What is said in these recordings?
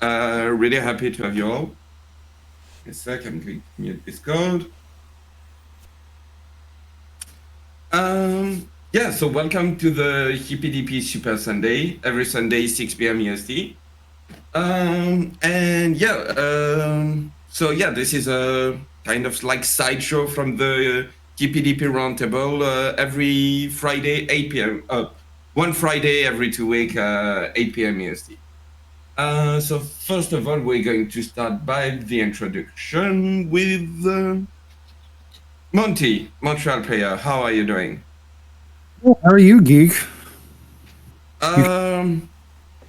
Really happy to have you all. A sec, I'm going to mute Discord. So welcome to the Hippy Dippy Super Sunday, every Sunday, 6 p.m. EST. This is a kind of like sideshow from the Hippy Dippy Roundtable every Friday, 8 p.m. One Friday every 2 weeks, 8 p.m. EST. So first of all, we're going to start by the introduction with Monty, Montreal player. How are you doing? How are you, geek?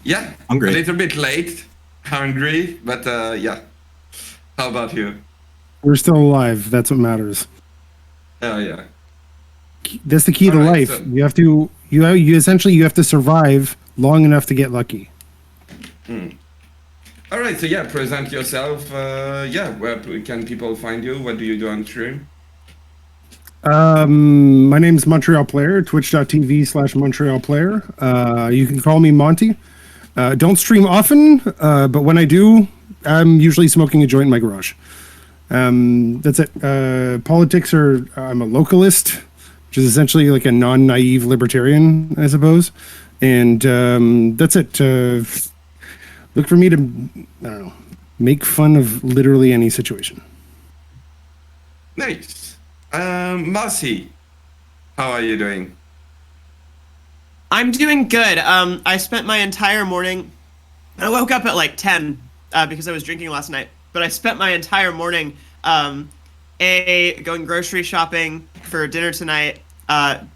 Yeah, Hungry. a little bit late, hungry, but yeah. How about you? We're still alive. That's what matters. Yeah. That's the key to life. So, you have to essentially you have to survive long enough to get lucky. All right, so yeah, present yourself. Where can people find you? What do you do on stream? My name's Montreal Player, twitch.tv/Montreal Player. You can call me Monty. Don't stream often, but when I do, I'm usually smoking a joint in my garage. That's it. Politics are, I'm a localist, which is essentially like a non-naive libertarian, I suppose. And that's it. Look for me to, I don't know, make fun of literally any situation. Nice. Marcy, how are you doing? I'm doing good. I spent my entire morning. I woke up at like 10 because I was drinking last night. But I spent my entire morning going grocery shopping for dinner tonight.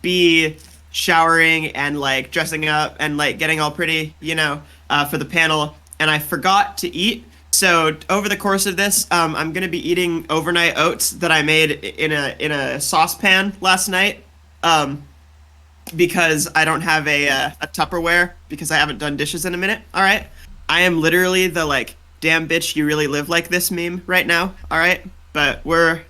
B, showering and like dressing up and like getting all pretty, for the panel. And I forgot to eat. So over the course of this, I'm gonna be eating overnight oats that I made in a saucepan last night. Because I don't have a Tupperware because I haven't done dishes in a minute. All right, I am literally the like damn bitch you really live like this meme right now. All right, but we're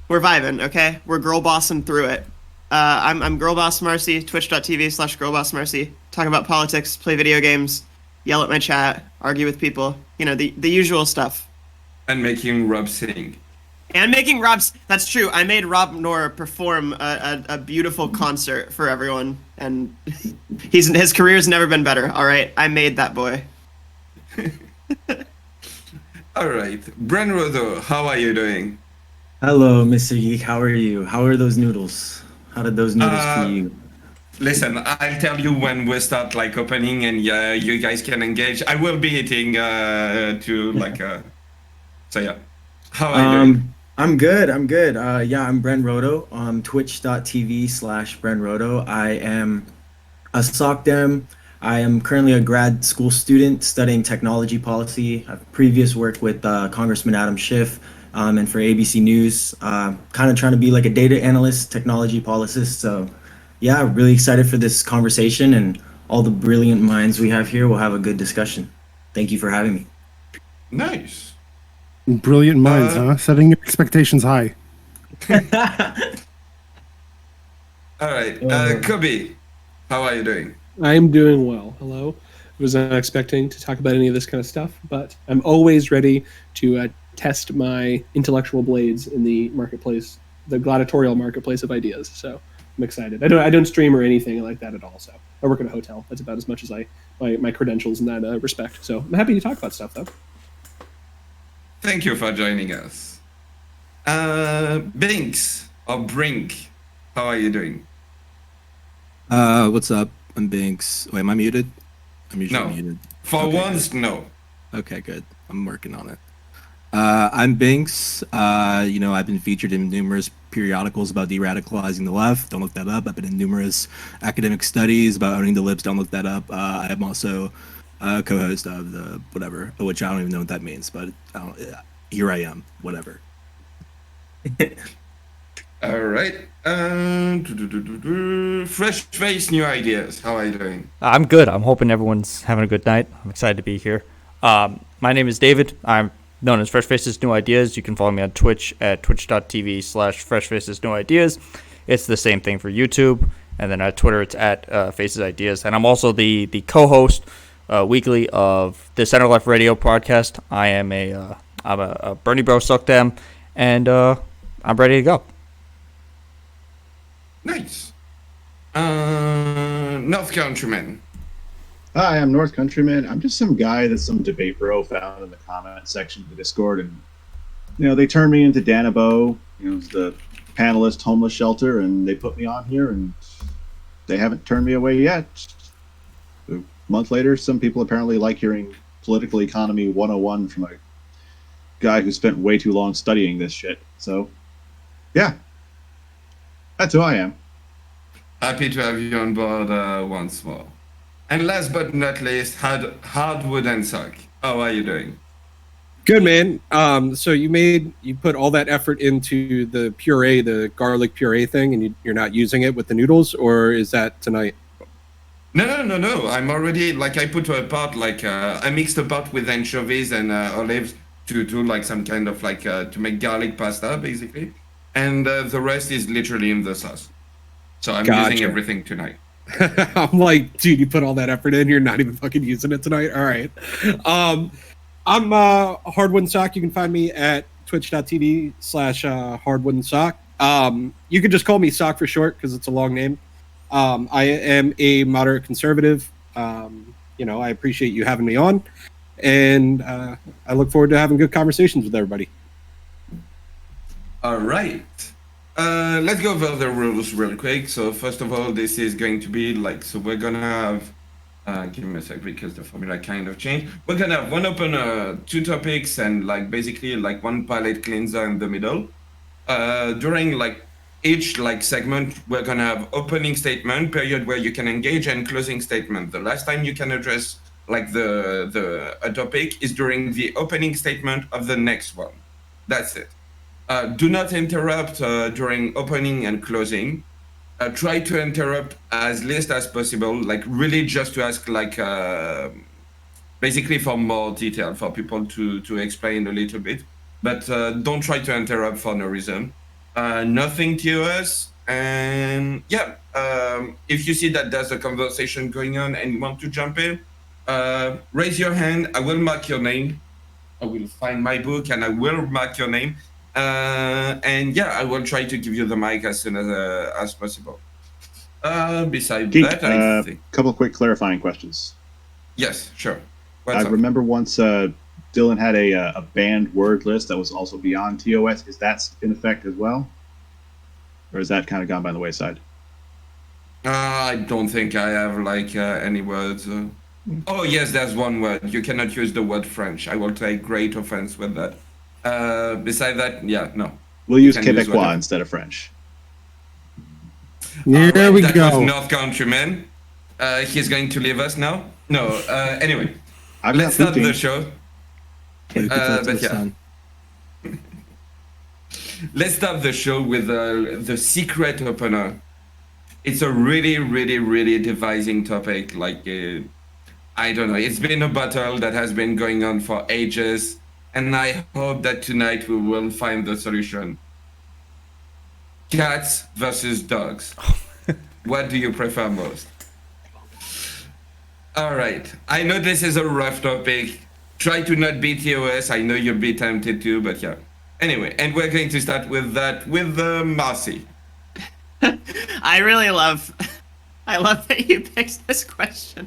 vibing. Okay, we're girl bossing through it. I'm Girl Boss Marcy, twitch.tv/girlbossmarcy. Talk about politics, play video games, yell at my chat, argue with people. The usual stuff. And making Rob sing. And making Rob's, that's true. I made Rob Nor perform a beautiful concert for everyone, and his career's never been better. All right, I made that boy. All right, Bren Rodo, how are you doing? Hello, Mr. Geek. How are you? How are those noodles? How did those noodles for you? Listen, I'll tell you when we start like opening, and you guys can engage. I will be eating So yeah, how are you doing? I'm good. I'm Bren Rodo on twitch.tv/Bren Rodo. I am a SOCDEM. I am currently a grad school student studying technology policy. I've previous work with Congressman Adam Schiff and for ABC News, kind of trying to be like a data analyst, technology policist. So yeah, really excited for this conversation, and all the brilliant minds we have here will have a good discussion. Thank you for having me. Nice. Brilliant minds, huh? Setting your expectations high. All right, Kobe, how are you doing? I'm doing well. Hello. I was not expecting to talk about any of this kind of stuff, but I'm always ready to test my intellectual blades in the marketplace, the gladiatorial marketplace of ideas. So I'm excited. I don't stream or anything like that at all. So I work at a hotel. That's about as much as my credentials in that respect. So I'm happy to talk about stuff though. Thank you for joining us. Binks or Brink, how are you doing? What's up? I'm Binks. Wait, am I muted? I'm usually muted. For once, good. No. Okay, good. I'm working on it. I'm Binks. I've been featured in numerous periodicals about de-radicalizing the left. Don't look that up. I've been in numerous academic studies about owning the libs. Don't look that up. I am also co-host of the whatever, which I don't even know what that means, but here I am, whatever. All right. Fresh face, new ideas. How are you doing? I'm good. I'm hoping everyone's having a good night. I'm excited to be here. My name is David. I'm known as Fresh Faces New Ideas. You can follow me on Twitch at twitch.tv/Fresh Faces New Ideas. It's the same thing for YouTube. And then at Twitter, it's at Faces Ideas. And I'm also the co-host weekly of the Center Left Radio podcast. I am I'm a Bernie Bro Suck Them, and I'm ready to go. Nice. North Countryman. Hi, I'm North Countryman. I'm just some guy that some debate bro found in the comment section of the Discord, and they turned me into Danabo, the panelist homeless shelter, and they put me on here, and they haven't turned me away yet. A month later, some people apparently like hearing political economy 101 from a guy who spent way too long studying this shit. So, yeah, that's who I am. Happy to have you on board once more. And last but not least, Hardwood and Sock. How are you doing? Good, man. So you put all that effort into the puree, the garlic puree thing, and you're not using it with the noodles, or is that tonight? No. I'm already, I put a part, I mixed a part with anchovies and olives to do some kind of to make garlic pasta, basically. And the rest is literally in the sauce. So I'm using everything tonight. I'm like, dude, you put all that effort in, you're not even fucking using it tonight? All right. I'm Hardwood and Sock. You can find me at twitch.tv/Hardwood and Sock. You can just call me Sock for short because it's a long name. I am a moderate conservative. I appreciate you having me on, and I look forward to having good conversations with everybody. All right. Let's go over the rules real quick. So first of all, this is going to be so we're gonna have give me a sec because the formula kind of changed. We're gonna have one opener, two topics, and basically one palate cleanser in the middle. During each segment, we're gonna have opening statement period where you can engage, and closing statement. The last time you can address a topic is during the opening statement of the next one. That's it. Do not interrupt during opening and closing. Try to interrupt as least as possible, really just to ask basically for more detail, for people to explain a little bit. But don't try to interrupt for no reason. Nothing to us. And yeah, if you see that there's a conversation going on and you want to jump in, raise your hand. I will mark your name. I will find my book and I will mark your name. And yeah, I will try to give you the mic as soon as possible. Besides Geek, that, I think... couple of quick clarifying questions. Yes, sure. I remember once Dylan had a banned word list that was also beyond TOS. Is that in effect as well? Or is that kind of gone by the wayside? I don't think I have any words. Oh yes, there's one word. You cannot use the word French. I will take great offense with that. Beside that, yeah, no. We'll use Quebecois instead of French. There we that go. Was North Countryman. He's going to leave us now. No. Anyway, let's start the show. But yeah, let's start the show with the secret opener. It's a really, really, really devising topic. I don't know. It's been a battle that has been going on for ages. And I hope that tonight we will find the solution. Cats versus dogs. What do you prefer most? All right. I know this is a rough topic. Try to not be TOS. I know you'll be tempted to, but yeah. Anyway, and we're going to start with that with Marcy. I love that you picked this question.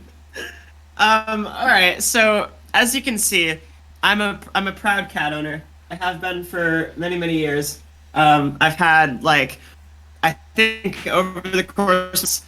All right. So as you can see, I'm a proud cat owner. I have been for many, many years. I've had I think over the course,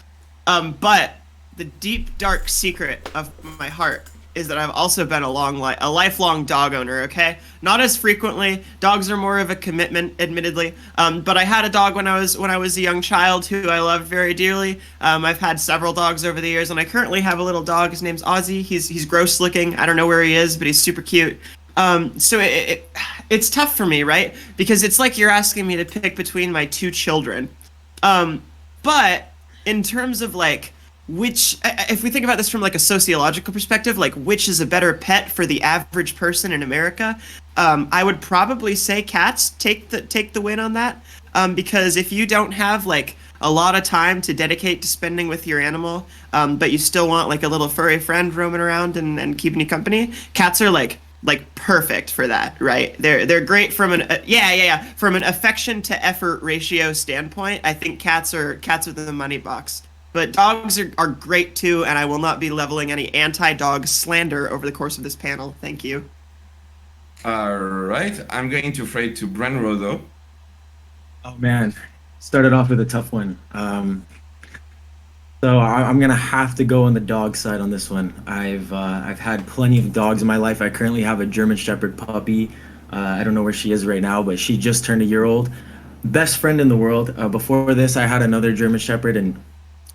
but the deep dark secret of my heart is that I've also been a lifelong dog owner. Okay, not as frequently. Dogs are more of a commitment, admittedly. But I had a dog when I was a young child who I loved very dearly. I've had several dogs over the years, and I currently have a little dog. His name's Ozzy. He's gross looking. I don't know where he is, but he's super cute. So it's tough for me, right? Because it's like you're asking me to pick between my two children. But in terms of if we think about this from a sociological perspective, which is a better pet for the average person in America, I would probably say cats take the win on that. Because if you don't have a lot of time to dedicate to spending with your animal, but you still want like a little furry friend roaming around and keeping you company, cats are like perfect for that, right? They're great from an from an affection to effort ratio standpoint. I think cats are the money box. But dogs are great too, and I will not be leveling any anti-dog slander over the course of this panel. Thank you. All right, I'm going to throw it to Bren Rodo. Oh man, started off with a tough one. So I'm gonna have to go on the dog side on this one. I've had plenty of dogs in my life. I currently have a German Shepherd puppy. I don't know where she is right now, but she just turned a year old. Best friend in the world. Before this, I had another German Shepherd, and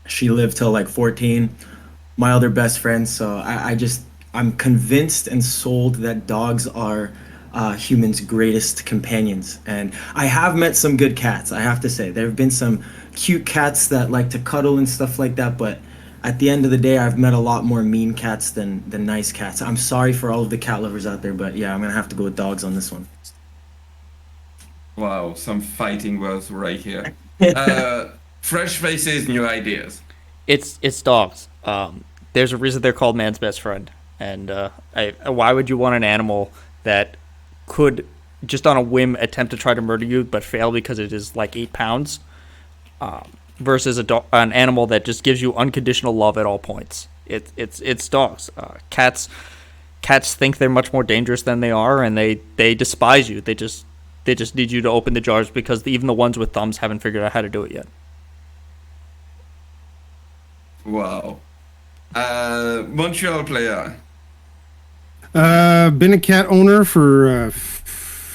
she lived till like 14. My other best friend. So I'm convinced and sold that dogs are humans' greatest companions. And I have met some good cats, I have to say. There have been some cute cats that like to cuddle and stuff like that, but at the end of the day, I've met a lot more mean cats than nice cats. I'm sorry for all of the cat lovers out there, but yeah, I'm gonna have to go with dogs on this one. Wow, some fighting words right here. Fresh faces, new ideas. It's dogs. There's a reason they're called man's best friend. And why would you want an animal that could just on a whim attempt to try to murder you but fail because it is like 8 pounds, versus an animal that just gives you unconditional love at all points? It's dogs. Cats think they're much more dangerous than they are, and they despise you. They just need you to open the jars because even the ones with thumbs haven't figured out how to do it yet. Wow. Montreal player. Been a cat owner for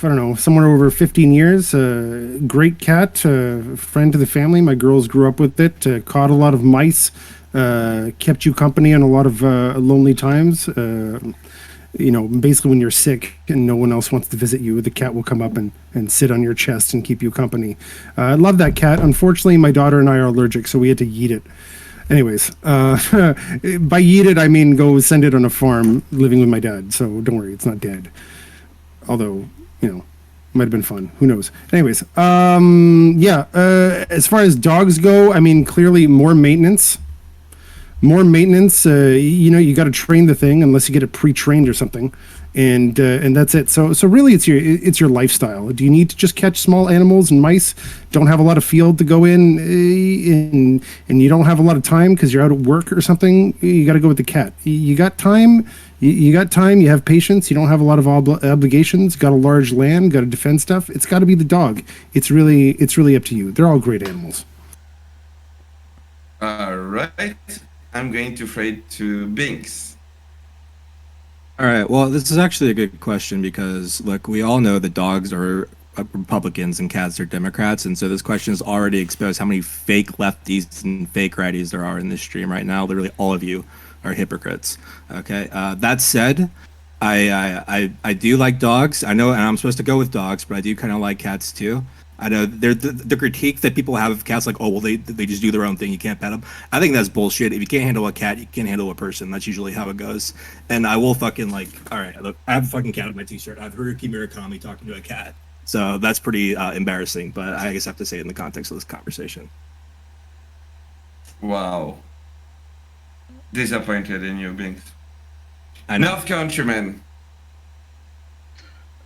I don't know, somewhere over 15 years. Great cat, friend to the family. My girls grew up with it. Caught a lot of mice. Kept you company on a lot of lonely times. Basically when you're sick and no one else wants to visit you, the cat will come up and sit on your chest and keep you company. I love that cat. Unfortunately, my daughter and I are allergic, so we had to yeet it. Anyways, by yeet it, I mean go send it on a farm living with my dad. So don't worry, it's not dead. Although, might have been fun. Who knows? Anyways, as far as dogs go, I mean, clearly more maintenance. You got to train the thing unless you get it pre-trained or something, and that's it. So really, it's your lifestyle. Do you need to just catch small animals and mice? Don't have a lot of field to go in, and you don't have a lot of time because you're out at work or something. You got to go with the cat. You got time. You got time. You have patience. You don't have a lot of obligations. Got a large land. Got to defend stuff. It's got to be the dog. It's really up to you. They're all great animals. All right. I'm going to throw it to Binks. All right. Well, this is actually a good question because, look, we all know that dogs are Republicans and cats are Democrats. And so this question has already exposed how many fake lefties and fake righties there are in this stream right now. Literally all of you are hypocrites. Okay. That said, I do like dogs. I know, and I'm supposed to go with dogs, but I do kind of like cats too. I know the critique that people have of cats, like, oh, well, they just do their own thing. You can't pet them. I think that's bullshit. If you can't handle a cat, you can't handle a person. That's usually how it goes. And I will fucking all right, look, I have a fucking cat on my t-shirt. I've heard Kimura Kami talking to a cat. So that's pretty embarrassing, but I guess I have to say it in the context of this conversation. Wow. Disappointed in you, Binks. I know. North Countryman.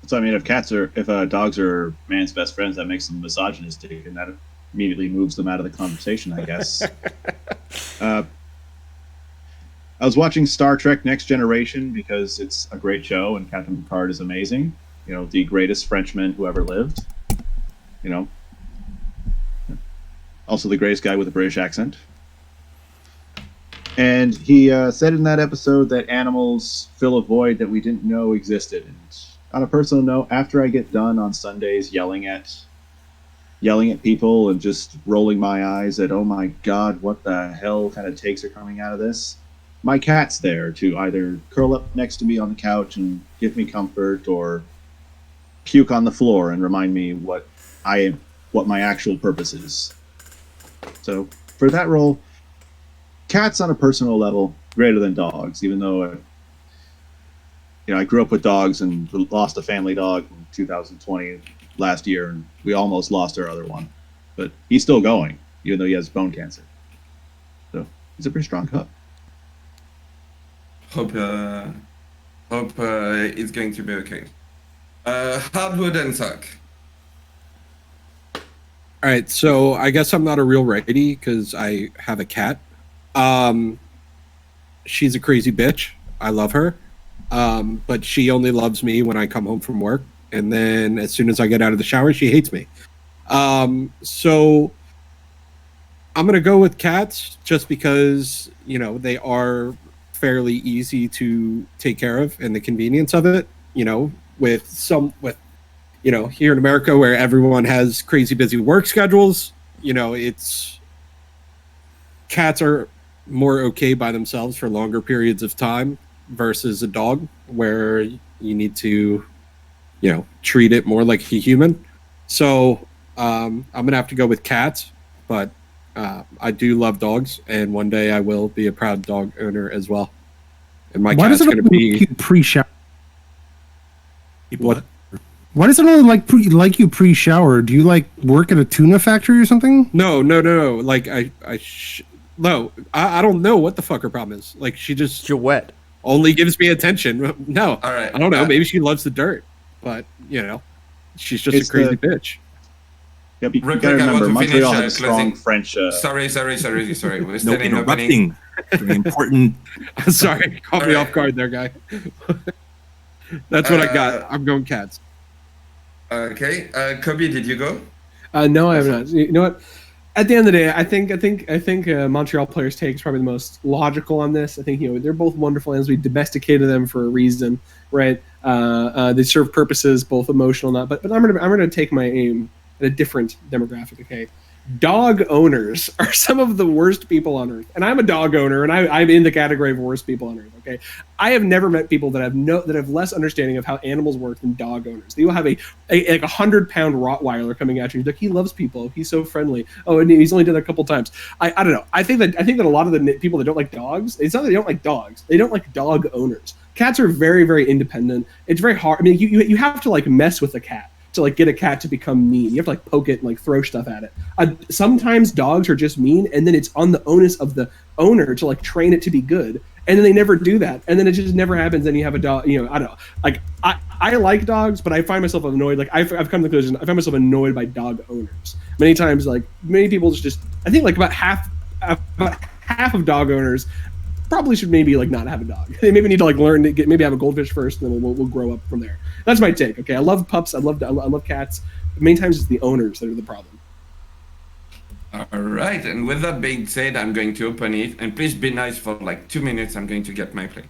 So I mean, if dogs are man's best friends, that makes them misogynistic, and that immediately moves them out of the conversation, I guess. I was watching Star Trek: Next Generation because it's a great show, and Captain Picard is amazing. The greatest Frenchman who ever lived. Also the greatest guy with a British accent. And he said in that episode that animals fill a void that we didn't know existed. And on a personal note, after I get done on Sundays yelling at people and just rolling my eyes at, oh my God, what the hell kind of takes are coming out of this, my cat's there to either curl up next to me on the couch and give me comfort, or puke on the floor and remind me what my actual purpose is. So for that role, cats on a personal level greater than dogs, even though I grew up with dogs and lost a family dog in 2020 last year, and we almost lost our other one, but he's still going. even though he has bone cancer. So he's a pretty strong pup. Hope it's going to be okay. Hardwood and Sock. All right, so I guess I'm not a real righty because I have a cat. She's a crazy bitch. I love her, but she only loves me when I come home from work, and then as soon as I get out of the shower, she hates me. So I'm gonna go with cats just because they are fairly easy to take care of, and the convenience of it. With here in America where everyone has crazy busy work schedules, it's cats are more okay by themselves for longer periods of time versus a dog where you need to, treat it more like a human. So I'm gonna have to go with cats, but I do love dogs, and one day I will be a proud dog owner as well. And my cat's gonna be pre-shower. What? Why does it only like you pre-shower? Do you work at a tuna factory or something? No. Like no, I don't know what the fuck her problem is. Like she just You're wet. only gives me attention. No, All right. I don't know. Maybe she loves the dirt, but she's just It's a crazy the- bitch. Yeah, you Real gotta quick, I want remember, to Montreal finish, has a strong closing. French. Sorry. We're No still in opening. interrupting. Very important. Sorry, caught me All right. off guard there, guy. That's what I got. I'm going cats. Okay. Kobe, did you go? No, I have not. You know what? At the end of the day, I think Montreal players' take is probably the most logical on this. I think they're both wonderful animals. We domesticated them for a reason, right? They serve purposes, both emotional, not. But I'm gonna take my aim at a different demographic. Okay, dog owners are some of the worst people on earth, and I'm a dog owner, and I'm in the category of worst people on earth. Okay, I have never met people that have less understanding of how animals work than dog owners. They will have a 100-pound Rottweiler coming at you. He's like, he loves people. He's so friendly. Oh, and he's only done that a couple times. I don't know. I think that a lot of the people that don't like dogs, it's not that they don't like dogs. They don't like dog owners. Cats are very, very independent. It's very hard. I mean, you have to mess with a cat to get a cat to become mean. You have to poke it and throw stuff at it. Sometimes dogs are just mean, and then it's on the onus of the owner to train it to be good. And then they never do that, and then it just never happens. And you have a dog. I don't know. I like dogs, but I find myself annoyed. I've come to the conclusion. I find myself annoyed by dog owners many times. Many people just. I think about half of dog owners probably should maybe not have a dog. They maybe need to learn to maybe have a goldfish first, and then we'll grow up from there. That's my take. Okay, I love pups. I love cats. But many times it's the owners that are the problem. All right. And with that being said, I'm going to open it, and please be nice for 2 minutes. I'm going to get my play.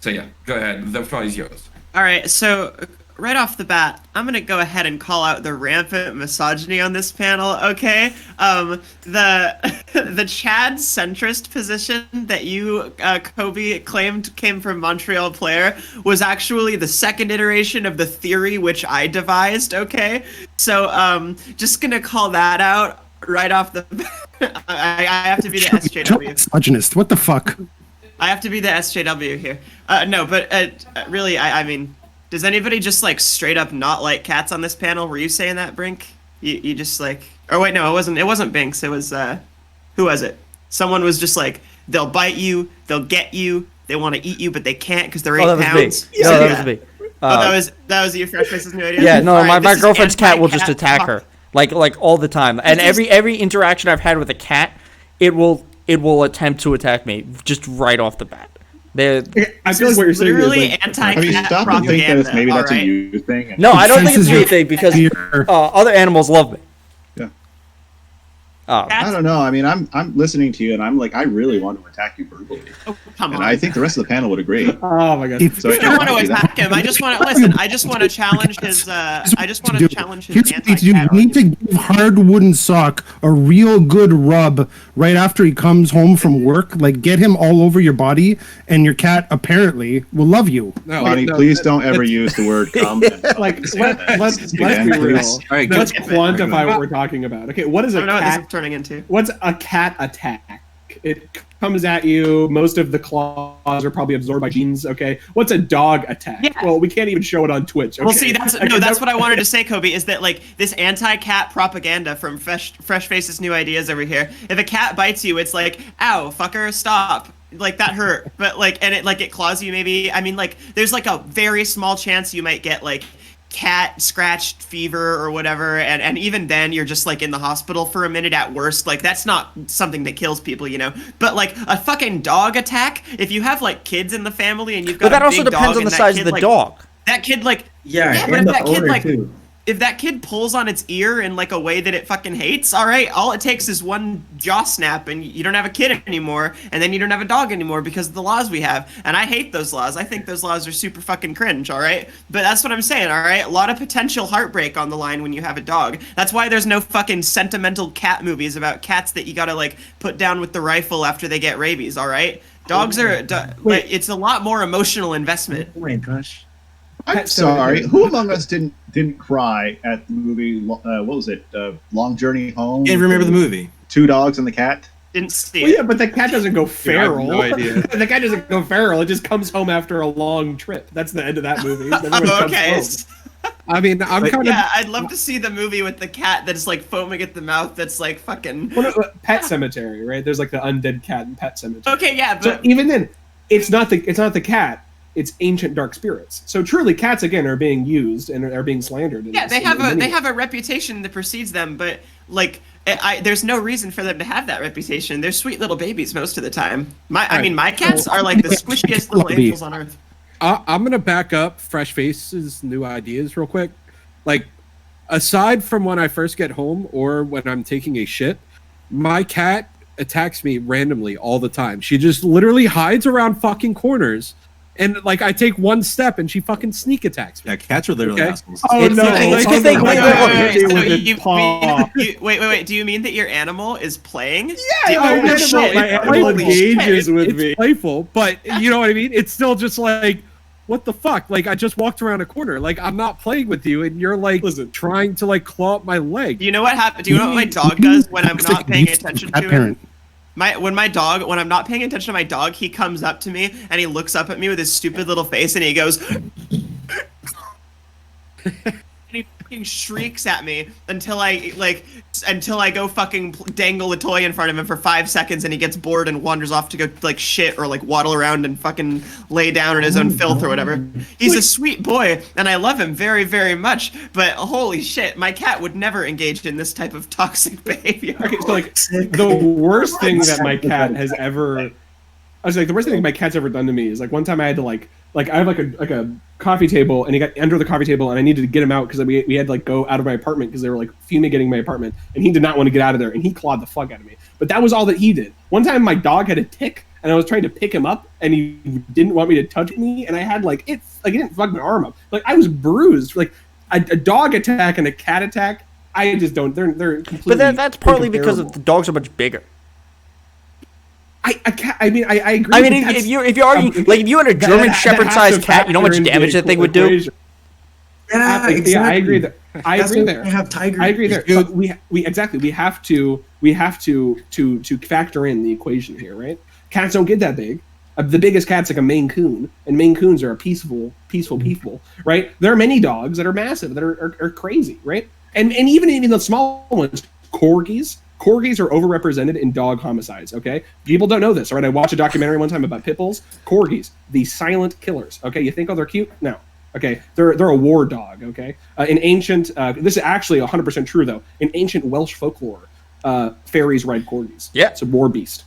So yeah, go ahead. The floor is yours. All right, so right off the bat, I'm gonna go ahead and call out the rampant misogyny on this panel. Okay, the Chad centrist position that you, Kobe, claimed came from Montreal Player was actually the second iteration of the theory which I devised. Okay, so just gonna call that out right off the. I have to be the SJW. Misogynist. What the fuck? I have to be the SJW here. No, but really, I mean, does anybody just straight up not like cats on this panel? Were you saying that, Brink? You just oh wait, no, it wasn't Binks. It was who was it? Someone was just they'll bite you, they'll get you, they want to eat you, but they can't because they're 8 pounds. Me. No, that was me. That was your Fresh Faces New Idea. Yeah, no, All right, my this is girlfriend's cat will just anti-cat attack her, like all the time. And every interaction I've had with a cat, it will attempt to attack me just right off the bat. I feel like what you're saying literally is anti-cat Have you stopped and think that it's, maybe that's a you thing? No, I don't think it's a Senses me thing because other animals love me. Yeah. Um, I don't know. I mean, I'm listening to you, and I'm I really want to attack you verbally, Oh, come and on. I think the rest of the panel would agree. Oh my god. So I don't want to attack him. I just want to listen. I just want to challenge his. I just want to challenge his Here's what you need to do. anti-cat. You need to give Hard Wooden Sock a real good rub right after he comes home from work. Get him all over your body, and your cat apparently will love you. No, Bonnie, no, please don't ever use the word "cum." Let's be real. All right, Let's good. quantify what we're talking about. Okay, what is I a don't know what this cat? is turning into. What's a cat attack? It comes at you. Most of the claws are probably absorbed by genes. Okay, what's a dog attack? Yeah. Well, we can't even show it on Twitch. Okay? Well, see, that's what I wanted to say, Kobe. Is that like this anti-cat propaganda from Fresh Faces New Ideas over here? If a cat bites you, it's like, "Ow, fucker, stop!" Like that hurt, but like, and it claws you. Maybe I mean, like, there's like a very small chance you might get like cat scratched fever or whatever, and even then you're just like in the hospital for a minute at worst. Like that's not something that kills people, you know. But like a fucking dog attack, if you have like kids in the family and you've got But that a also big depends dog on the and that size kid, of the like, dog. that kid like Yeah, but and if the that kid owner like too. if that kid pulls on its ear in like a way that it fucking hates, all right, all it takes is one jaw snap and you don't have a kid anymore, and then you don't have a dog anymore because of the laws we have. And I hate those laws. I think those laws are super fucking cringe, all right? But that's what I'm saying, all right? A lot of potential heartbreak on the line when you have a dog. That's why there's no fucking sentimental cat movies about cats that you gotta like put down with the rifle after they get rabies, all right? Dogs are, like, it's a lot more emotional investment. Oh my gosh. I'm Pet sorry. Cemetery. Who among us didn't cry at the movie? What was it? Long Journey Home. Can't remember the movie. Two dogs and the cat. Didn't see Well, it. yeah, but the cat doesn't go feral. no idea. The cat doesn't go feral. It just comes home after a long trip. That's the end of that movie. Everyone Oh, comes okay. home. I mean, I'm kind of. Yeah, I'd love to see the movie with the cat that's like foaming at the mouth. That's like fucking. Well, no, Pet Cemetery, right? There's like the undead cat in Pet Cemetery. Okay, yeah, So but even then, it's not the cat. It's ancient dark spirits. So truly, cats again are being used and are being slandered. in yeah, this- they have in many they ways. have a reputation that precedes them. But like, there's no reason for them to have that reputation. They're sweet little babies most of the time. I mean, my cats are like the squishiest little Lobby. angels on earth. I'm gonna back up Fresh Faces New Ideas real quick. Like, aside from when I first get home or when I'm taking a shit, my cat attacks me randomly all the time. She just literally hides around fucking corners, and like I take one step and she fucking sneak attacks me. Yeah, cats are literally Okay. assholes. Oh It's no! the thing- it's like, the thing- oh wait, my wait, God, wait, hit you So with his paw. wait. Do you mean that your animal is playing? Yeah, Oh, my shit. animal, my animal Holy engages shit. with It's me. playful, but you know what I mean? It's still just like, what the fuck? Like, I just walked around a corner. Like, I'm not playing with you, and you're like Listen. trying to like claw up my leg. Do you know what happens? Do you know what my dog does when I'm not paying attention Cat to him? parent. When I'm not paying attention to my dog, he comes up to me and he looks up at me with his stupid little face and he goes and he fucking shrieks at me until I go fucking dangle a toy in front of him for 5 seconds and he gets bored and wanders off to go like shit or like waddle around and fucking lay down in his own filth or whatever. He's a sweet boy and I love him very, very much, but holy shit, my cat would never engage in this type of toxic behavior. Okay, so like the worst thing that my cat has ever, I was like the worst thing my cat's ever done to me is like one time I had to like I have like a coffee table and he got under the coffee table and I needed to get him out because we had to like go out of my apartment because they were like fumigating my apartment and he did not want to get out of there and he clawed the fuck out of me. But that was all that he did. One time my dog had a tick and I was trying to pick him up and he didn't want me to touch me and I had like it didn't fuck my arm up. Like I was bruised. Like a dog attack and a cat attack. I just don't. They're completely. But that's partly because of incomparable. the dogs are much bigger. I agree. I mean, if you're arguing, like if you had a German Shepherd-sized cat, you know how much damage that thing would do. Yeah, exactly. Yeah, I agree. I That's agree why there. I have tigers. I agree there. But we exactly we have to factor in the equation here, right? Cats don't get that big. The biggest cat's like a Maine Coon, and Maine Coons are a peaceful people, right? There are many dogs that are massive, that are crazy, right? And even the small ones, corgis are overrepresented in dog homicides. Okay, people don't know this. All right, I watched a documentary one time about pit bulls. Corgis, the silent killers. Okay, you think they're cute? No. Okay, they're a war dog. Okay, in ancient, this is actually 100% true though. In ancient Welsh folklore, fairies ride corgis. Yeah. It's a war beast.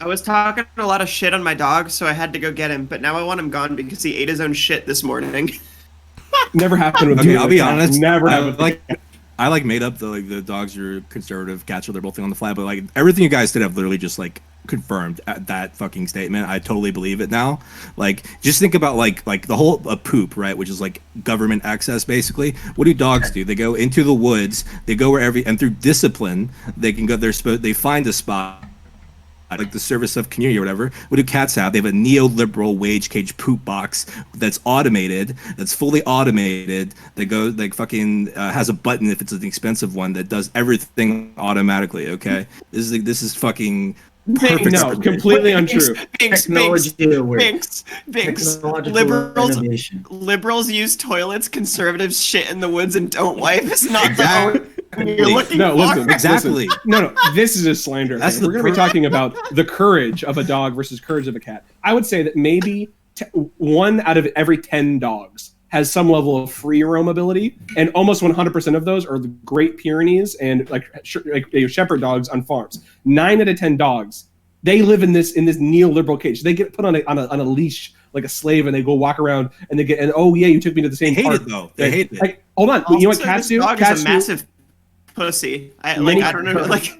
I was talking a lot of shit on my dog, so I had to go get him, but now I want him gone because he ate his own shit this morning. Never happened with Okay, me. I'll be honest. Never I happened. like made up the dogs are conservative, cats are they're both on the fly, but like everything you guys did, I've literally just like confirmed at that fucking statement. I totally believe it now. Like just think about like the whole poop, right? Which is like government access basically. What do dogs do? They go into the woods. They go wherever, and through discipline, they can go. They find a spot. Like the service of community or whatever. What do cats have? They have a neoliberal wage cage poop box that's automated, that's fully automated, that goes like fucking has a button if it's an expensive one that does everything automatically. Okay, this is fucking Perfect. No, completely untrue. Technology aware. Binks. Technological innovation. Liberals use toilets, conservatives shit in the woods and don't wipe. It's not Exactly. the you're looking No, for. listen. Exactly. No, this is a slander. That's Okay? the We're going to be talking about the courage of a dog versus courage of a cat. I would say that maybe 1 out of every 10 dogs has some level of free roam ability, and almost 100% of those are the Great Pyrenees and shepherd dogs on farms. 9 out of 10 dogs, they live in this neoliberal cage. They get put on a leash like a slave, and they go walk around, and oh yeah, you took me to the same They hate park. it though. They hate it. Like, hold on, you know what cats this do? dog Cats is a do- massive pussy. I don't know. Like,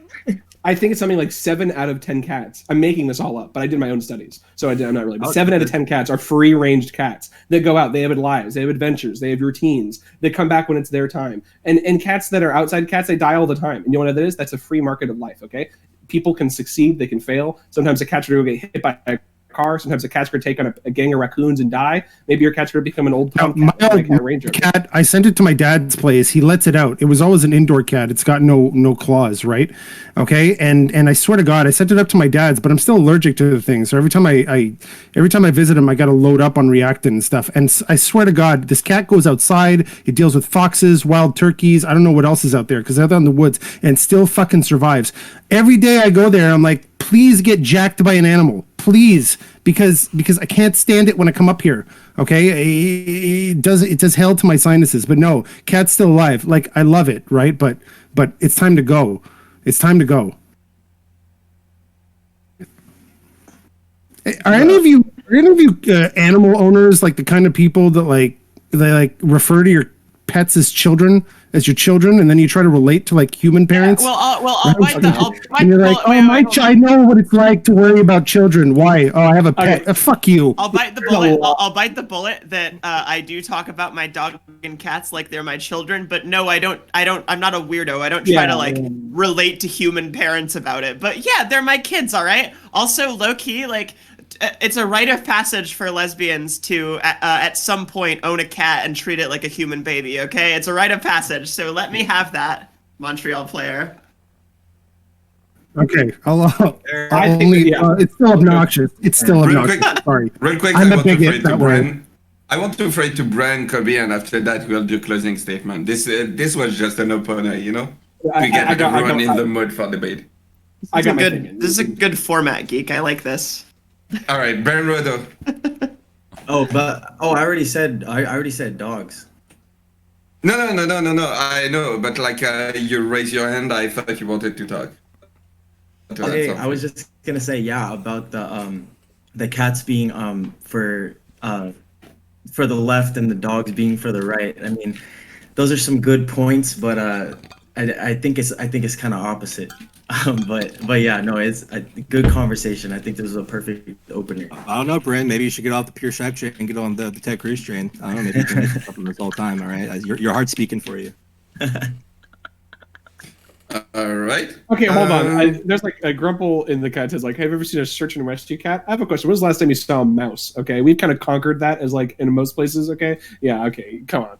I think it's something like 7 out of 10 cats. I'm making this all up, but I did my own studies, so I'm not really. But 7 out of 10 cats are free-ranged cats. They go out, they have lives, they have adventures, they have routines. They come back when it's their time. And cats that are outside cats, they die all the time. And you know what that is? That's a free market of life. Okay, people can succeed, they can fail. Sometimes a cat's going to get hit by a car. Sometimes a cat's going to take on a gang of raccoons and die. Maybe your cat's going to become an old Now, cat, my like a cat ranger. cat, I sent it to my dad's place. He lets it out. It was always an indoor cat. It's got no claws, right? Okay, and I swear to God, I sent it up to my dad's, but I'm still allergic to the thing. So every time I visit him, I got to load up on Reactin and stuff. And I swear to God, this cat goes outside. It deals with foxes, wild turkeys. I don't know what else is out there because they're out in the woods and still fucking survives. Every day I go there, I'm like, please get jacked by an animal, please, because I can't stand it when I come up here. Okay, it does hell to my sinuses. But no, cat's still alive. Like, I love it, right? But it's time to go. It's time to go. Are any of you animal owners like the kind of people that they refer to your pets as children, as your children, and then you try to relate to like human parents? I'll bite the. And you're like, I know what it's like to worry about children. Why? Oh, I have a pet. Okay. Fuck you. I'll bite the bullet. I'll bite the bullet that I do talk about my dog and cats like they're my children, but no, I don't. I'm not a weirdo. I don't try to relate to human parents about it. But yeah, they're my kids. All right. Also, low key, like, it's a rite of passage for lesbians to at some point own a cat and treat it like a human baby. Okay, it's a rite of passage. So let me have that, Montreal player. Okay, I think it's still obnoxious. It's still Real obnoxious. quick- Sorry. Real quick, I'm I a want to bigot throw it to that way. Bran. I want to throw it to Bran, Kobe, and after that we'll do closing statement. This was just an opener, you know, to get everyone in the mood for debate. I got my thing. This is a good format, geek. I like this. All right, Bran Rodo. I already said dogs. No. I know, but like you raise your hand. I thought you wanted to talk. Okay, I was just gonna say about the cats being for the left and the dogs being for the right. I mean, those are some good points, but I think it's kind of opposite. But yeah, no, it's a good conversation. I think this is a perfect opener. I don't know, Brent. Maybe you should get off the pure shack train and get on the Ted Cruz train. I don't know. Maybe you can make something this whole time. All right, your heart's speaking for you. All right. Okay, hold on. There's like a grumble in the cat says like, have you ever seen a search and rescue cat? I have a question. When was the last time you saw a mouse? Okay, we've kind of conquered that as like in most places. Okay, yeah, okay, come on.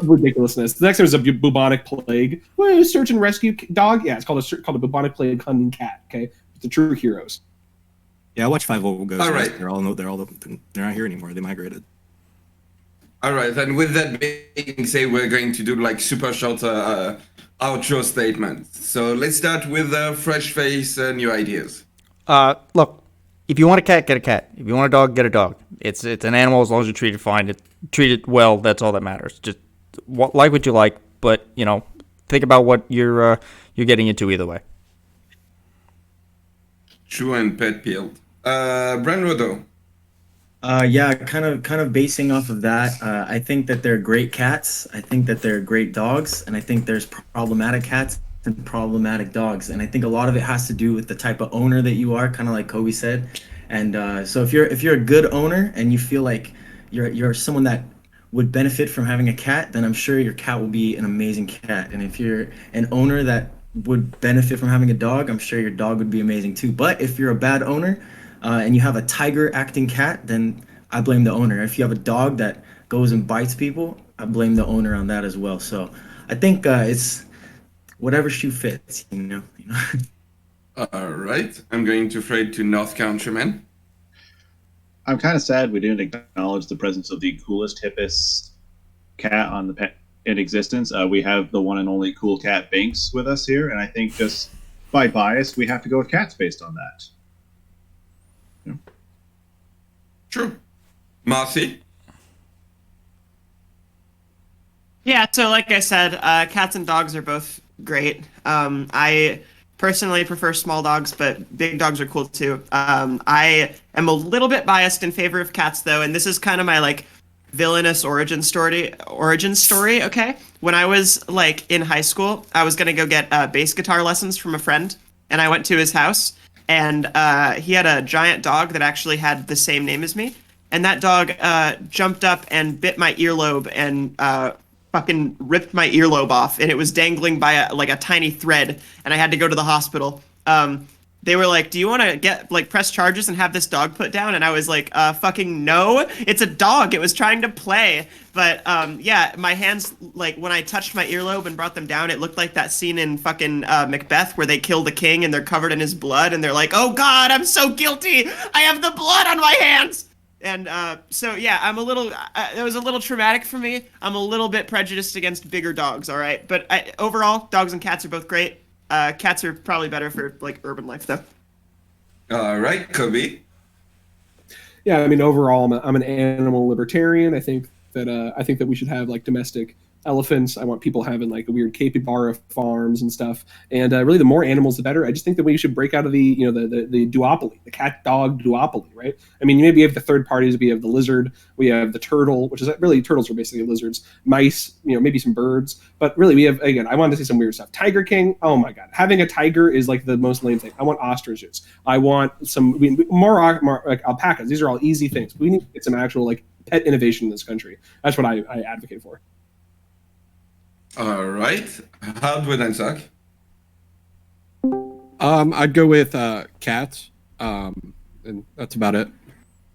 Ridiculousness. The next one is a bubonic plague. Well, search and rescue dog. Yeah, it's called a bubonic plague hunting cat. Okay, the true heroes. Yeah, I watched Five Old Ghosts. All right. They're not here anymore. They migrated. All right, and with that being said, we're going to do like super short outro statements. So let's start with fresh face, new ideas. Look, if you want a cat, get a cat. If you want a dog, get a dog. It's an animal as long as you treat it fine. Treat it well. That's all that matters. Just like what you like, but think about what you're getting into either way. True and pet peeled. Bran Rodo. Yeah, kind of basing off of that, I think that they're great cats. I think that they're great dogs, and I think there's problematic cats and problematic dogs, and I think a lot of it has to do with the type of owner that you are, kind of like Kobe said. And so if you're a good owner and you feel like you're someone that would benefit from having a cat, then I'm sure your cat will be an amazing cat. And if you're an owner that would benefit from having a dog, I'm sure your dog would be amazing too. But if you're a bad owner, and you have a tiger acting cat, then I blame the owner. If you have a dog that goes and bites people, I blame the owner on that as well. So I think it's whatever shoe fits, you know. All right. I'm going to throw it to North Countryman. I'm kind of sad we didn't acknowledge the presence of the coolest, hippest cat on the in existence. We have the one and only cool cat Binks with us here, and I think just by bias we have to go with cats based on that. True. Marcy? Yeah, so like I said, cats and dogs are both great. I personally prefer small dogs, but big dogs are cool too. I am a little bit biased in favor of cats though, and this is kind of my like villainous origin story. Okay, when I was like in high school, I was gonna go get bass guitar lessons from a friend, and I went to his house, and he had a giant dog that actually had the same name as me, and that dog jumped up and bit my earlobe and fucking ripped my earlobe off, and it was dangling by a tiny thread, and I had to go to the hospital. They were like, "Do you want to get like press charges and have this dog put down?" And I was like, "Fucking no! It's a dog. It was trying to play." But yeah, my hands, like when I touched my earlobe and brought them down, it looked like that scene in fucking Macbeth where they kill the king and they're covered in his blood, and they're like, "Oh God, I'm so guilty! I have the blood on my hands." And so yeah, I'm a little. It was a little traumatic for me. I'm a little bit prejudiced against bigger dogs. All right, but overall, dogs and cats are both great. Cats are probably better for like urban life though. All right, Kobe. Yeah, I mean, overall, I'm an animal libertarian. I think that we should have like domestic elephants. I want people having like a weird capybara farms and stuff. And really, the more animals, the better. I just think that we should break out of the the duopoly, the cat dog duopoly, right? I mean, maybe we have the third parties. We have the lizard. We have the turtle, which is really turtles are basically lizards. Mice, maybe some birds. But really, we have again. I wanted to see some weird stuff. Tiger King. Oh my God, having a tiger is like the most lame thing. I want ostriches. I want more like alpacas. These are all easy things. We need to get some actual like pet innovation in this country. That's what I advocate for. All right. How would I suck? I'd go with cats, and that's about it.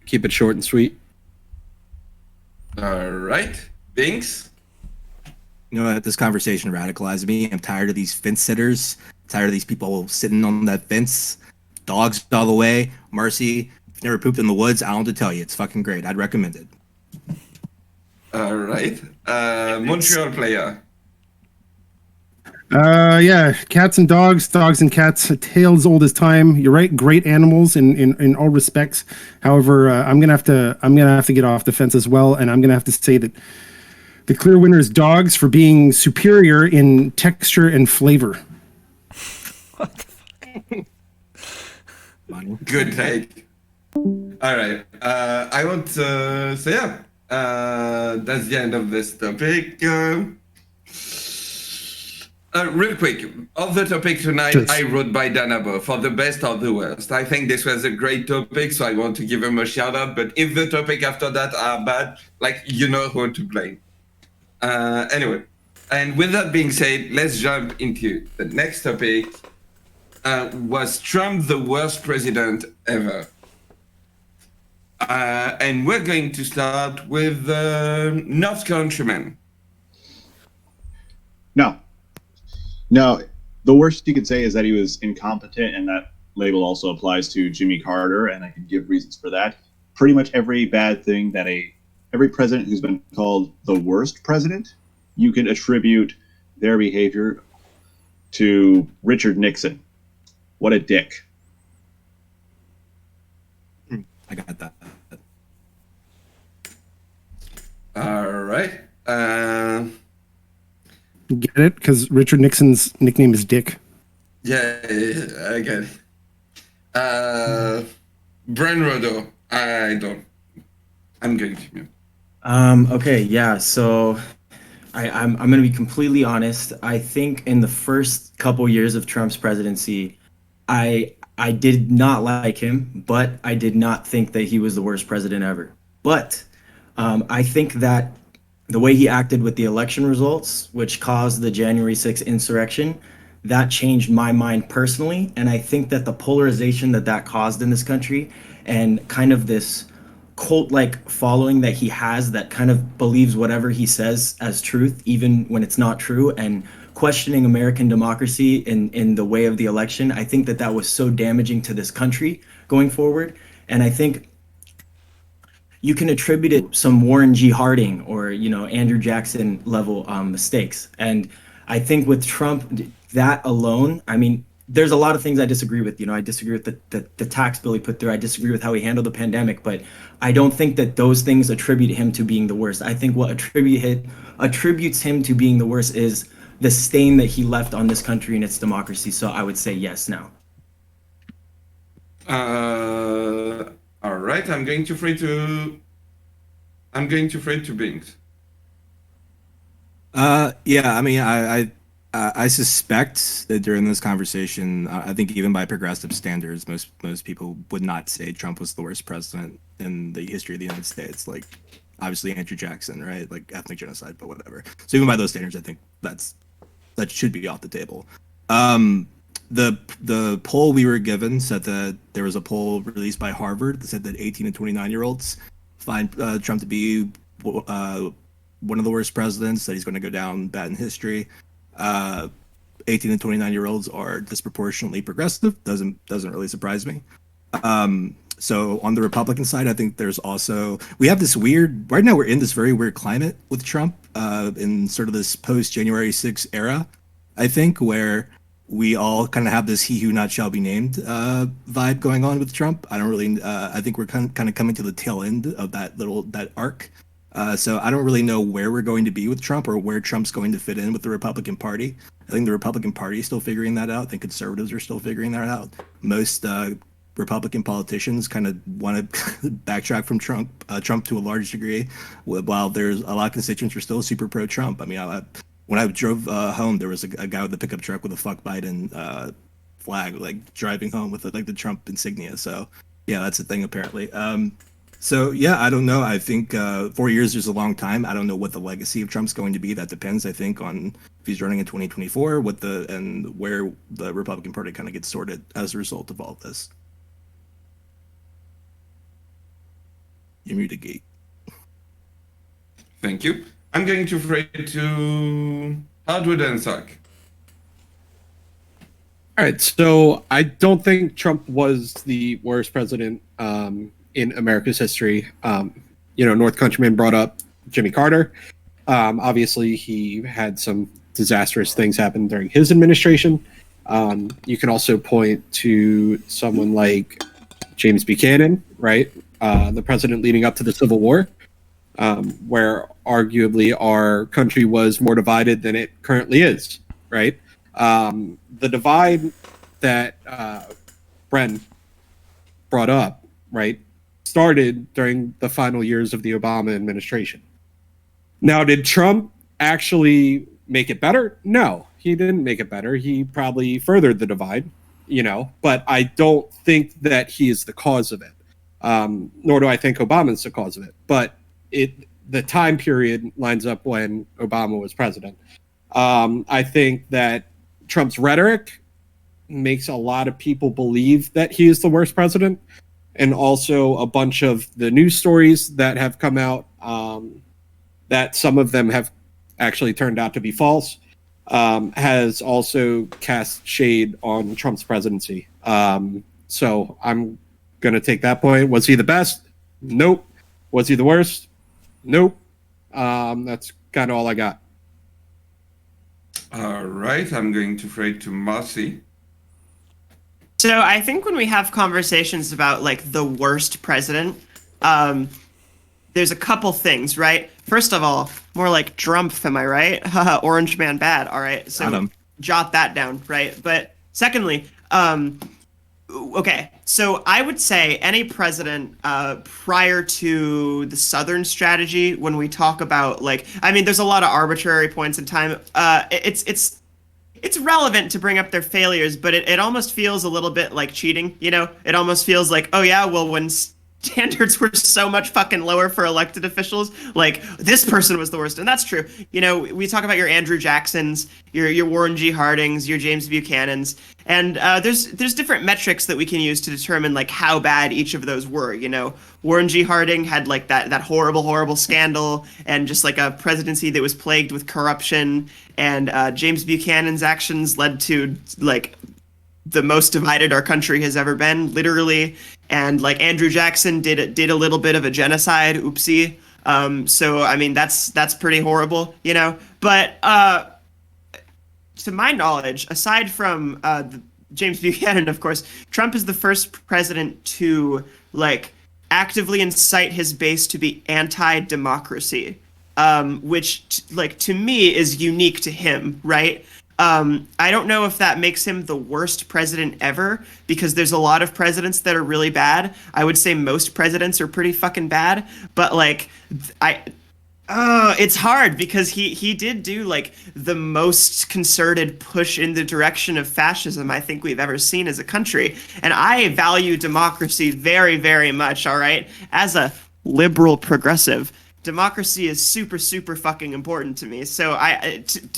Keep it short and sweet. All right. Binks? You know what? This conversation radicalized me. I'm tired of these fence sitters. Tired of these people sitting on that fence. Dogs all the way. Marcy, if you've never pooped in the woods, I don't have to tell you. It's fucking great. I'd recommend it. All right. Montreal player. Yeah, cats and dogs and cats, a tale as old as time. You're right, great animals in all respects. However, I'm gonna have to get off the fence as well, and I'm gonna have to say that the clear winner is dogs for being superior in texture and flavor. What the fuck? Good take. All right. I want to say, yeah, that's the end of this topic. Real quick, of the topic tonight, Yes. I wrote by Danabo for the best or the worst. I think this was a great topic, so I want to give him a shout out. But if the topic after that are bad, like, you know who to blame. Anyway, and with that being said, let's jump into the next topic. Was Trump the worst president ever? And we're going to start with North Countryman. No, the worst you could say is that he was incompetent, and that label also applies to Jimmy Carter, and I can give reasons for that. Pretty much every bad thing that every president who's been called the worst president, you can attribute their behavior to Richard Nixon. What a dick. I got that. All right. Get it? Because Richard Nixon's nickname is Dick. Yeah, I get it. Bren Rodo, I don't. I'm going to mute. Okay, yeah. So I'm gonna be completely honest. I think in the first couple years of Trump's presidency, I did not like him, but I did not think that he was the worst president ever. But I think that the way he acted with the election results, which caused the January 6th insurrection, that changed my mind personally. And I think that the polarization that caused in this country and kind of this cult-like following that he has that kind of believes whatever he says as truth, even when it's not true, and questioning American democracy in the way of the election. I think that was so damaging to this country going forward. And I think you can attribute it some Warren G. Harding or Andrew Jackson level mistakes. And I think with Trump, that alone, I mean, there's a lot of things I disagree with. I disagree with the tax bill he put through. I disagree with how he handled the pandemic, but I don't think that those things attribute him to being the worst. I think what attributes him to being the worst is the stain that he left on this country and its democracy. So I would say yes now. All right, I'm going to fade to Binks. Yeah, I mean, I suspect that during this conversation, I think even by progressive standards, most people would not say Trump was the worst president in the history of the United States. Like, obviously Andrew Jackson, right? Like ethnic genocide, but whatever. So even by those standards, I think that should be off the table. The poll we were given said that there was a poll released by Harvard that said that 18 and 29-year-olds find Trump to be one of the worst presidents, that he's going to go down bad in history. 18 and 29-year-olds are disproportionately progressive. Doesn't really surprise me. So on the Republican side, I think we have this weird, right now we're in this very weird climate with Trump in sort of this post-January 6th era, I think, where we all kind of have this "he who not shall be named" vibe going on with Trump. I think we're kind of coming to the tail end of that arc. So I don't really know where we're going to be with Trump or where Trump's going to fit in with the Republican Party. I think the Republican Party is still figuring that out. I think conservatives are still figuring that out. Most Republican politicians kind of want to backtrack from Trump to a large degree, while there's a lot of constituents who are still super pro-Trump. I mean, when I drove home, there was a guy with a pickup truck with a "fuck Biden" flag, like driving home with like the Trump insignia. So yeah, that's a thing apparently. So yeah, I don't know. I think 4 years is a long time. I don't know what the legacy of Trump's going to be. That depends, I think, on if he's running in 2024, and where the Republican Party kind of gets sorted as a result of all of this. You're muted, Gate. Thank you. I'm going to fade to Hardwood and Sark. All right, so I don't think Trump was the worst president in America's history. North Countryman brought up Jimmy Carter. Obviously, he had some disastrous things happen during his administration. You can also point to someone like James Buchanan, right? The president leading up to the Civil War, where arguably our country was more divided than it currently is, right? The divide that Bren brought up, right, started during the final years of the Obama administration. Now, did Trump actually make it better? No, he didn't make it better. He probably furthered the divide, but I don't think that he is the cause of it. Nor do I think Obama's the cause of it. But the time period lines up when Obama was president. I think that Trump's rhetoric makes a lot of people believe that he is the worst president. And also a bunch of the news stories that have come out, that some of them have actually turned out to be false, has also cast shade on Trump's presidency. So I'm going to take that point. Was he the best? Nope. Was he the worst? Nope. That's kind of all I got. All right, I'm going to fade to Marcy. So I think when we have conversations about like the worst president, there's a couple things, right? First of all, more like Drumpf, am I right? Orange man bad. All right, so jot that down, right? But secondly, okay, so I would say any president prior to the Southern strategy, when we talk about there's a lot of arbitrary points in time. It's relevant to bring up their failures, but it almost feels a little bit like cheating. It almost feels like, oh yeah, well when standards were so much fucking lower for elected officials. Like, this person was the worst, and that's true. You know, we talk about your Andrew Jacksons, your Warren G. Hardings, your James Buchanans, and there's different metrics that we can use to determine like how bad each of those were. You know, Warren G. Harding had like that horrible scandal and just like a presidency that was plagued with corruption, and James Buchanan's actions led to like the most divided our country has ever been, literally. And like Andrew Jackson did a little bit of a genocide, oopsie. So I mean that's pretty horrible, you know. But to my knowledge, aside from James Buchanan, of course, Trump is the first president to like actively incite his base to be anti-democracy, which like to me is unique to him, right? I don't know if that makes him the worst president ever, because there's a lot of presidents that are really bad. I would say most presidents are pretty fucking bad, but like it's hard because he did do like the most concerted push in the direction of fascism I think we've ever seen as a country. And I value democracy very, very much, all right? As a liberal progressive, democracy is super, super fucking important to me. So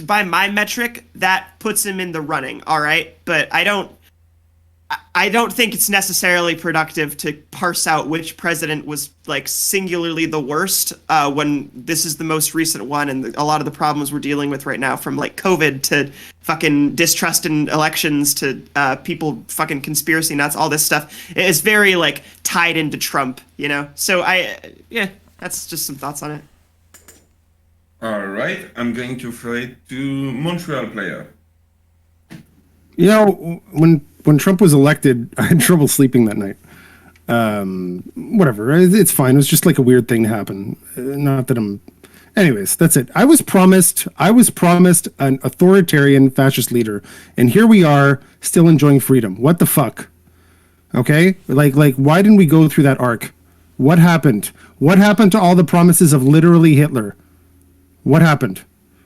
by my metric, that puts him in the running, all right? But I don't think it's necessarily productive to parse out which president was like singularly the worst when this is the most recent one, and a lot of the problems we're dealing with right now, from like COVID to fucking distrust in elections to people fucking conspiracy nuts, all this stuff is very like tied into Trump, you know? So that's just some thoughts on it. All right, I'm going to throw it to Montreal player. You know, when Trump was elected, I had trouble sleeping that night. Whatever, it's fine. It was just like a weird thing to happen. Not that I'm. Anyways, that's it. I was promised an authoritarian fascist leader, and here we are, still enjoying freedom. What the fuck? Okay, like why didn't we go through that arc? What happened? What happened to all the promises of literally Hitler? What happened?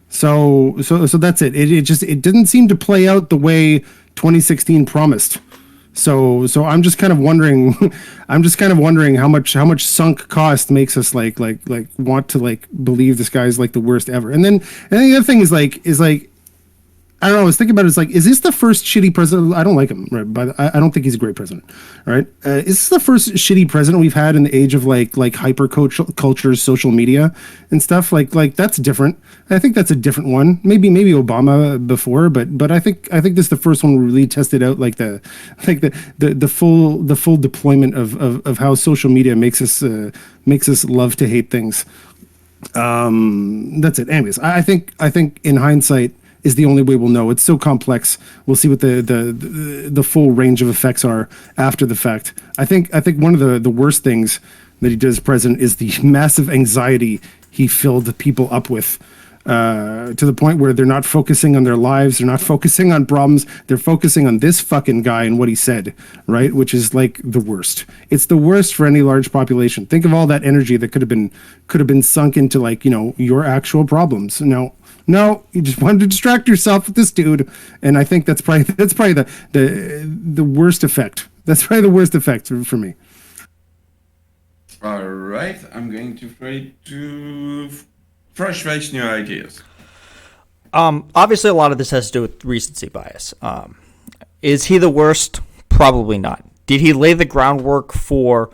So that's it. It didn't seem to play out the way 2016 promised. So I'm just kind of wondering how much sunk cost makes us like want to like believe this guy's like the worst ever. And then the other thing is like I don't know. I was thinking about it. It's like, is this the first shitty president? I don't like him, right? But I don't think he's a great president, right? Is this the first shitty president we've had in the age of like hyper culture, social media, and stuff? Like that's different. I think that's a different one. Maybe Obama before, but I think this is the first one we really tested out like the full deployment of how social media makes us love to hate things. That's it. Anyways, I think in hindsight is the only way we'll know. It's so complex. We'll see what the full range of effects are after the fact. I think one of the worst things that he did as president is the massive anxiety he filled people up with, to the point where they're not focusing on their lives, they're not focusing on problems, they're focusing on this fucking guy and what he said, right? Which is like the worst. It's the worst for any large population. Think of all that energy that could have been sunk into like, you know, your actual problems. No, you just wanted to distract yourself with this dude, and I think that's probably the worst effect. That's probably the worst effect for me. All right, I'm going to throw it to Fresh Face New Ideas. Obviously, a lot of this has to do with recency bias. Is he the worst? Probably not. Did he lay the groundwork for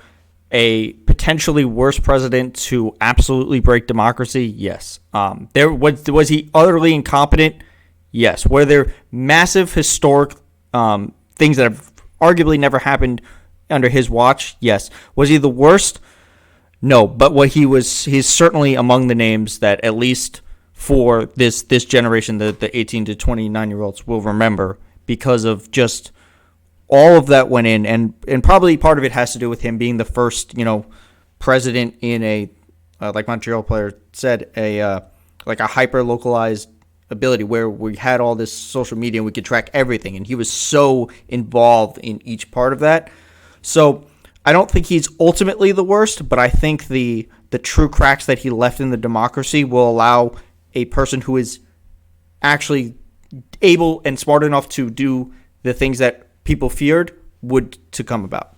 a potentially worse president to absolutely break democracy? Yes. Was he utterly incompetent? Yes. Were there massive historic things that have arguably never happened under his watch? Yes. Was he the worst? No. But he's certainly among the names that, at least for this generation, the 18 to 29-year-olds will remember, because of just all of that went in, and probably part of it has to do with him being the first, you know, president in a, like Montreal player said, like a hyper localized ability where we had all this social media and we could track everything, and he was so involved in each part of that. So I don't think he's ultimately the worst, but I think the true cracks that he left in the democracy will allow a person who is actually able and smart enough to do the things that people feared would to come about.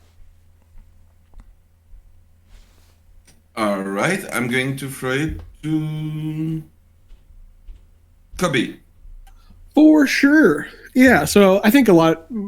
All right, I'm going to throw it to Kobe. For sure. Yeah, so I think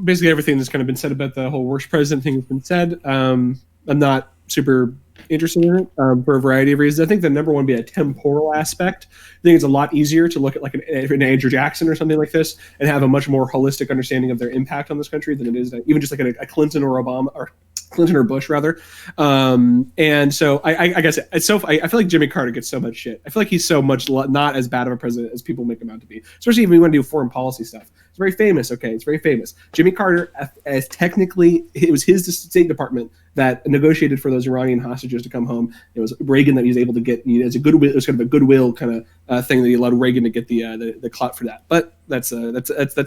basically everything that's kind of been said about the whole worst president thing has been said. I'm not super interested in it for a variety of reasons. I think the number one would be a temporal aspect. I think it's a lot easier to look at like an Andrew Jackson or something like this and have a much more holistic understanding of their impact on this country than it is even just like a Clinton or Obama or Clinton or Bush rather. And so I guess it's so I feel like Jimmy Carter gets so much shit. I feel like he's so much not as bad of a president as people make him out to be, especially if we want to do foreign policy stuff. It's very famous. Okay, it's very famous. Jimmy Carter, as technically, it was his State Department that negotiated for those Iranian hostages to come home. It was Reagan that he was able to get. As a goodwill, it was kind of a goodwill kind of thing that he allowed Reagan to get the clout for that. But that's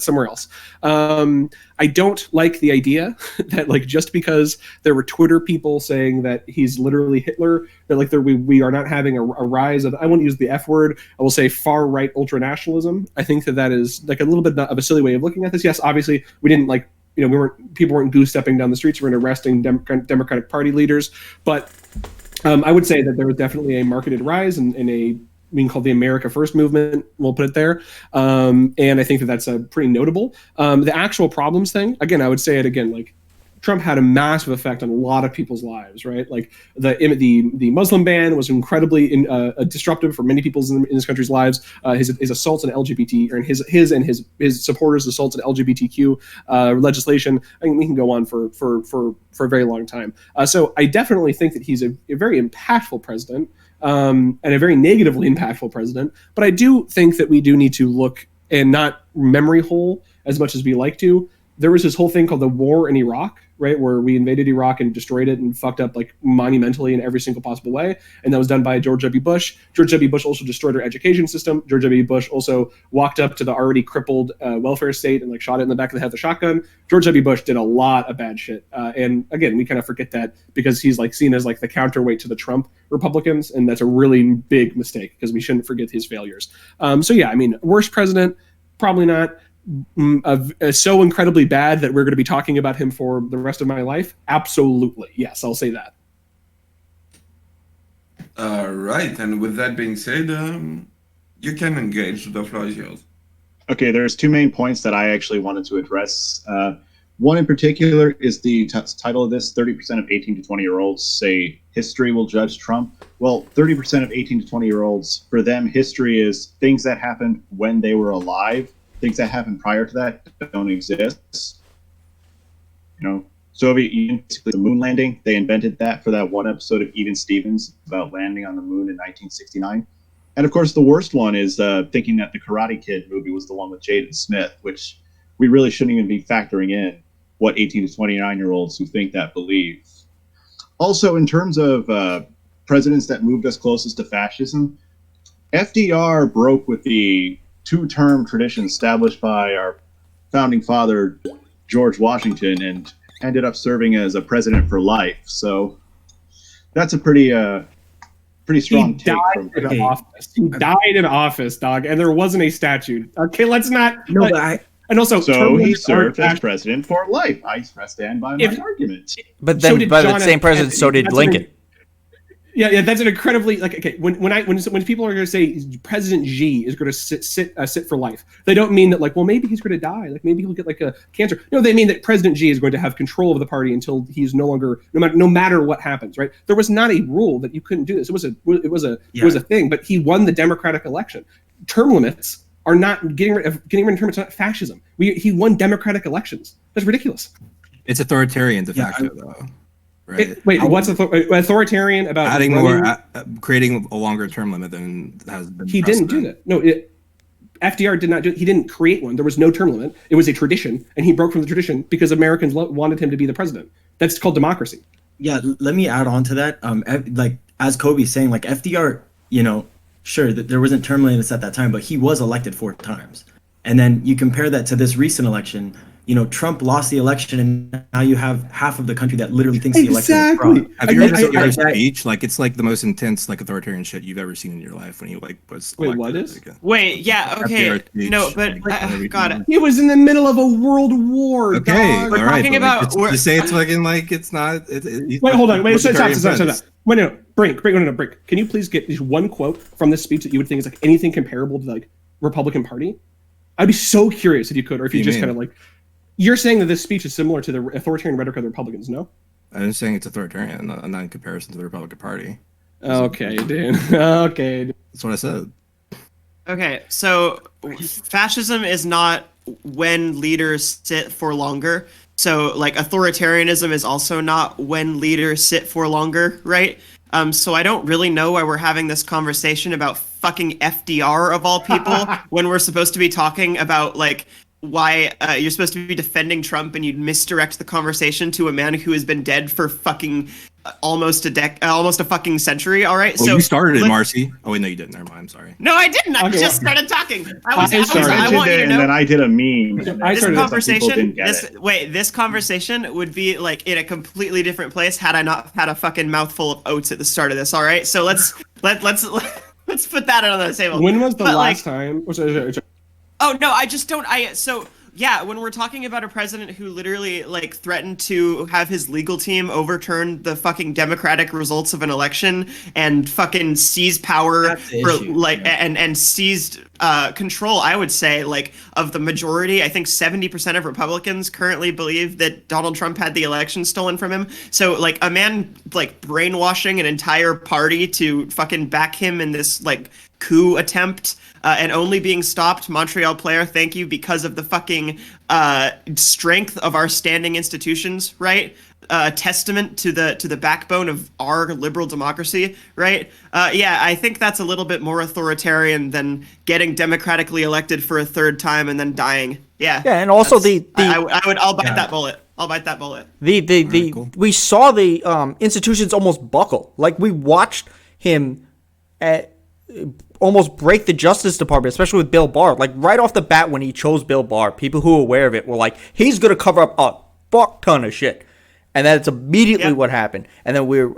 somewhere else. I don't like the idea that like just because there were Twitter people saying that he's literally Hitler, that like we are not having a rise of, I won't use the F word, I will say far right ultranationalism. I think that is like a little bit of a silly way of looking at this. Yes, obviously we didn't like. People weren't goose stepping down the streets. We weren't arresting Democratic Party leaders, but I would say that there was definitely a marketed rise in a being called the America First movement. We'll put it there, and I think that's pretty notable. The actual problems thing, again, I would say it again, like Trump had a massive effect on a lot of people's lives, right? Like the Muslim ban was incredibly disruptive for many people in this country's lives. His assaults on LGBT, or his supporters' assaults on LGBTQ legislation. I mean, we can go on for a very long time. So I definitely think that he's a very impactful president, and a very negatively impactful president. But I do think that we do need to look and not memory hole as much as we like to. There was this whole thing called the war in Iraq, right, where we invaded Iraq and destroyed it and fucked up like monumentally in every single possible way. And that was done by George W. Bush. George W. Bush also destroyed our education system. George W. Bush also walked up to the already crippled welfare state and like shot it in the back of the head with a shotgun. George W. Bush did a lot of bad shit. And again, we kind of forget that because he's like seen as like the counterweight to the Trump Republicans. And that's a really big mistake because we shouldn't forget his failures. So yeah, I mean, worst president, probably not. So incredibly bad that we're going to be talking about him for the rest of my life? Absolutely. Yes, I'll say that. All right, and with that being said, you can engage. The floor is yours. Okay, there's two main points that I actually wanted to address. One in particular is the title of this: 30% of 18 to 20-year-olds say history will judge Trump. Well, 30% of 18 to 20-year-olds, for them, history is things that happened when they were alive. Things that happened prior to that don't exist. Soviet Union, basically the moon landing, they invented that for that one episode of Even Stevens about landing on the moon in 1969. And of course, the worst one is thinking that the Karate Kid movie was the one with Jaden Smith, which we really shouldn't even be factoring in what 18 to 29-year-olds who think that believe. Also, in terms of presidents that moved us closest to fascism, FDR broke with the two-term tradition established by our founding father, George Washington, and ended up serving as a president for life. So that's a pretty strong take from him. He died in office, dog, and there wasn't a statute. Okay, let's not. No, but and also, so he served as president for life. I stand by my argument. But then, by the same president, so did Lincoln. Yeah, that's an incredibly like. Okay, when people are going to say President Xi is going to sit for life, they don't mean that like, well, maybe he's going to die, like maybe he'll get like a cancer. No, they mean that President Xi is going to have control of the party until he's no longer, no matter what happens, right? There was not a rule that you couldn't do this. It was a thing, but he won the democratic election. Term limits are not getting rid of term limits. Not fascism. He won democratic elections. That's ridiculous. It's authoritarian de facto, though. Right. What's authoritarian about adding more, creating a longer term limit than has been? He didn't do that. No, FDR did not do it. He didn't create one. There was no term limit. It was a tradition, and he broke from the tradition because Americans wanted him to be the president. That's called democracy. Yeah, let me add on to that. Like as Kobe's saying, like FDR, sure that there wasn't term limits at that time, but he was elected 4 times. And then you compare that to this recent election. Trump lost the election, and now you have half of the country that literally thinks the election is fraud. Have you heard his speech? Like, it's like the most intense, like, authoritarian shit you've ever seen in your life when he like was. Wait, what is? Wait, yeah, okay, no, but God, he was in the middle of a world war. Okay, dog. All right. Talking about to say it's fucking like it's not. Wait, hold on. Wait, stop. Wait, no. Brink, no, Brink. Can you please get just one quote from this speech that you would think is like anything comparable to like Republican Party? I'd be so curious if you could, or if you just kind of like. You're saying that this speech is similar to the authoritarian rhetoric of the Republicans, no? I'm saying it's authoritarian, not in comparison to the Republican Party. Okay, dude. Okay. That's what I said. Okay, so fascism is not when leaders sit for longer. So, like, authoritarianism is also not when leaders sit for longer, right? So I don't really know why we're having this conversation about fucking FDR of all people when we're supposed to be talking about, like, why you're supposed to be defending Trump, and you'd misdirect the conversation to a man who has been dead for fucking almost a fucking century. All right, Well, so you started it, Marcy. Oh wait, no, you didn't. Never mind. I'm sorry. No, I didn't. I just started talking. I want you to and know. then I did a meme. This conversation would be like in a completely different place had I not had a fucking mouthful of oats at the start of this. All right, so let's put that on the table. When was the last time? Oh no, I just don't. So yeah, when we're talking about a president who literally like threatened to have his legal team overturn the fucking democratic results of an election and fucking seize power and seized control, I would say, like, of the majority. I think 70% of Republicans currently believe that Donald Trump had the election stolen from him. So like a man like brainwashing an entire party to fucking back him in this like coup attempt. And only being stopped, Montreal player, thank you, because of the fucking strength of our standing institutions, right? Testament to the backbone of our liberal democracy, right? Yeah, I think that's a little bit more authoritarian than getting democratically elected for a third time and then dying. Yeah. Yeah, and also I'll bite that bullet. I'll bite that bullet. Cool. We saw the institutions almost buckle. Like, we watched him almost break the Justice Department, especially with Bill Barr. Like, right off the bat when he chose Bill Barr, people who were aware of it were like, he's going to cover up a fuck ton of shit. And that's immediately what happened. And then we're...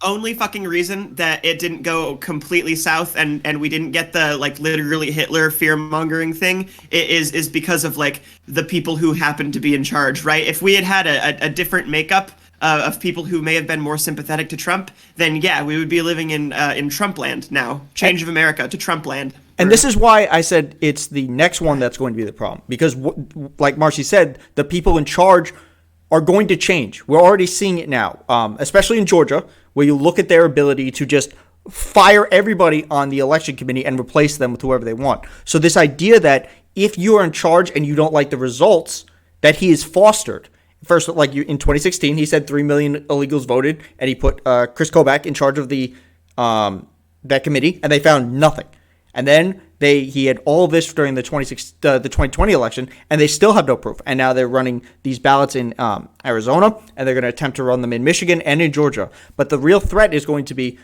only fucking reason that it didn't go completely south and we didn't get the, like, literally Hitler fear-mongering thing is because of, like, the people who happened to be in charge, right? If we had a different makeup of people who may have been more sympathetic to Trump, then yeah, we would be living in Trump land now. Change of America to Trump land. And this is why I said it's the next one that's going to be the problem. Because, like Marcy said, the people in charge are going to change. We're already seeing it now, especially in Georgia, where you look at their ability to just fire everybody on the election committee and replace them with whoever they want. So this idea that if you're in charge and you don't like the results, that he is fostered. First, like in 2016, he said 3 million illegals voted, and he put Chris Kobach in charge of the that committee, and they found nothing. And then he had all of this during the 2020 election, and they still have no proof. And now they're running these ballots in Arizona, and they're going to attempt to run them in Michigan and in Georgia. But the real threat is going to be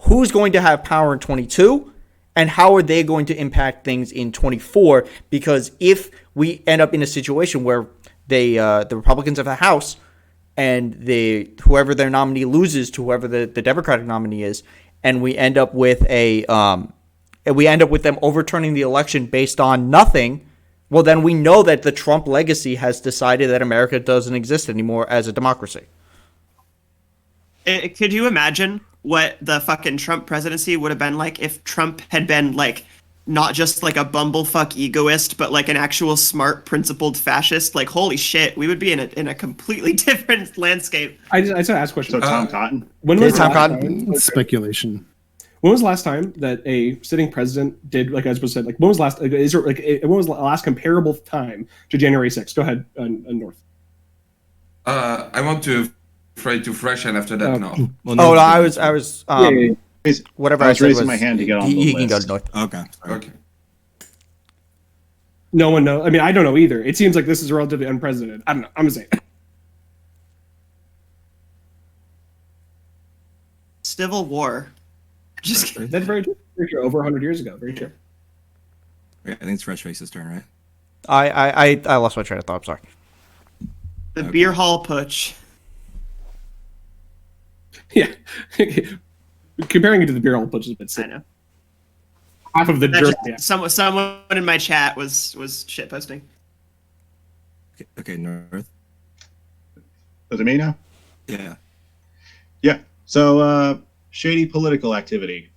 who's going to have power in 22, and how are they going to impact things in 24? Because if we end up in a situation where the Republicans have the House, and whoever their nominee loses to whoever the Democratic nominee is, and we end up with them overturning the election based on nothing, well, then we know that the Trump legacy has decided that America doesn't exist anymore as a democracy. Could you imagine what the fucking Trump presidency would have been like if Trump had been like not just like a bumblefuck egoist, but like an actual smart, principled fascist? Like, holy shit, we would be in a completely different landscape. I just ask a question. So Tom Cotton? When was Tom Cotton? Speculation. When was the last time that a sitting president did, like as was said, like when was the last comparable time to January 6th? Go ahead, North. I want to try to freshen after that now. Well, no, I was whatever I was raising my hand to get on the he list. can go to North. Okay. Okay. No one knows. I mean, I don't know either. It seems like this is relatively unprecedented. I don't know. I'm just saying. Civil War. Just kidding. That's very true. Very true. Over 100 years ago. Very true. I think it's Fresh Face's turn, right? I lost my train of thought. I'm sorry. The beer hall putsch. Yeah. Comparing it to the beer hall putsch is a bit sick. I know. Half of the jerk. Yeah. Someone in my chat was shit posting. Okay, North. Is it me now? Yeah. Yeah. So, shady political activity.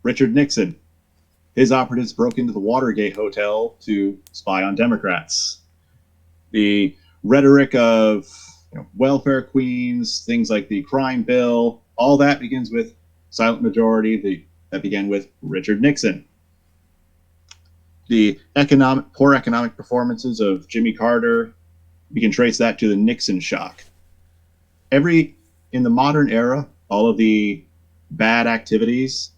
Richard Nixon. His operatives broke into the Watergate Hotel to spy on Democrats. The rhetoric of welfare queens, things like the crime bill, all that begins with silent majority. That began with Richard Nixon. The poor economic performances of Jimmy Carter, we can trace that to the Nixon shock. In the modern era, all of the bad activities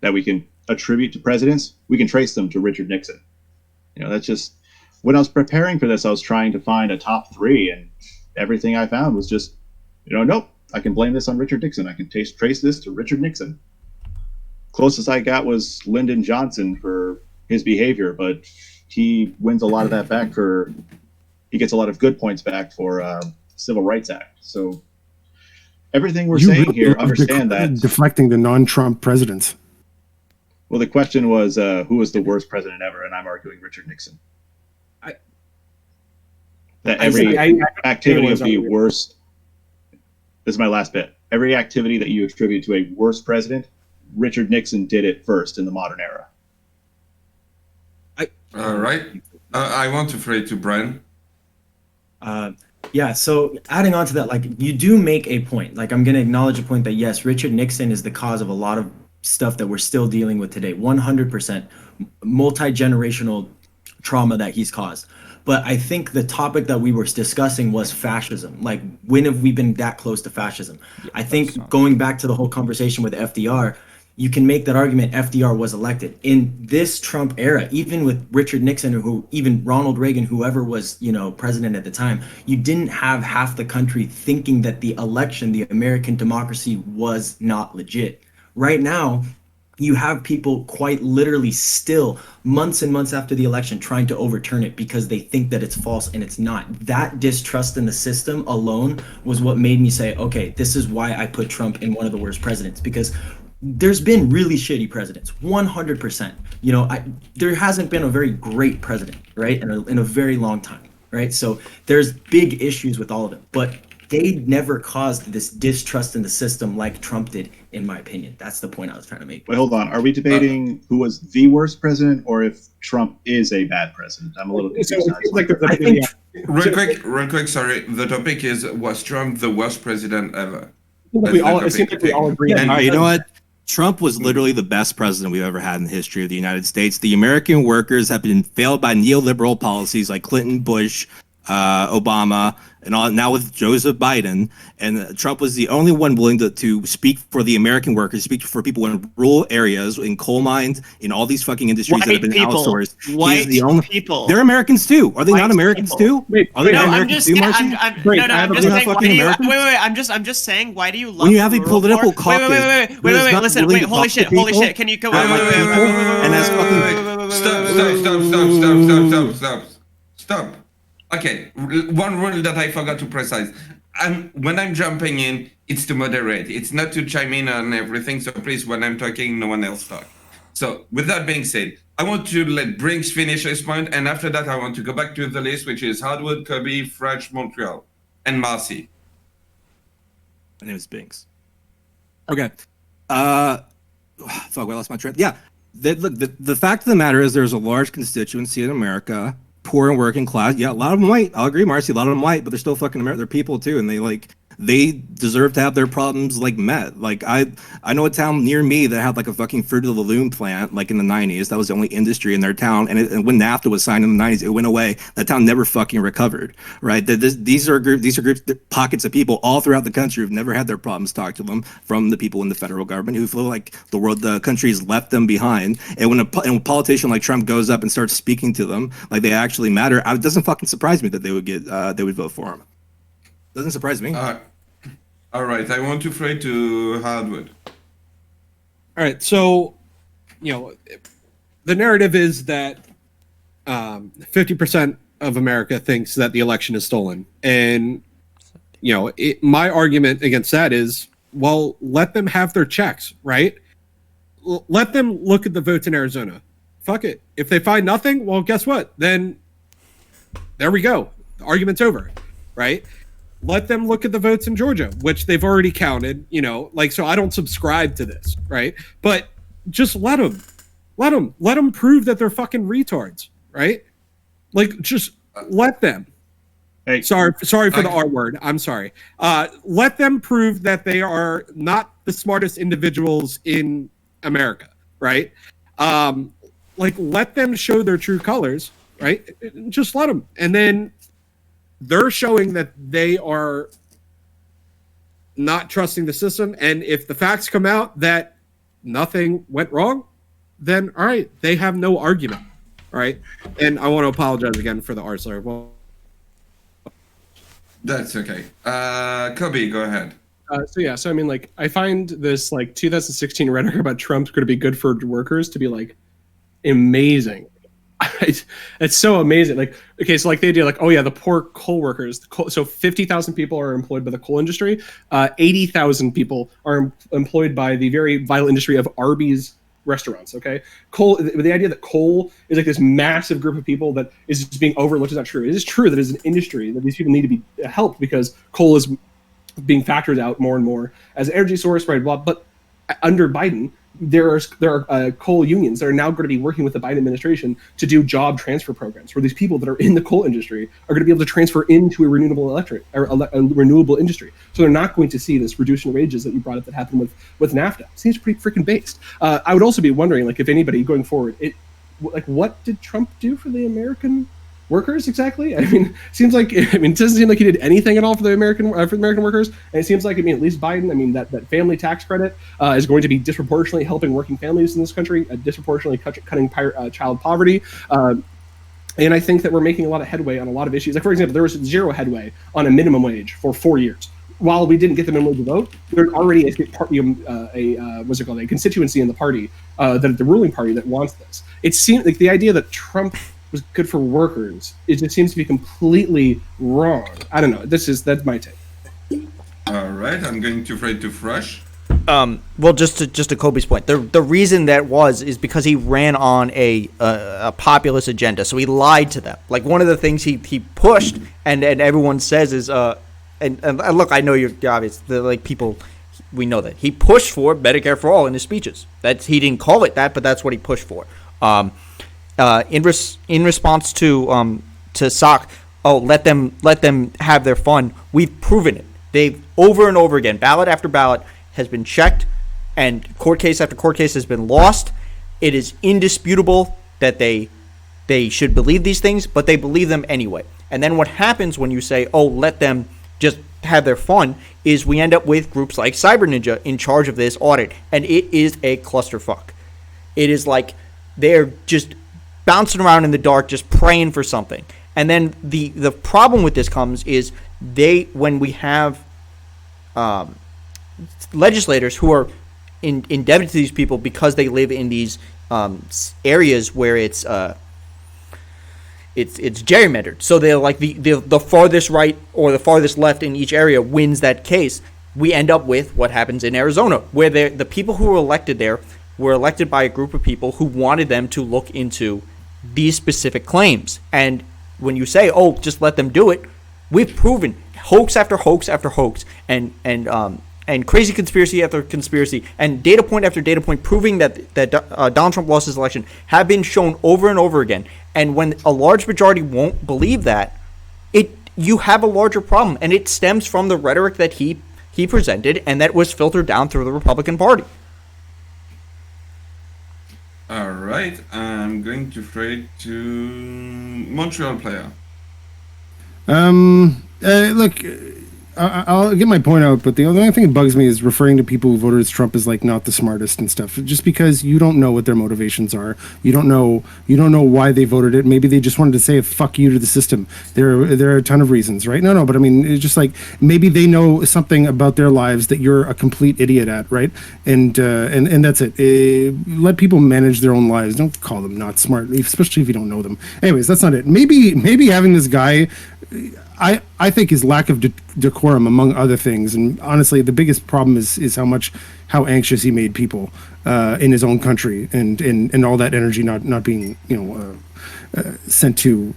that we can attribute to presidents, we can trace them to Richard Nixon. That's just, when I was preparing for this, I was trying to find a top 3, and everything I found was just, nope, I can blame this on Richard Nixon. I can trace this to Richard Nixon. Closest I got was Lyndon Johnson for his behavior, but he wins a lot of that back he gets a lot of good points back for Civil Rights Act. So everything we're saying really here, are understand that. Deflecting the non-Trump presidents. Well, the question was, who was the worst president ever? And I'm arguing Richard Nixon. Every activity of the worst. This is my last bit. Every activity that you attribute to a worst president, Richard Nixon did it first in the modern era. All right. I want to throw it to Brian. Yeah, so adding on to that, like, you do make a point. Like, I'm going to acknowledge a point that, yes, Richard Nixon is the cause of a lot of stuff that we're still dealing with today. 100% multi-generational trauma that he's caused. But I think the topic that we were discussing was fascism. Like, when have we been that close to fascism? I think going back to the whole conversation with FDR, you can make that argument FDR was elected. In this Trump era, even with Richard Nixon, or even Ronald Reagan, whoever was, president at the time, you didn't have half the country thinking that the election, the American democracy, was not legit. Right now, you have people quite literally still months and months after the election trying to overturn it because they think that it's false and it's not. That distrust in the system alone was what made me say, okay, this is why I put Trump in one of the worst presidents, because there's been really shitty presidents, 100%. There hasn't been a very great president, right, in a very long time, right? So there's big issues with all of it, but they never caused this distrust in the system like Trump did, in my opinion. That's the point I was trying to make. Wait, hold on. Are we debating who was the worst president, or if Trump is a bad president? I'm a little confused. Real quick, sorry. The topic is, was Trump the worst president ever? It seems like we all agree. All right, you know what? Trump was literally the best president we've ever had in the history of the United States. The American workers have been failed by neoliberal policies like Clinton, Bush, Obama, and all. Now with Joseph Biden, and Trump was the only one willing to speak for the American workers, speak for people in rural areas, in coal mines, in all these fucking industries that have been outsourced. White people. They're Americans too. Are they not Americans too? Are they not Americans too, Marcy? Wait. I'm just saying. Why do you love when you have a political caucus? Wait. Listen. Wait. Holy shit. Can you go? Stop. Okay, one rule that I forgot to precise. When I'm jumping in, it's to moderate. It's not to chime in on everything. So please, when I'm talking, no one else talk. So with that being said, I want to let Brinks finish his point, and after that, I want to go back to the list, which is Hardwood, Kobe, French, Montreal, and Marcy. My name is Binks. Okay. Fuck, I lost my train. Yeah. The fact of the matter is there's a large constituency in America, poor and working class. Yeah, a lot of them white. I'll agree, Marcy. A lot of them white, but they're still fucking American. They're people too, and they deserve to have their problems met. Like I know a town near me that had like a fucking Fruit of the Loom plant like in the 90s. That was the only industry in their town, and when NAFTA was signed in the 90s, it went away. That town never fucking recovered. Right? These are groups, pockets of people all throughout the country who've never had their problems talked to them from the people in the federal government who feel like the country's left them behind. And when a politician like Trump goes up and starts speaking to them like they actually matter, it doesn't fucking surprise me that they would vote for him. Doesn't surprise me. All right, I want to throw it to Hardwood. All right, so, the narrative is that 50% of America thinks that the election is stolen. And, my argument against that is, well, let them have their checks, right? Let them look at the votes in Arizona. Fuck it. If they find nothing, well, guess what? Then there we go. The argument's over, right? let them look at the votes in Georgia, which they've already counted, you know, like, so I don't subscribe to this, right? But just let them prove that they're fucking retards, right? Like, just let them. Hey, Sorry for the R word. I'm sorry. Let them prove that they are not the smartest individuals in America, right? Like, let them show their true colors, right? Just let them. And then they're showing that they are not trusting the system. And if the facts come out that nothing went wrong, then all right, they have no argument. All right. And I want to apologize again for the R slur. Well, That's okay. Kobe, go ahead. So I mean, like, I find this like 2016 rhetoric about Trump's going to be good for workers to be like amazing. It's so amazing. Like, okay, so like the idea, like, oh yeah, the poor coal workers. So 50,000 people are employed by the coal industry. 80,000 people are employed by the very vital industry of Arby's restaurants. Okay, coal. The idea that coal is like this massive group of people that is just being overlooked is not true. It is true that it's an industry that these people need to be helped because coal is being factored out more and more as an energy source, right? Blah. But under Biden, there are coal unions that are now going to be working with the Biden administration to do job transfer programs where these people that are in the coal industry are going to be able to transfer into a renewable renewable industry. So they're not going to see this reduction in wages that you brought up that happened with NAFTA. It seems pretty freaking based. I would also be wondering, like, if anybody going forward, what did Trump do for the American workers exactly? I mean, it doesn't seem like he did anything at all for the American workers. And it seems like, I mean, at least Biden, I mean, that family tax credit is going to be disproportionately helping working families in this country, disproportionately cutting child poverty. And I think that we're making a lot of headway on a lot of issues. Like, for example, there was zero headway on a minimum wage for 4 years. While we didn't get the minimum wage to vote, there's already a constituency in the party, the ruling party, that wants this. It seems like the idea that Trump was good for workers, it just seems to be completely wrong. I don't know. That's my take. All right, I'm going to Fred to Fresh. Well, just to Kobe's point, the reason that is because he ran on a populist agenda, so he lied to them. Like, one of the things he pushed, and everyone says is, and look, I know you're obvious, like, people, we know that he pushed for Medicare for all in his speeches. He didn't call it that, but that's what he pushed for. In response to SOC, let them have their fun. We've proven it. They've over and over again, ballot after ballot has been checked, and court case after court case has been lost. It is indisputable that they should believe these things, but they believe them anyway. And then what happens when you say, let them just have their fun, is we end up with groups like Cyber Ninja in charge of this audit, and it is a clusterfuck. It is like they're just bouncing around in the dark, just praying for something. And then the problem with this comes is when we have legislators who are indebted to these people because they live in these areas where it's gerrymandered. So they're like the farthest right or the farthest left in each area wins that case. We end up with what happens in Arizona, where the people who were elected there were elected by a group of people who wanted them to look into these specific claims. And when you say, just let them do it, we've proven hoax after hoax after hoax, and crazy conspiracy after conspiracy, and data point after data point proving that Donald Trump lost his election have been shown over and over again. And when a large majority won't believe that, you have a larger problem, and it stems from the rhetoric that he presented and that was filtered down through the Republican Party. All right, I'm going to Fred to Montreal player. Look, I'll get my point out, but the only thing that bugs me is referring to people who voted as Trump as like not the smartest and stuff. Just because you don't know what their motivations are, you don't know why they voted it. Maybe they just wanted to say "fuck you" to the system. There are a ton of reasons, right? No, but I mean, it's just like maybe they know something about their lives that you're a complete idiot at, right? And that's it. Let people manage their own lives. Don't call them not smart, especially if you don't know them. Anyways, that's not it. Maybe having this guy, I think his lack of decorum, among other things, and honestly, the biggest problem is how how anxious he made people in his own country, and all that energy not being sent to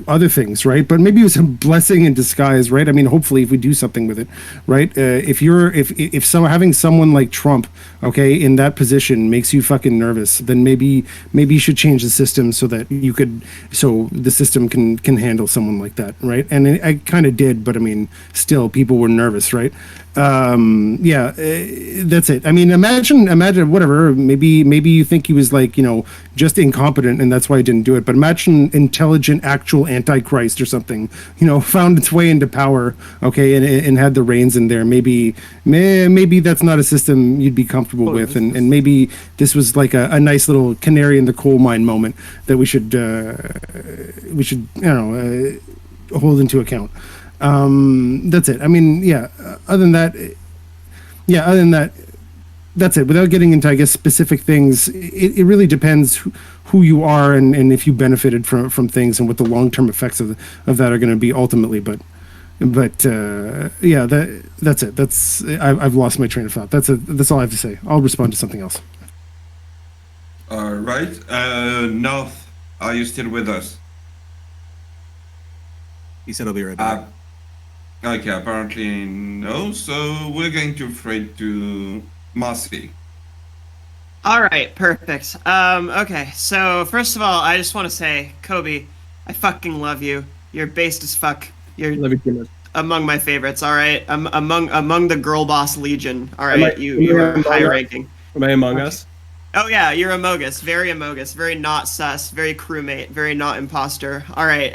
other things, right? But maybe it was a blessing in disguise, right? I mean, hopefully, if we do something with it, right? If having someone like Trump, okay, in that position makes you fucking nervous, then maybe you should change the system so that so the system can handle someone like that, right? And I kind of did, but I mean, still, people were nervous, right? That's it. I mean, imagine whatever, maybe you think he was like, just incompetent and that's why he didn't do it, but imagine intelligent actual antichrist or something, found its way into power, okay, and had the reins in there. Maybe that's not a system you'd be comfortable with, and maybe this was like a nice little canary in the coal mine moment that we should hold into account. That's it. I mean, other than that, that's it. Without getting into, I guess, specific things, it really depends who you are and if you benefited from things and what the long-term effects of that are going to be ultimately. But that's it. I've lost my train of thought. That's all I have to say. I'll respond to something else. All right. North, are you still with us? He said he'll be right back. Okay, apparently no. So we're going to fade to Marcy. All right, perfect. Okay, so first of all, I just want to say, Kobe, I fucking love you. You're based as fuck. You're Love you too much. among my favorites. All right, among the girl boss legion. All right, you are high ranking. Am I among us? Oh yeah, you're Amogus, very not sus, very crewmate, very not imposter. All right,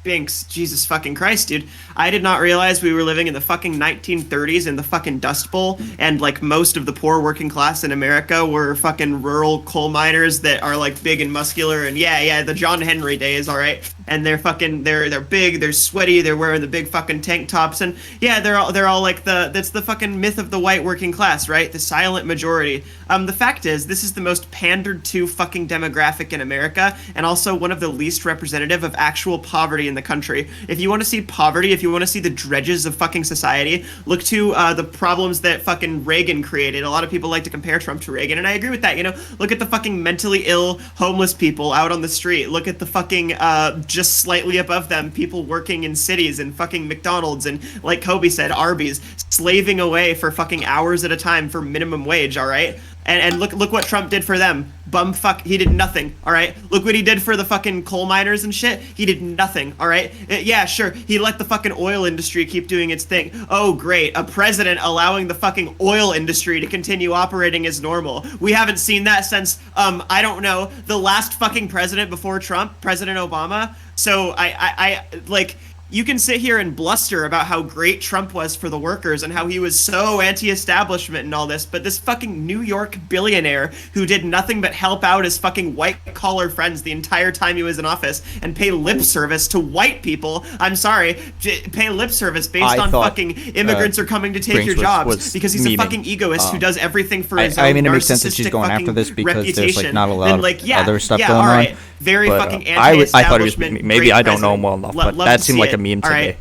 Binks, Jesus fucking Christ, dude. I did not realize we were living in the fucking 1930s in the fucking Dust Bowl, and like most of the poor working class in America were fucking rural coal miners that are like big and muscular, and the John Henry days, all right. And they're big, they're sweaty, they're wearing the big fucking tank tops, and they're all like that's the fucking myth of the white working class, right? The silent majority. The fact is, this is the most pandered to fucking demographic in America, and also one of the least representative of actual poverty in the country. If you want to see poverty, if you want to see the dredges of fucking society, look to the problems that fucking Reagan created. A lot of people like to compare Trump to Reagan, and I agree with that. Look at the fucking mentally ill homeless people out on the street. Look at the fucking just slightly above them people working in cities and fucking McDonald's and, like Kobe said, Arby's, slaving away for fucking hours at a time for minimum wage. All right. And look what Trump did for them. Bumfuck, he did nothing, all right? Look what he did for the fucking coal miners and shit. He did nothing, all right? Yeah, sure, he let the fucking oil industry keep doing its thing. Oh, great, a president allowing the fucking oil industry to continue operating as normal. We haven't seen that since, I don't know, the last fucking president before Trump, President Obama. So I you can sit here and bluster about how great Trump was for the workers and how he was so anti-establishment and all this, but this fucking New York billionaire who did nothing but help out his fucking white-collar friends the entire time he was in office and pay lip service to white people, I'm sorry, pay lip service based on fucking immigrants are coming to take your jobs because he's a fucking egoist who does everything for his own I mean, it makes sense that she's going after this because there's like not a lot of other stuff going on. Very but, fucking anti-establishment. I thought he was maybe I don't know him well enough, but that seemed like a meme to me.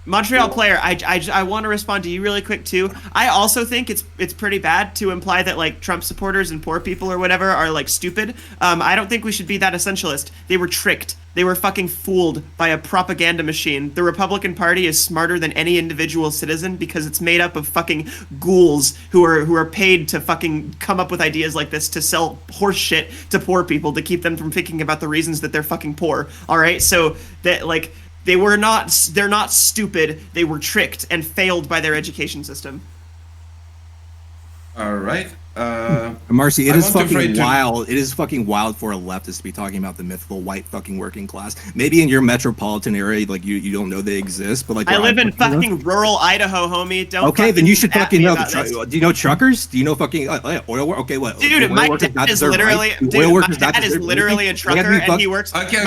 Montreal player. I want to respond to you really quick too. I also think it's pretty bad to imply that like Trump supporters and poor people or whatever are like stupid. I don't think we should be that essentialist. They were tricked. They were fucking fooled by a propaganda machine. The Republican Party is smarter than any individual citizen because it's made up of fucking ghouls who are paid to fucking come up with ideas like this to sell horse shit to poor people to keep them from thinking about the reasons that they're fucking poor. All right, so that like they're not stupid. They were tricked and failed by their education system. All right. Marcy, it is fucking wild. It is fucking wild for a leftist to be talking about the mythical white fucking working class. Maybe in your metropolitan area, like you don't know they exist, but like I live in fucking rural Idaho, homie. Don't. Okay, then you should fucking know. Do you know truckers? Do you know fucking oil work? Okay, what? Dude, my dad is literally. My dad is literally a trucker, and he works. Okay,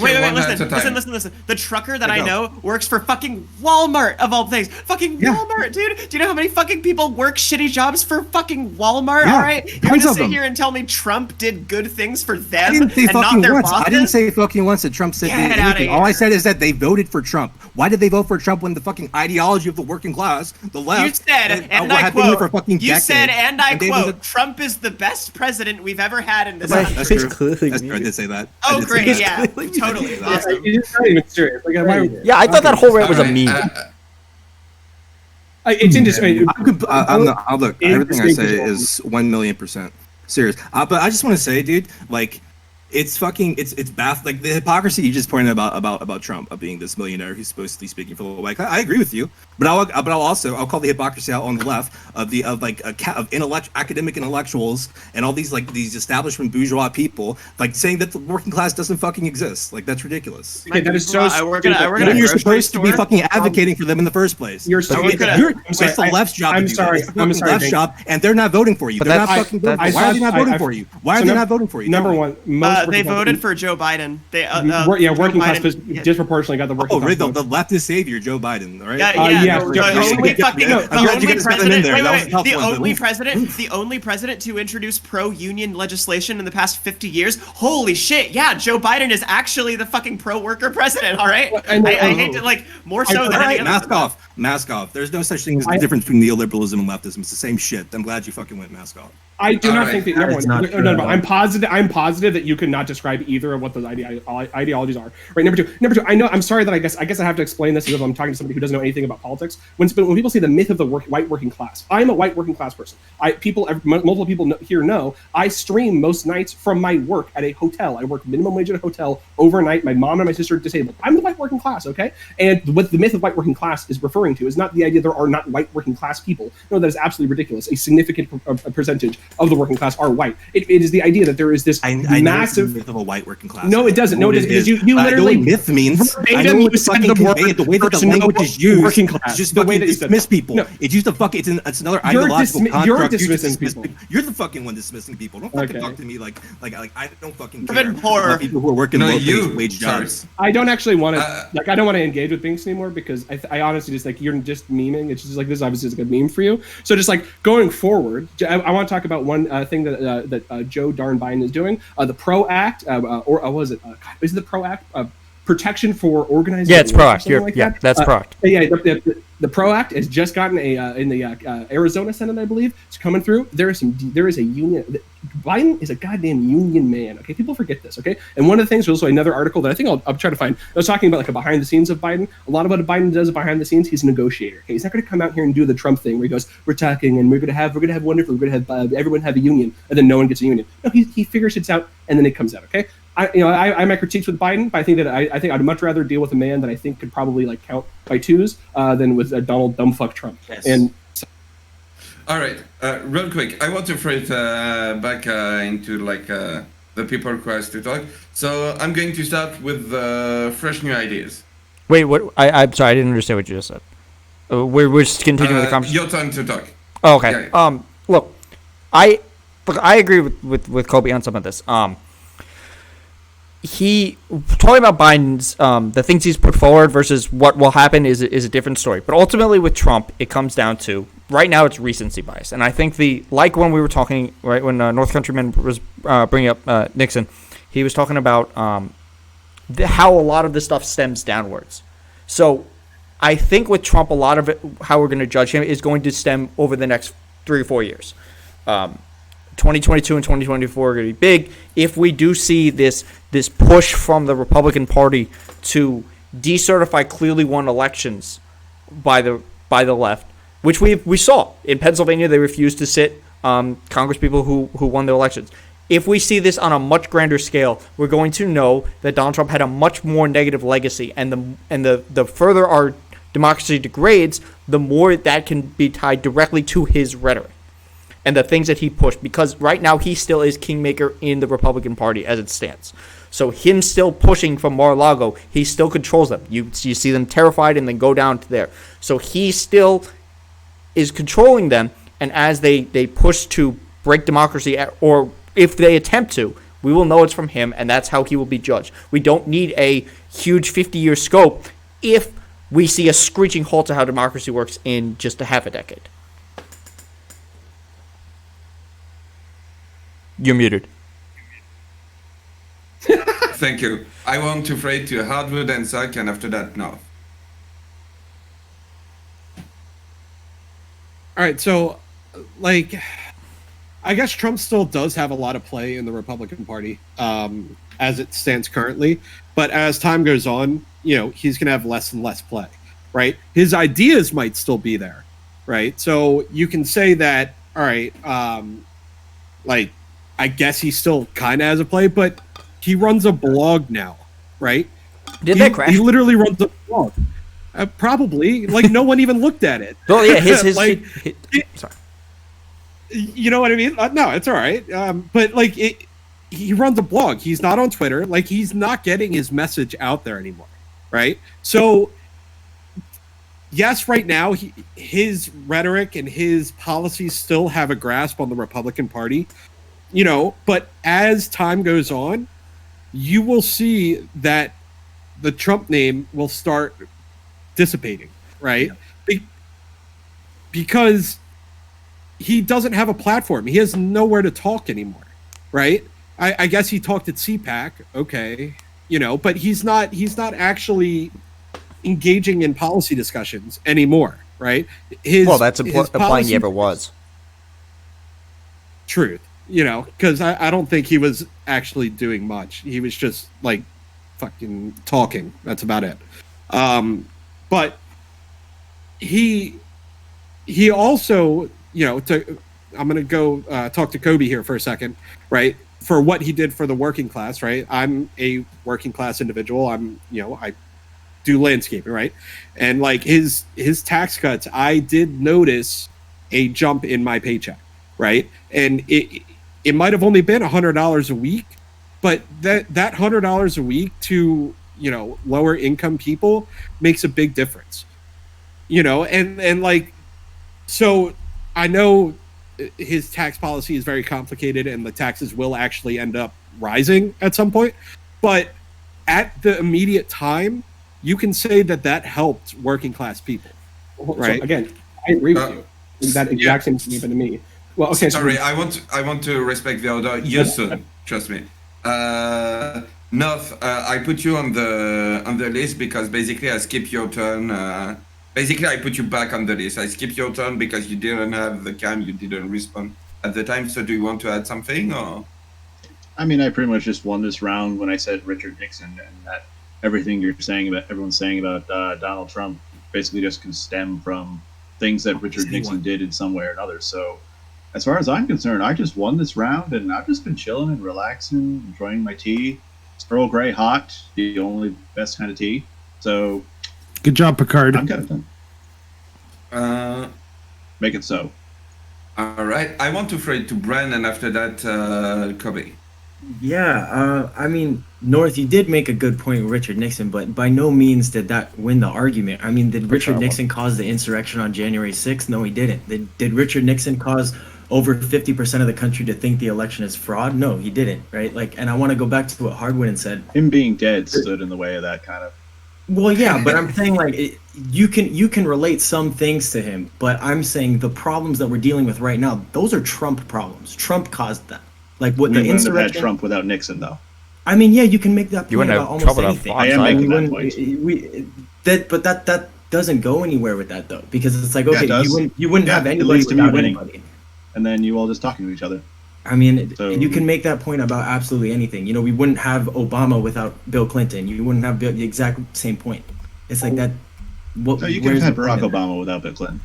wait, listen. The trucker that I know works for fucking Walmart of all things. Fucking Walmart, dude. Do you know how many fucking people work shitty jobs for fucking Walmart? Walmart. Yeah, All right, you're tons gonna of sit them. here and tell me Trump did good things for I them didn't say and not fucking their once. bosses? I didn't say fucking once that Trump said Get anything. outta All I here. said is that they voted for Trump. Why did they vote for Trump when the fucking ideology of the working class, the left, You said, and I had been here quote, for a fucking you decade, said, and I they quote, voted- Trump is the best president we've ever had in this Right. country. That's He's true. clearly That's true. I did say that. I Oh, did say great, that. yeah, I did say totally. that. Awesome. It's not even serious. Like, why? Yeah, I thought that whole rant was a All right, meme. It's industry. Look, everything I say is 1,000,000% serious. But I just want to say, dude, like, it's baff. Like the hypocrisy you just pointed about Trump of being this millionaire who's supposed to be speaking for the white. I agree with you, but I'll call the hypocrisy out on the left of academic intellectuals and all these establishment bourgeois people like saying that the working class doesn't fucking exist. Like that's ridiculous. Okay, that is so. I work at a When you're grocery supposed to be store. fucking advocating for them in the first place. You're Like, so. it's the left's job. I'm to do sorry. that. It's the I'm fucking sorry. left's Dave. job, and they're not voting for you. But They're not that's- fucking voting. that's- Why are they not voting I- for you? Why are so they num- not voting for you? Number one, most They working class- voted for Joe Biden. They yeah, Joe working class Biden- yeah. disproportionately got the working Oh, really? class. The leftist savior, Joe Biden, all right? Yeah, yeah, the yeah, only yeah, fucking, yeah. the I'm glad you only guys got them in president, there. wait, That was wait, a tough the one, but only oof. president, the only president to introduce pro-union legislation in the past 50 years. Holy shit, yeah, Joe Biden is actually the fucking pro-worker president, all right? I know. I hate to, like, more so All than All any right, other. mask off. There's no such thing as the difference between neoliberalism and leftism. It's the same shit. I'm glad you fucking went mask off. I do not Alright, think that. that Number is one, not no, no, true. no. I'm positive that you could not describe either of what those ideologies are. Right. Number two. I know. I'm sorry that I guess I have to explain this because I'm talking to somebody who doesn't know anything about politics. When people say the myth of the white working class, I'm a white working class person. Multiple people here know I stream most nights from my work at a hotel. I work minimum wage at a hotel overnight. My mom and my sister are disabled. I'm the white working class. Okay. And what the myth of white working class is referring to is not the idea there are not white working class people. No, that is absolutely ridiculous. A significant percentage of the working class are white. It is the idea that there is this I know massive. it's the myth of a white working class. No, it doesn't. No, it doesn't. is. Because you I know literally what myth means. I verbatim know what you the said fucking the word convey, the way that the person language of is used. working class. It's just The way fucking that you said dismiss that. people. No. It's used to fucking. It's another You're ideological dismi- construct. you're used to dismissing dismiss people. You're the fucking one dismissing people. Don't fucking Okay. talk to me like I don't fucking I've care been poor. about people who are working No, low you. wage Sorry. jobs. I don't actually want to Uh, I don't want to engage with Binks anymore because I honestly just like you're just memeing. It's just like this is obviously just like a meme for you. So just like going forward, I want to talk about one thing that Joe Darn Biden is doing. The PRO Act, or what was it? Is it the PRO Act? Protection for organized. Yeah, it's PRO or Act. something like Yeah, that. that's PRO Act. Yeah, the PRO Act has just gotten in the Arizona Senate, I believe. It's coming through. There is a union. Biden is a goddamn union man. Okay, people forget this. Okay, and one of the things was also another article that I think I'll try to find. I was talking about like a behind the scenes of Biden. A lot of what Biden does behind the scenes, he's a negotiator. Okay, he's not going to come out here and do the Trump thing where he goes, "We're talking and we're going to have wonderful. We're going to have everyone have a union," and then no one gets a union. No, he figures it out and then it comes out. Okay. I my critiques with Biden, but I think that I think I'd much rather deal with a man that I think could probably like count by twos than with Donald dumbfuck Trump. Yes. And All right, real quick, I want to throw it back into like the people who asked to talk. So I'm going to start with fresh new ideas. Wait, what? I'm sorry, I didn't understand what you just said. We're just continuing the conversation. Your turn to talk. Oh, okay. Yeah. Look, I agree with Kobe on some of this. He talking about Biden's the things he's put forward versus what will happen is a different story. But ultimately, with Trump, it comes down to right now it's recency bias, and I think like when we were talking right when North Countryman was bringing up Nixon, he was talking about how a lot of this stuff stems downwards. So I think with Trump, a lot of it, how we're going to judge him is going to stem over the next 3 or 4 years. 2022 and 2024 are going to be big. If we do see this push from the Republican Party to decertify clearly won elections by the left, which we saw in Pennsylvania, they refused to sit Congresspeople who won the elections. If we see this on a much grander scale, we're going to know that Donald Trump had a much more negative legacy, and the further our democracy degrades, the more that can be tied directly to his rhetoric and the things that he pushed, because right now he still is kingmaker in the Republican Party as it stands. So him still pushing from Mar-a-Lago, he still controls them. You see them terrified and then go down to there. So he still is controlling them, and as they push to break democracy, or if they attempt to, we will know it's from him, and that's how he will be judged. We don't need a huge 50-year scope if we see a screeching halt to how democracy works in just a half a decade. You're muted. Thank you. I want to fade to hardwood and suck, and after that, no. All right, so, like, I guess Trump still does have a lot of play in the Republican Party as it stands currently. But as time goes on, he's going to have less and less play, right? His ideas might still be there, right? So you can say that, all right, like, I guess he still kind of has a play, but he runs a blog now, right? Did that crash? He literally runs a blog. Probably. Like, no one even looked at it. Oh, yeah, his sorry. You know what I mean? No, it's all right. But like, he runs a blog. He's not on Twitter. Like, he's not getting his message out there anymore, right? So, yes, right now, his rhetoric and his policies still have a grasp on the Republican Party, But as time goes on, you will see that the Trump name will start dissipating, right? Yeah. Because he doesn't have a platform. He has nowhere to talk anymore, right? I guess he talked at CPAC, okay, but he's not actually engaging in policy discussions anymore, right? That's implying he ever was. Truth, because I don't think he was actually doing much. He was just like fucking talking. That's about it. But he also, I'm going to go talk to Kobe here for a second, right? For what he did for the working class, right? I'm a working class individual. I do landscaping, right? And like his tax cuts, I did notice a jump in my paycheck, right? And it might have only been $100 a week, but that $100 a week to, lower income people makes a big difference, and like, so I know his tax policy is very complicated and the taxes will actually end up rising at some point, but at the immediate time, you can say that helped working class people, right? So again, I agree with you. That exact same thing happened to me. Well, okay. Sorry, I want to respect the order. Yes, sir. Trust me. North, I put you on the list because basically I skipped your turn. Basically, I put you back on the list. I skipped your turn because you didn't have the cam, you didn't respond at the time. So do you want to add something, or? I mean, I pretty much just won this round when I said Richard Nixon, and that everything everyone's saying about Donald Trump basically just can stem from things that Richard Nixon did in some way or another. So as far as I'm concerned, I just won this round, and I've just been chilling and relaxing, enjoying my tea. It's Earl Grey hot, the only best kind of tea. So good job, Picard. I'm kind of done. Make it so. All right. I want to throw it to Bren, and after that, Kobe. Yeah, I mean, North, you did make a good point with Richard Nixon, but by no means did that win the argument. I mean, did Richard Nixon cause the insurrection on January 6th? No, he didn't. Did Richard Nixon cause over 50% of the country to think the election is fraud? No, he didn't, right? Like, and I want to go back to what Hardwin said. Him being dead stood in the way of that kind of. Well, yeah, but I'm saying like you can relate some things to him, but I'm saying the problems that we're dealing with right now, those are Trump problems. Trump caused them. Like what the insurrection. Have had Trump without Nixon, though. I mean, yeah, you can make that point about almost anything. I am making that point. But that doesn't go anywhere with that though, because it's like, okay, you wouldn't have anybody without anybody. And then you all just talking to each other. I mean, you can make that point about absolutely anything. We wouldn't have Obama without Bill Clinton. You wouldn't have the exact same point. It's like that. So you could have had Barack Obama without Bill Clinton.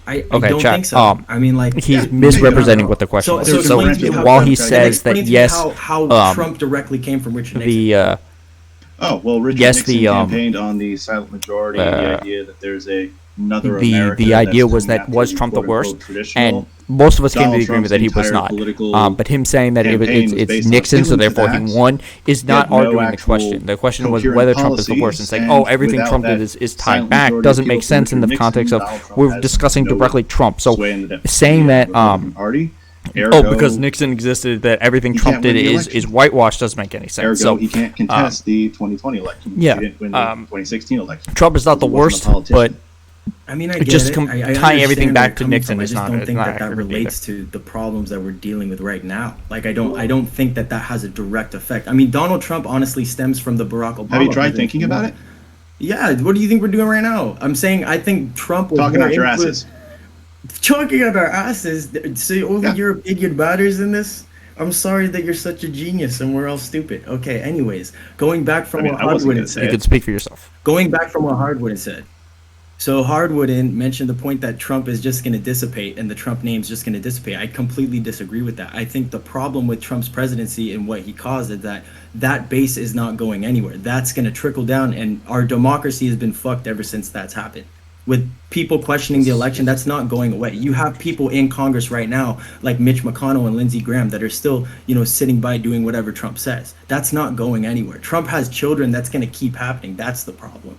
I don't think so. I mean, like he's misrepresenting what the question is. So while he says that yes, how Trump directly came from Richard Nixon. Richard Nixon campaigned on the silent majority, the idea that there's another America. The idea was that was Trump the worst, and most of us came to the agreement that he was not. But him saying that it's Nixon, so therefore he won, is not arguing the question. The question was whether Trump is the worst, and saying, everything Trump did is tied back doesn't make sense in the context of we're discussing directly Trump. So saying that because Nixon existed, that everything Trump did is whitewash doesn't make any sense. So he can't contest the 2020 election. Yeah, he didn't win the 2016 election. Trump is not the worst, but I mean, I It get just it. com- I tying everything understand back where you're to coming Nixon from. I is just not- don't it's think not that accurate relates to the problems that we're dealing with right now. Like, I don't think that has a direct effect. I mean, Donald Trump honestly stems from the Barack Obama. Have you tried presidency. thinking about it? Yeah. What do you think we're doing right now? I'm saying I think Trump was Talking more out your influ- asses. Talking out our asses. So only Yeah. your opinion matters in this. I'm sorry that you're such a genius and we're all stupid. Okay. Anyways, going back from I mean, what I wasn't Hardwood gonna had say You said. can speak for yourself. Going back from what Hardwood said. So Hardwood mentioned the point that Trump is just going to dissipate and the Trump name's just going to dissipate. I completely disagree with that. I think the problem with Trump's presidency and what he caused is that base is not going anywhere. That's going to trickle down, and our democracy has been fucked ever since that's happened. With people questioning the election, that's not going away. You have people in Congress right now, like Mitch McConnell and Lindsey Graham, that are still, sitting by doing whatever Trump says. That's not going anywhere. Trump has children. That's going to keep happening. That's the problem.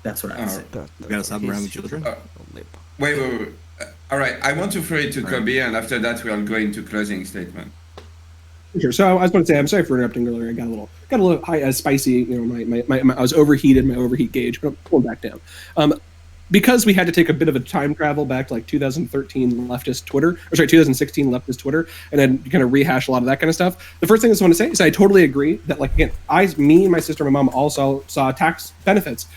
That's what I would say. We gotta stop around with children. Wait. All right, I want to throw it to Kobe, and after that we'll go into closing statement. Sure. So I was going to say, I'm sorry for interrupting earlier. I got a little high, spicy. I was overheated, my overheat gauge, but I'm pulling back down. Because we had to take a bit of a time travel back to like 2016 leftist Twitter, and then kind of rehash a lot of that kind of stuff. The first thing I just want to say is I totally agree that, like, again, me and my sister and my mom also saw tax benefits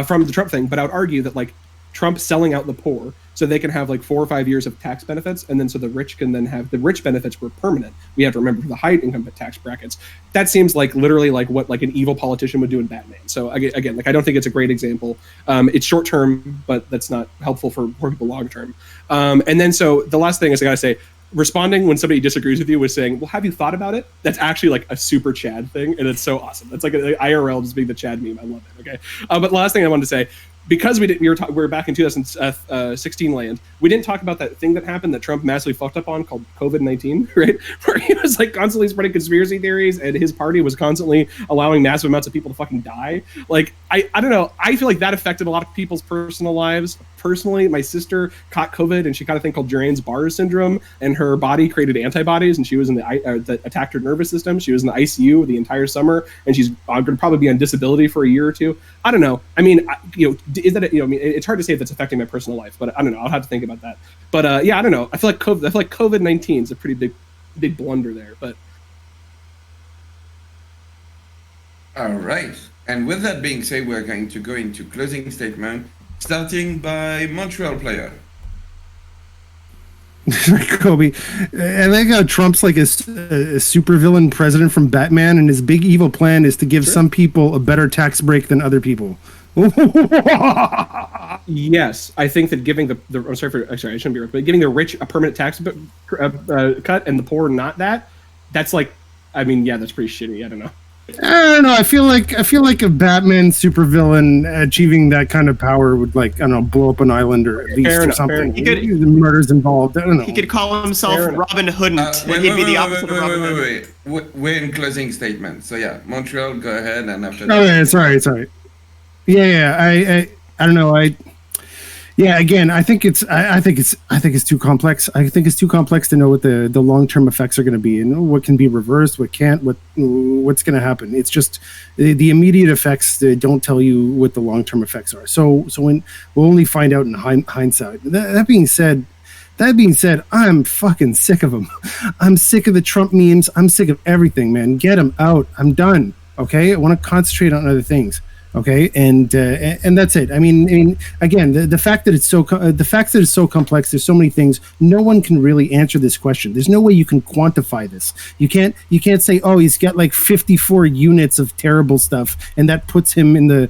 from the Trump thing, but I would argue that, like, Trump selling out the poor so they can have like 4 or 5 years of tax benefits, and then so the rich can then have the rich benefits were permanent. We have to remember for the high income tax brackets. That seems like literally like what like an evil politician would do in Batman. So again, like, I don't think it's a great example. It's short term, but that's not helpful for poor people long term. And then so the last thing is I gotta say, responding when somebody disagrees with you with saying, well, have you thought about it? That's actually like a super Chad thing, and it's so awesome. That's like IRL just being the Chad meme. I love it. Okay. But the last thing I wanted to say, because we were back in 2016 land, we didn't talk about that thing that happened that Trump massively fucked up on called COVID-19, right? Where he was like constantly spreading conspiracy theories, and his party was constantly allowing massive amounts of people to fucking die. Like, I don't know. I feel like that affected a lot of people's personal lives. Personally, my sister caught COVID, and she caught a thing called Duran's-Barre syndrome, and her body created antibodies, and she was that attacked her nervous system. She was in the ICU the entire summer, and she's going to probably be on disability for a year or two. I don't know. I mean, is that I mean, it's hard to say if that's affecting my personal life, but I don't know. I'll have to think about that. But yeah, I don't know. I feel like COVID-19 is a pretty big blunder there. But All right, and with that being said, we're going to go into closing statement, starting by Montreal player. Kobe, I like how Trump's like a supervillain president from Batman, and his big evil plan is to give some people a better tax break than other people. yes, I think that giving I'm sorry, I shouldn't be right, but giving the rich a permanent tax cut and the poor not that's like, I mean, yeah, that's pretty shitty. I don't know. I don't know. I feel like a Batman supervillain achieving that kind of power would, like, I don't know, blow up an island or at least or something. He could- Murders involved. I don't know. He could call himself Robin Hood, and he'd be the opposite of Robin Hood. We're in closing statement. So yeah, Montreal, go ahead, and after that. Oh, yeah, it's all right. Yeah. I don't know. Again, I think it's too complex. I think it's too complex to know what the long-term effects are going to be and what can be reversed, what can't, what's going to happen. It's just the immediate effects that don't tell you what the long-term effects are. So when we'll only find out in hindsight. That being said, I'm fucking sick of them. I'm sick of the Trump memes. I'm sick of everything, man. Get them out. I'm done. Okay, I want to concentrate on other things. Okay, and that's it. I mean, again, the fact that it's so complex. There's so many things. No one can really answer this question. There's no way you can quantify this. You can't say, oh, he's got like 54 units of terrible stuff, and that puts him in the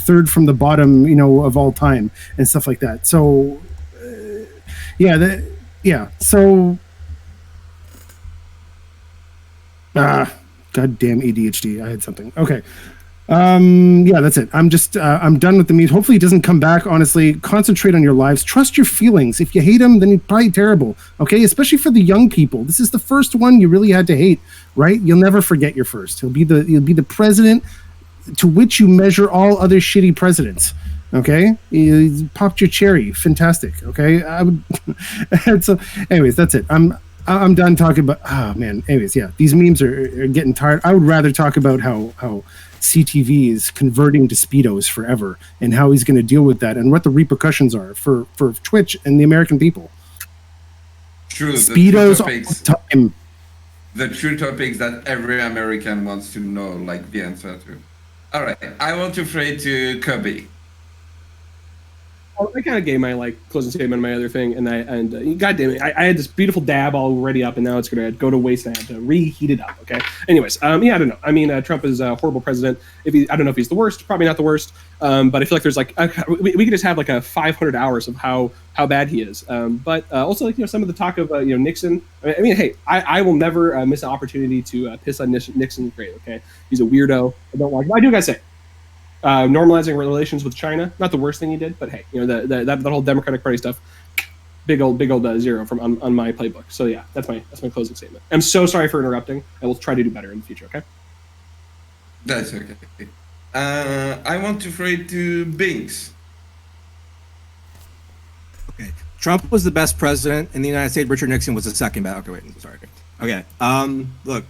third from the bottom, of all time and stuff like that. So, So, goddamn ADHD. I had something. Okay. That's it. I'm done with the memes. Hopefully it doesn't come back. Honestly, concentrate on your lives. Trust your feelings. If you hate him, then he's probably terrible. Okay. Especially for the young people. This is the first one you really had to hate, right? You'll never forget your first. He'll be the president to which you measure all other shitty presidents. Okay. You popped your cherry. Fantastic. Okay. I would. So anyways, that's it. I'm done talking about. Oh man. Anyways, yeah, these memes are getting tired. I would rather talk about how CTVs converting to Speedos forever, and how he's going to deal with that, and what the repercussions are for Twitch and the American people. True. Speedos all the time. The true topics that every American wants to know, like the answer to. All right, I want to throw it to Kirby. I kind of gave my closing statement on my other thing, and God damn it, I had this beautiful dab already up, and now it's gonna go to waste, and I have to reheat it up. Okay. Anyways, I don't know. I mean, Trump is a horrible president. I don't know if he's the worst, probably not the worst, but I feel like there's we could just have like a 500 hours of how bad he is. But also some of the talk of Nixon. I mean, hey, I will never miss an opportunity to piss on Nixon's grave. Okay, he's a weirdo. I don't like him. I do gotta say. Normalizing relations with China, not the worst thing he did, but hey, that whole Democratic Party stuff, big old zero from on my playbook. So yeah, that's my closing statement. I'm so sorry for interrupting. I will try to do better in the future. Okay. That's okay. I want to throw it to Binks. Okay. Trump was the best president in the United States. Richard Nixon was the second best. Okay, wait. Sorry. Okay. Look.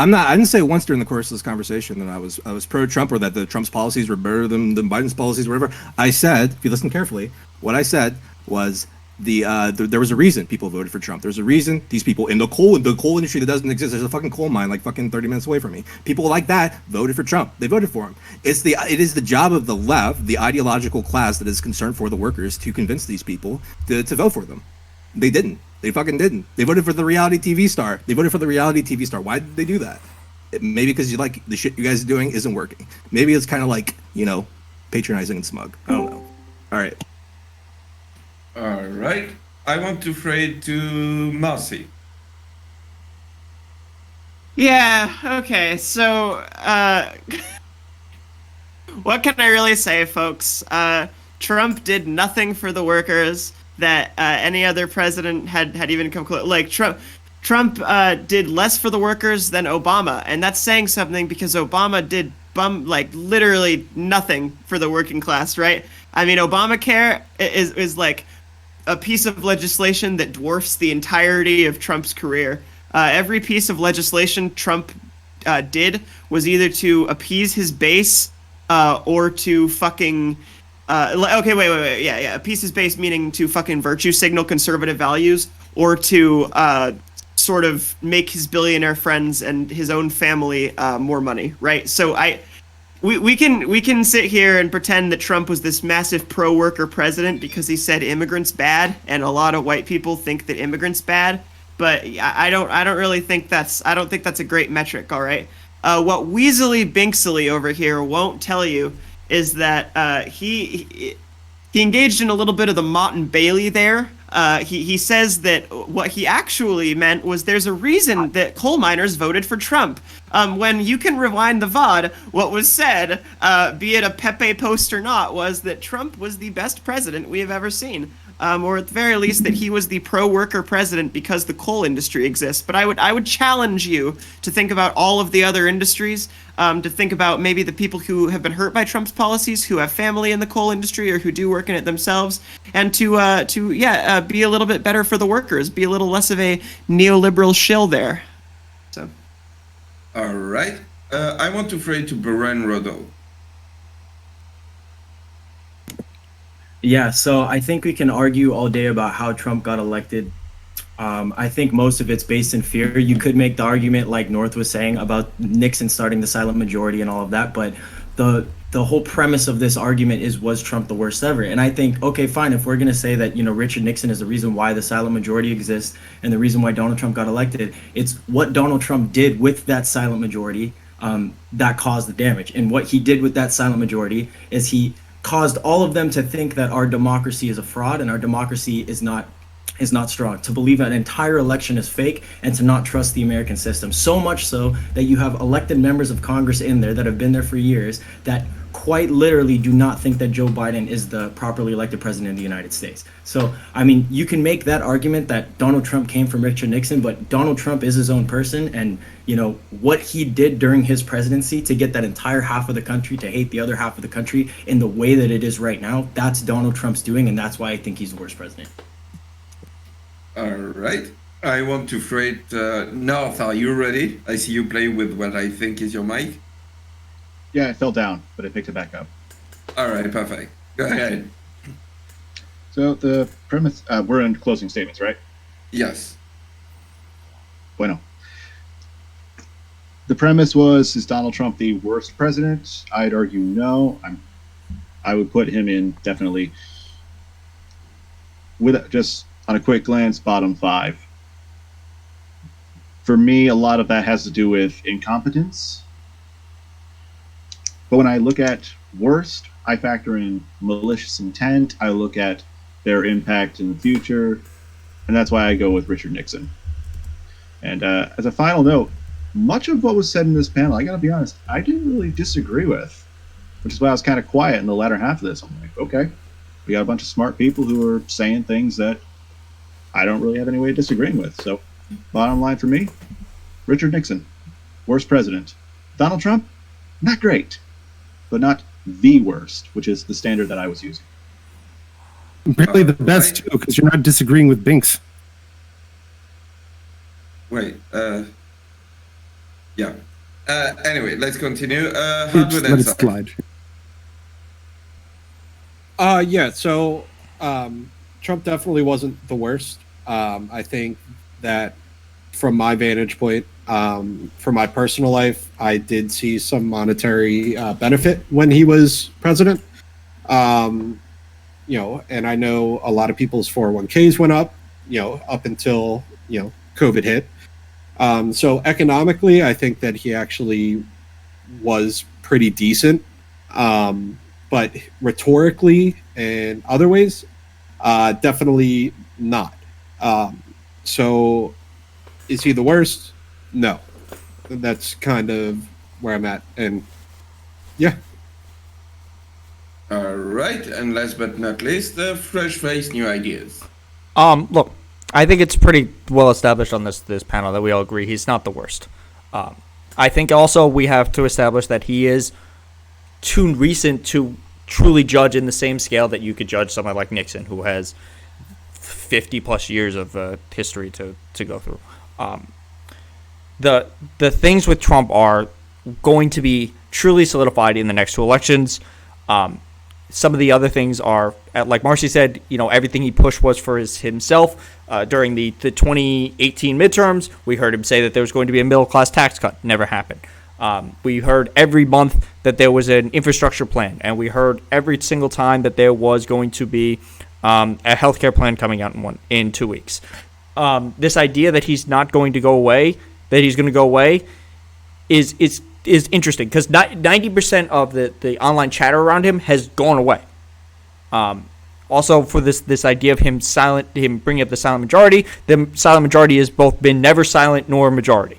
I didn't say once during the course of this conversation that I was pro-Trump or that the Trump's policies were better than Biden's policies or whatever. I said, if you listen carefully, what I said was there was a reason people voted for Trump. There's a reason these people in the coal industry that doesn't exist. There's a fucking coal mine like fucking 30 minutes away from me. People like that voted for Trump. They voted for him. It is the job of the left, the ideological class that is concerned for the workers, to convince these people to vote for them. They didn't. They fucking didn't. They voted for the reality TV star. Why did they do that? Maybe because the shit you guys are doing isn't working. Maybe it's kind of patronizing and smug. I don't know. All right. All right. I want to throw it to Marcy. Yeah, okay. So, what can I really say, folks? Trump did nothing for the workers that any other president had even come close. Like Trump did less for the workers than Obama, and that's saying something because Obama did literally nothing for the working class, right? I mean, Obamacare is like a piece of legislation that dwarfs the entirety of Trump's career. Every piece of legislation Trump did was either to appease his base or to fucking okay, wait. Yeah. A piece is based meaning to fucking virtue signal conservative values or to sort of make his billionaire friends and his own family more money, right? So we can sit here and pretend that Trump was this massive pro-worker president because he said immigrants bad, and a lot of white people think that immigrants bad, but I don't really think that's a great metric, all right? What Weasley Binksley over here won't tell you is that he engaged in a little bit of the Mott and Bailey there. He says that what he actually meant was there's a reason that coal miners voted for Trump. When you can rewind the VOD, what was said, be it a Pepe post or not, was that Trump was the best president we have ever seen. Or at the very least that he was the pro-worker president because the coal industry exists. But I would challenge you to think about all of the other industries, to think about maybe the people who have been hurt by Trump's policies, who have family in the coal industry or who do work in it themselves, and to be a little bit better for the workers, be a little less of a neoliberal shill there. So. All right. I want to throw it to Beren Rodo. Yeah, so I think we can argue all day about how Trump got elected. I think most of it's based in fear. You could make the argument, like North was saying, about Nixon starting the silent majority and all of that, but the whole premise of this argument was Trump the worst ever? And I think, okay, fine, if we're going to say that, Richard Nixon is the reason why the silent majority exists and the reason why Donald Trump got elected, it's what Donald Trump did with that silent majority that caused the damage. And what he did with that silent majority is he caused all of them to think that our democracy is a fraud and our democracy is not strong, to believe an entire election is fake and to not trust the American system. So much so that you have elected members of Congress in there that have been there for years that quite literally do not think that Joe Biden is the properly elected president of the United States. So, I mean, you can make that argument that Donald Trump came from Richard Nixon, but Donald Trump is his own person. And, what he did during his presidency to get that entire half of the country to hate the other half of the country in the way that it is right now, that's Donald Trump's doing. And that's why I think he's the worst president. All right. I want to throw it. North, are you ready? I see you play with what I think is your mic. Yeah, it fell down, but I picked it back up. All right, perfect. Go ahead. So the premise, we're in closing statements, right? Yes. Bueno. The premise was, is Donald Trump the worst president? I'd argue no. I would put him in definitely, with just on a quick glance, bottom 5. For me, a lot of that has to do with incompetence. But when I look at worst, I factor in malicious intent. I look at their impact in the future, and that's why I go with Richard Nixon. And as a final note, much of what was said in this panel, I gotta be honest, I didn't really disagree with, which is why I was kind of quiet in the latter half of this. I'm like, okay, we got a bunch of smart people who are saying things that I don't really have any way of disagreeing with. So, bottom line for me, Richard Nixon, worst president. Donald Trump, not great, but not the worst, which is the standard that I was using. Barely the best, too, because you're not disagreeing with Binks. Wait. Yeah. Anyway, let's continue. How Just do let it that slide. Yeah, so Trump definitely wasn't the worst. I think that from my vantage point, for my personal life, I did see some monetary benefit when he was president. And I know a lot of people's 401ks went up, up until, COVID hit. So economically, I think that he actually was pretty decent. But rhetorically and other ways, definitely not. So is he the worst? No. That's kind of where I'm at. And yeah. All right, and last but not least, the fresh face, new ideas. Look, I think it's pretty well established on this panel that we all agree he's not the worst. I think also we have to establish that he is too recent to truly judge in the same scale that you could judge someone like Nixon, who has 50 plus years of history to go through. The things with Trump are going to be truly solidified in the next 2 elections. Some of the other things are, like Marcy said, everything he pushed was for himself. During the 2018 midterms, we heard him say that there was going to be a middle-class tax cut. Never happened. We heard every month that there was an infrastructure plan, and we heard every single time that there was going to be a healthcare plan coming out in 2 weeks. This idea that he's not going to go away, that he's going to go away, is interesting, because 90% of the online chatter around him has gone away. Also, for this idea of him bringing up the silent majority, the silent majority has both been never silent nor majority.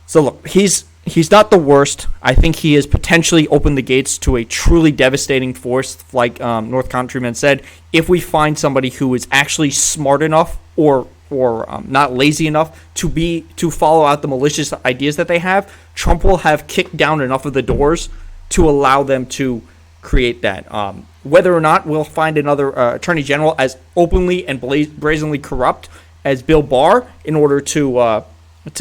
So look, he's not the worst. I think he has potentially opened the gates to a truly devastating force, like North Countryman said. If we find somebody who is actually smart enough or not lazy enough to follow out the malicious ideas that they have, Trump will have kicked down enough of the doors to allow them to create that. Whether or not we'll find another attorney general as openly and brazenly corrupt as Bill Barr in order to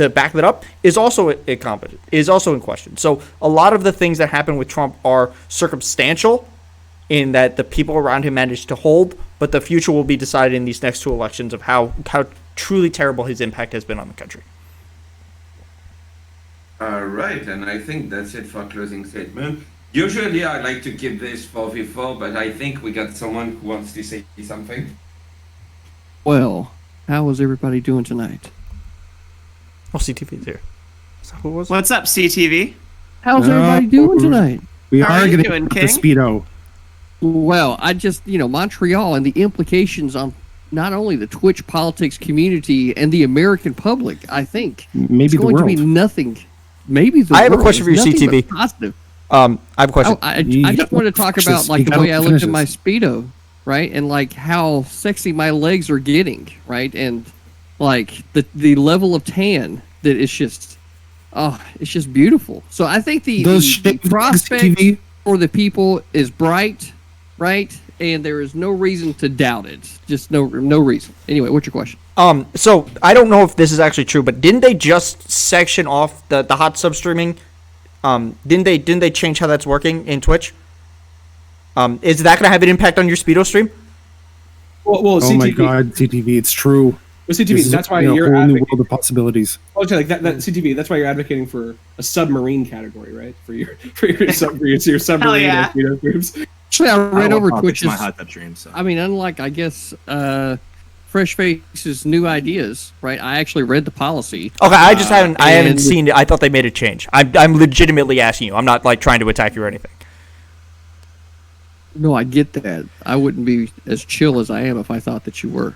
back that up is also incompetent, is also in question. So a lot of the things that happen with Trump are circumstantial in that the people around him managed to hold, but the future will be decided in these next 2 elections of how truly terrible his impact has been on the country. All right, and I think that's it for closing statement. Usually I like to keep this 4v4, but I think we got someone who wants to say something. Well, how is everybody doing tonight? Oh, CTV's here. So who was it? What's up, CTV? How's everybody doing tonight? We How are are you going to doing, the King? Speedo. Well, I just, Montreal and the implications on not only the Twitch politics community and the American public, I think. Maybe it's the going world. to be nothing. Maybe the I have a world. question for you, It's nothing CTV. but positive. I have a question. I just want to talk about like the way I looked at my Speedo, right? And like how sexy my legs are getting, right? And like the level of tan that is just, it's just beautiful. So I think the prospect TV. for the people is bright, right? And there is no reason to doubt it. Just no reason. Anyway, what's your question? So I don't know if this is actually true, but didn't they just section off the hot sub streaming Didn't they change how that's working in Twitch? Is that going to have an impact on your Speedo stream? Well, Oh CTV. my God, CTV, it's true. Well, CTV. This is, That's why you know, you're a whole new advocating. world of possibilities. Okay, like that CTV. That's why you're advocating for a submarine category, right? For your submarine yeah. Speedo streams. Actually, I read over Twitch's. my hot tub dream. So I mean, unlike I guess Fresh Face's new ideas, right? I actually read the policy. Okay, I just haven't and- seen it. I thought they made a change. I'm legitimately asking you. I'm not like trying to attack you or anything. No, I get that. I wouldn't be as chill as I am if I thought that you were.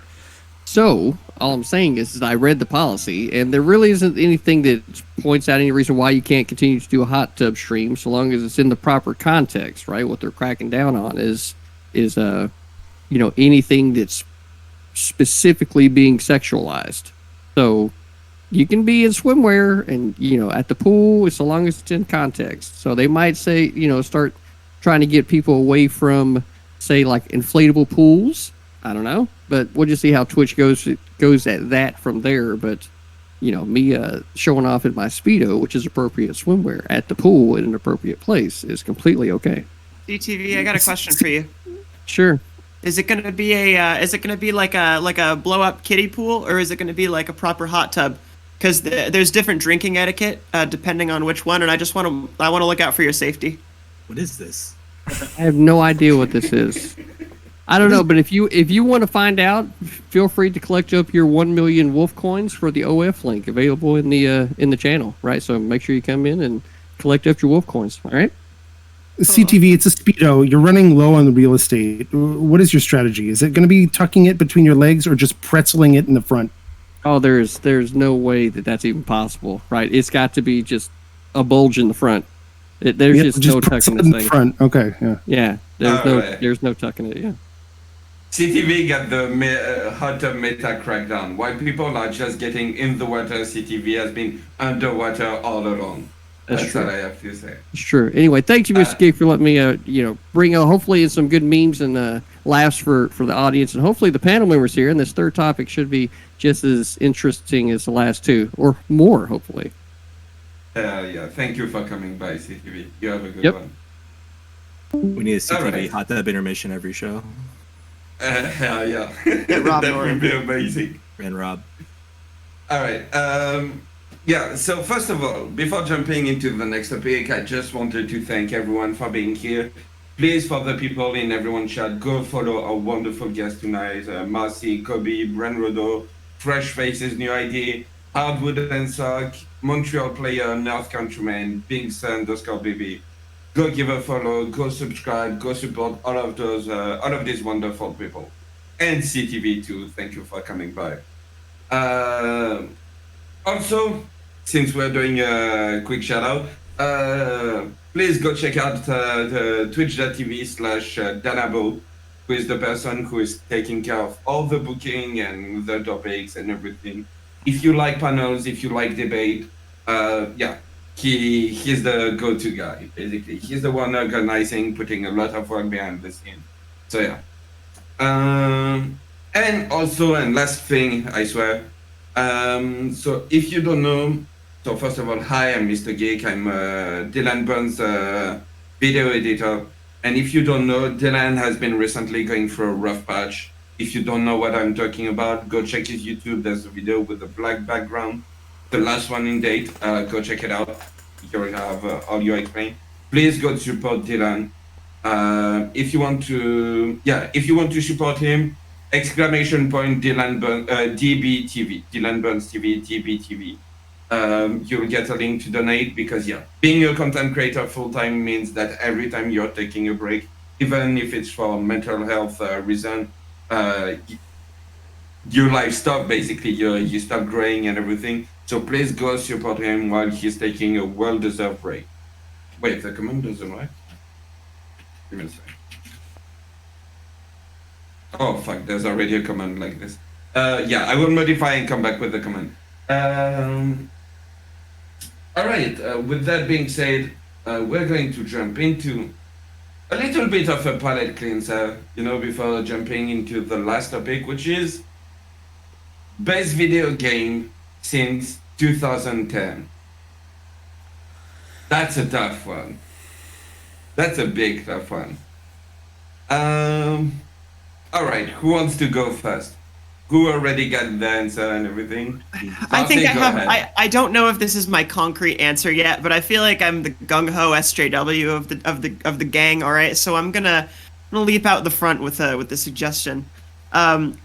So, all I'm saying is that I read the policy, and there really isn't anything that points out any reason why you can't continue to do a hot tub stream so long as it's in the proper context, right? What they're cracking down on is anything that's specifically being sexualized. So, you can be in swimwear and, at the pool so long as it's in context. So, they might say, start trying to get people away from, say, like inflatable pools. I don't know, but we'll just see how Twitch goes at that from there. But me showing off in my Speedo, which is appropriate swimwear, at the pool in an appropriate place is completely okay. DTV, I got a question for you. Sure. Is it gonna be like a blow up kiddie pool, or is it gonna be like a proper hot tub? Because there's different drinking etiquette depending on which one, and I want to look out for your safety. what is this? I have no idea what this is. I don't know, but if you want to find out, feel free to collect up your 1 million wolf coins for the OF link available in the channel, right? So make sure you come in and collect up your wolf coins. All right. CTV, it's a Speedo. You're running low on the real estate. What is your strategy? Is it going to be tucking it between your legs or just pretzeling it in the front? Oh, there's no way that that's even possible, right? It's got to be just a bulge in the front. There's just no pretzel tucking it in this the thing. front. Okay, yeah. Yeah, Alright. there's no tucking it. Yeah. CTV got the hot tub meta crackdown. While people are just getting in the water, CTV has been underwater all along. That's true. what I have to say. It's true. Anyway, thank you, Mr. Geek, for letting me, bring hopefully some good memes and laughs for the audience, and hopefully the panel members here. And this third topic should be just as interesting as the last two, or more, hopefully. Yeah, thank you for coming by, CTV. You have a good Yep. one. We need a CTV Alright. hot tub intermission every show. Yeah. Get Rob That Norton. would be amazing. And Rob. All right. Yeah, so first of all, before jumping into the next topic, I just wanted to thank everyone for being here. Please, for the people in everyone's chat, go follow our wonderful guests tonight, Marcy, Kobe, Bren Rodo, Fresh Faces, New ID, Hardwood and Sock, Montreal Player, North Countryman, Binks_baby. Go give a follow, go subscribe, go support all of these wonderful people. And CTV too, thank you for coming by. Also, since we're doing a quick shout out, please go check out the twitch.tv/Danabo, who is the person who is taking care of all the booking and the topics and everything. If you like panels, if you like debate, yeah, he's the go-to guy, basically. He's the one organizing, putting a lot of work behind the scene. So yeah. And also, and last thing, I swear. So if you don't know, so first of all, hi, I'm Mr. Geek. I'm Dylan Burns' video editor. And if you don't know, Dylan has been recently going through a rough patch. If you don't know what I'm talking about, go check his YouTube. There's a video with a black background. The last one in date. Go check it out. You'll have audio explained. Please go support Dylan. If you want to support him, exclamation point Dylan Burns DBTV, Dylan Burns TV, DBTV. You'll get a link to donate because being a content creator full time means that every time you're taking a break, even if it's for mental health reason, your life stop basically. You stop growing and everything. So please go support him while he's taking a well-deserved break. Wait, the command doesn't work? Give me a second. Oh fuck, there's already a command like this. I will modify and come back with the command. Alright, with that being said, we're going to jump into a little bit of a palate cleanser, before jumping into the last topic, which is best video game since 2010. That's a tough one. That's a big tough one. All right, who wants to go first? Who already got the answer and everything? I think Monty, I go have. ahead. I don't know if this is my concrete answer yet, but I feel like I'm the gung ho SJW of the gang. All right, so I'm gonna leap out the front with the suggestion. Um,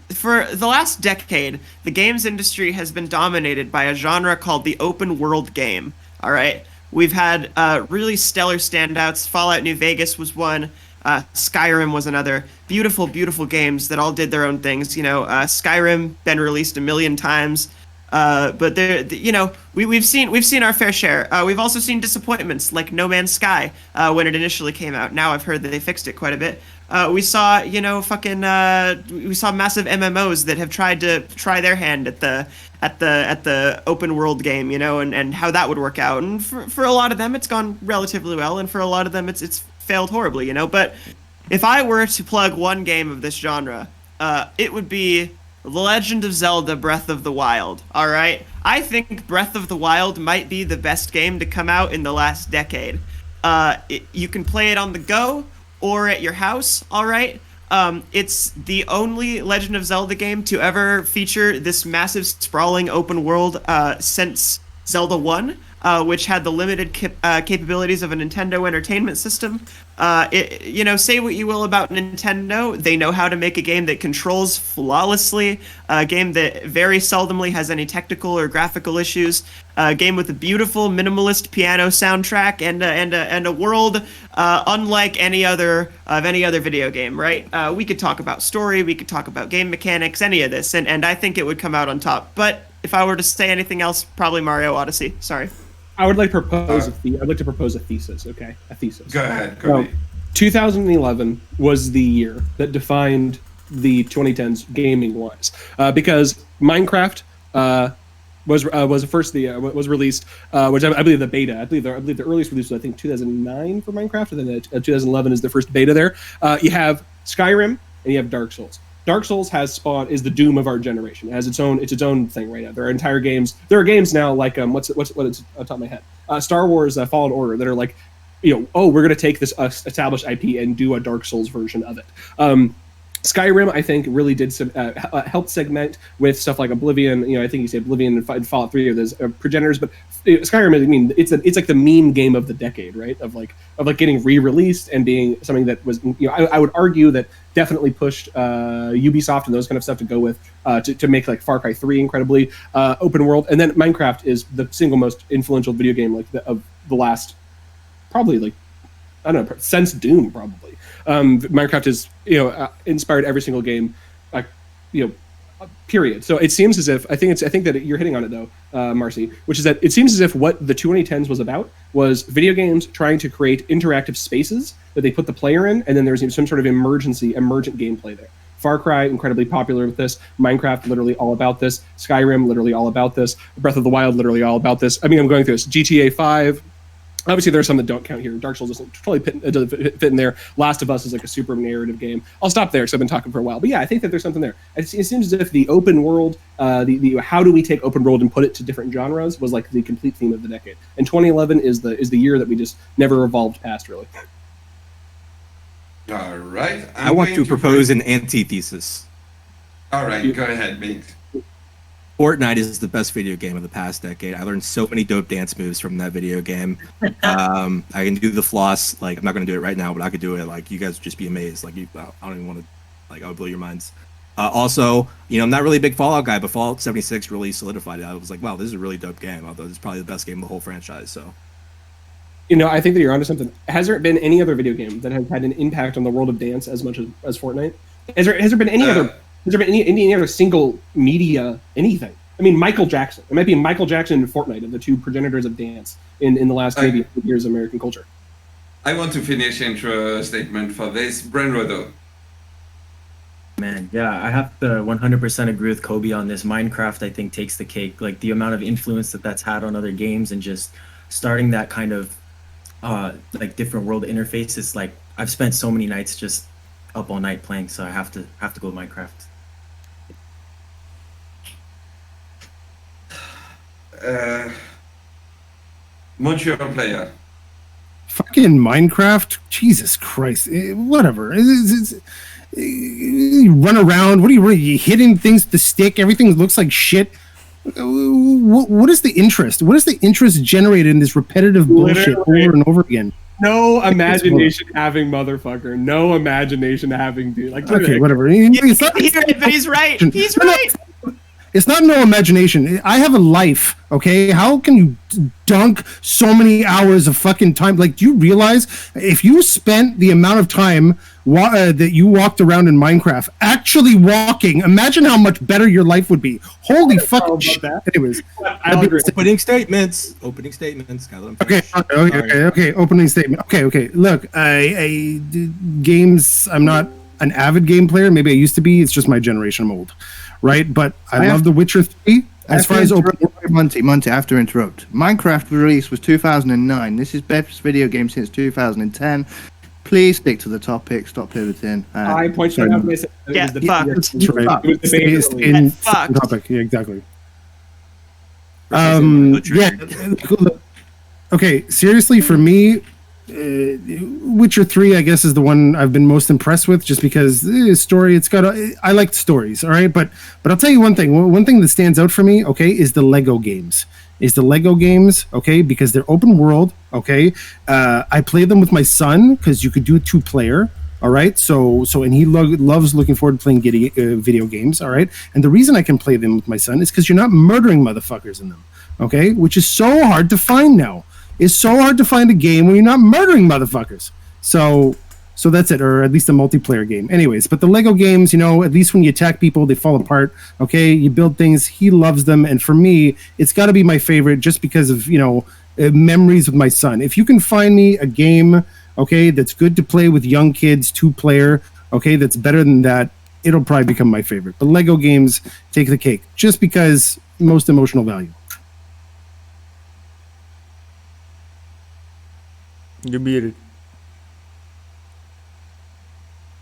for the last decade, the games industry has been dominated by a genre called the open world game. All right, we've had really stellar standouts. Fallout New Vegas was one. Skyrim was another. Beautiful, beautiful games that all did their own things. Skyrim been released a million times, but we've seen our fair share. We've also seen disappointments like No Man's Sky when it initially came out. Now I've heard that they fixed it quite a bit. We saw we saw massive MMOs that have tried to try their hand at the open world game, and how that would work out. And for a lot of them, it's gone relatively well, and for a lot of them, it's failed horribly, But if I were to plug one game of this genre, it would be The Legend of Zelda: Breath of the Wild. All right, I think Breath of the Wild might be the best game to come out in the last decade. You can play it on the go or at your house. All right. It's the only Legend of Zelda game to ever feature this massive sprawling open world since Zelda 1. Which had the limited capabilities of a Nintendo Entertainment System. Say what you will about Nintendo, they know how to make a game that controls flawlessly, a game that very seldomly has any technical or graphical issues, a game with a beautiful minimalist piano soundtrack and a world unlike any other video game. Right? We could talk about story, we could talk about game mechanics, any of this, and I think it would come out on top. But if I were to say anything else, probably Mario Odyssey. Sorry. I would like to propose I'd like to propose a thesis. Okay, a thesis. Go ahead, Cody. 2011 was the year that defined the 2010s gaming wise, because Minecraft was released, which I believe the beta. I believe the earliest release was I think 2009 for Minecraft, and then 2011 is the first beta there. You have Skyrim and you have Dark Souls. Dark Souls is the doom of our generation. It has its own thing right now. There are games now like what's on top of my head, Star Wars Fallen Order, that are like, we're going to take this established IP and do a Dark Souls version of it. Skyrim, I think, really did help segment with stuff like Oblivion. I think you say Oblivion and Fallout 3 are those progenitors, but Skyrim, it's like the meme game of the decade, right? Of getting re-released and being something that was, I would argue that definitely pushed Ubisoft and those kind of stuff to go with to make like Far Cry 3 incredibly open world. And then Minecraft is the single most influential video game of the last probably since Doom probably. Minecraft is inspired every single game, period. So it seems as if I think that you're hitting on it though, Marcy, which is that it seems as if what the 2010s was about was video games trying to create interactive spaces that they put the player in, and then there's some sort of emergent gameplay there. Far Cry, incredibly popular with this. Minecraft, literally all about this. Skyrim, literally all about this. Breath of the Wild, literally all about this. I mean, I'm going through this. GTA 5. Obviously, there are some that don't count here. Dark Souls doesn't totally fit in there. Last of Us is like a super narrative game. I'll stop there because I've been talking for a while. But yeah, I think that there's something there. It seems as if the open world, the how do we take open world and put it to different genres was like the complete theme of the decade. And 2011 is the year that we just never evolved past, really. All right. I want to propose an antithesis. All right, go ahead, Binks. Fortnite is the best video game of the past decade. I learned so many dope dance moves from that video game. I can do the floss. Like, I'm not going to do it right now, but I could do it. Like, you guys would just be amazed. Like, I don't even want to. Like, I would blow your minds. Also, I'm not really a big Fallout guy, but Fallout 76 really solidified it. I was like, wow, this is a really dope game. Although it's probably the best game of the whole franchise. So, I think that you're onto something. Has there been any other video game that has had an impact on the world of dance as much as Fortnite? Has there been any other? Has there been any other single media anything? I mean, Michael Jackson. It might be Michael Jackson and Fortnite are the two progenitors of dance in the last maybe years of American culture. I want to finish intro statement for this. Bren Rodo. Man, yeah, I have to 100% agree with Kobe on this. Minecraft, I think, takes the cake. Like, the amount of influence that's had on other games and just starting that kind of different world interface is like, I've spent so many nights just up all night playing, so I have to go with Minecraft. Montreal player. Fucking Minecraft, Jesus Christ, whatever. You run around. What are you hitting things with the stick? Everything looks like shit. What is the interest? What is the interest generated in this repetitive bullshit over and over again? No imagination having motherfucker. No imagination having dude. Like okay, whatever. It's not, but he's right. He's right. It's not no imagination. I have a life, okay? How can you dunk so many hours of fucking time? Like, do you realize if you spent the amount of time that you walked around in Minecraft actually walking, imagine how much better your life would be. Holy fucking shit. Anyways. Opening statements. Opening statements. Okay. Opening statement. Okay. Look, games, I'm not an avid game player. Maybe I used to be. It's just my generation. I'm old. Right, but I love The Witcher 3. As far as Monty, I have to interrupt. Minecraft release was 2009. This is best video game since 2010. Please stick to the topic. Stop pivoting. I pointed out. Get fucked. That's right. In topic. Yeah, exactly. Okay, seriously, for me, Witcher 3, I guess, is the one I've been most impressed with, just because story. I like stories, all right. But I'll tell you one thing. One thing that stands out for me, okay, is the Lego games. Okay, because they're open world. Okay, I play them with my son because you could do 2-player. All right, so and he loves looking forward to playing video games. All right, and the reason I can play them with my son is because you're not murdering motherfuckers in them. Okay, which is so hard to find now. It's so hard to find a game where you're not murdering motherfuckers. So that's it, or at least a multiplayer game. Anyways, but the Lego games, at least when you attack people, they fall apart. Okay, you build things. He loves them, and for me, it's got to be my favorite just because of memories with my son. If you can find me a game, okay, that's good to play with young kids, 2-player, okay, that's better than that, it'll probably become my favorite. But Lego games take the cake, just because most emotional value. You're muted.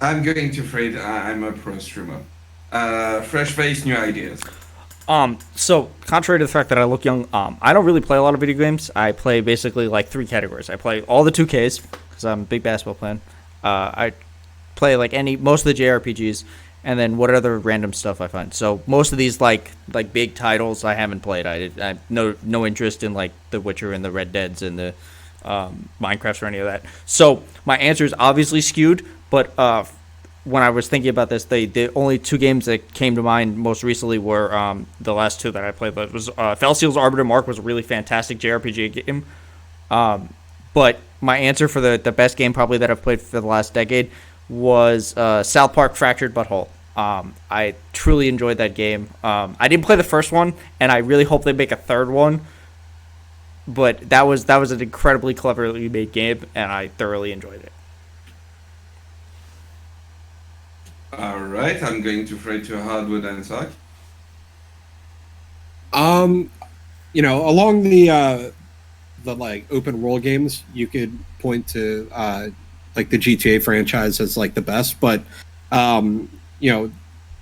I'm going to afraid I'm a pro streamer. Fresh face, new ideas. So contrary to the fact that I look young, I don't really play a lot of video games. I play basically like 3 categories. I play all the 2Ks because I'm a big basketball fan. I play like most of the JRPGs, and then what other random stuff I find. So most of these like big titles I haven't played. I have no interest in like The Witcher and the Red Deads and the Minecraft or any of that. So my answer is obviously skewed, but when I was thinking about this, the only 2 games that came to mind most recently were the last 2 that I played. That was Felseal's Arbiter Mark was a really fantastic JRPG game. But my answer for the best game probably that I've played for the last decade was South Park Fractured But Whole. I truly enjoyed that game. I didn't play the first one, and I really hope they make a third one. But that was an incredibly cleverly made game, and I thoroughly enjoyed it. All right, I'm going to throw to Hardwood and Sock. Along the like open world games, you could point to like the GTA franchise as like the best, but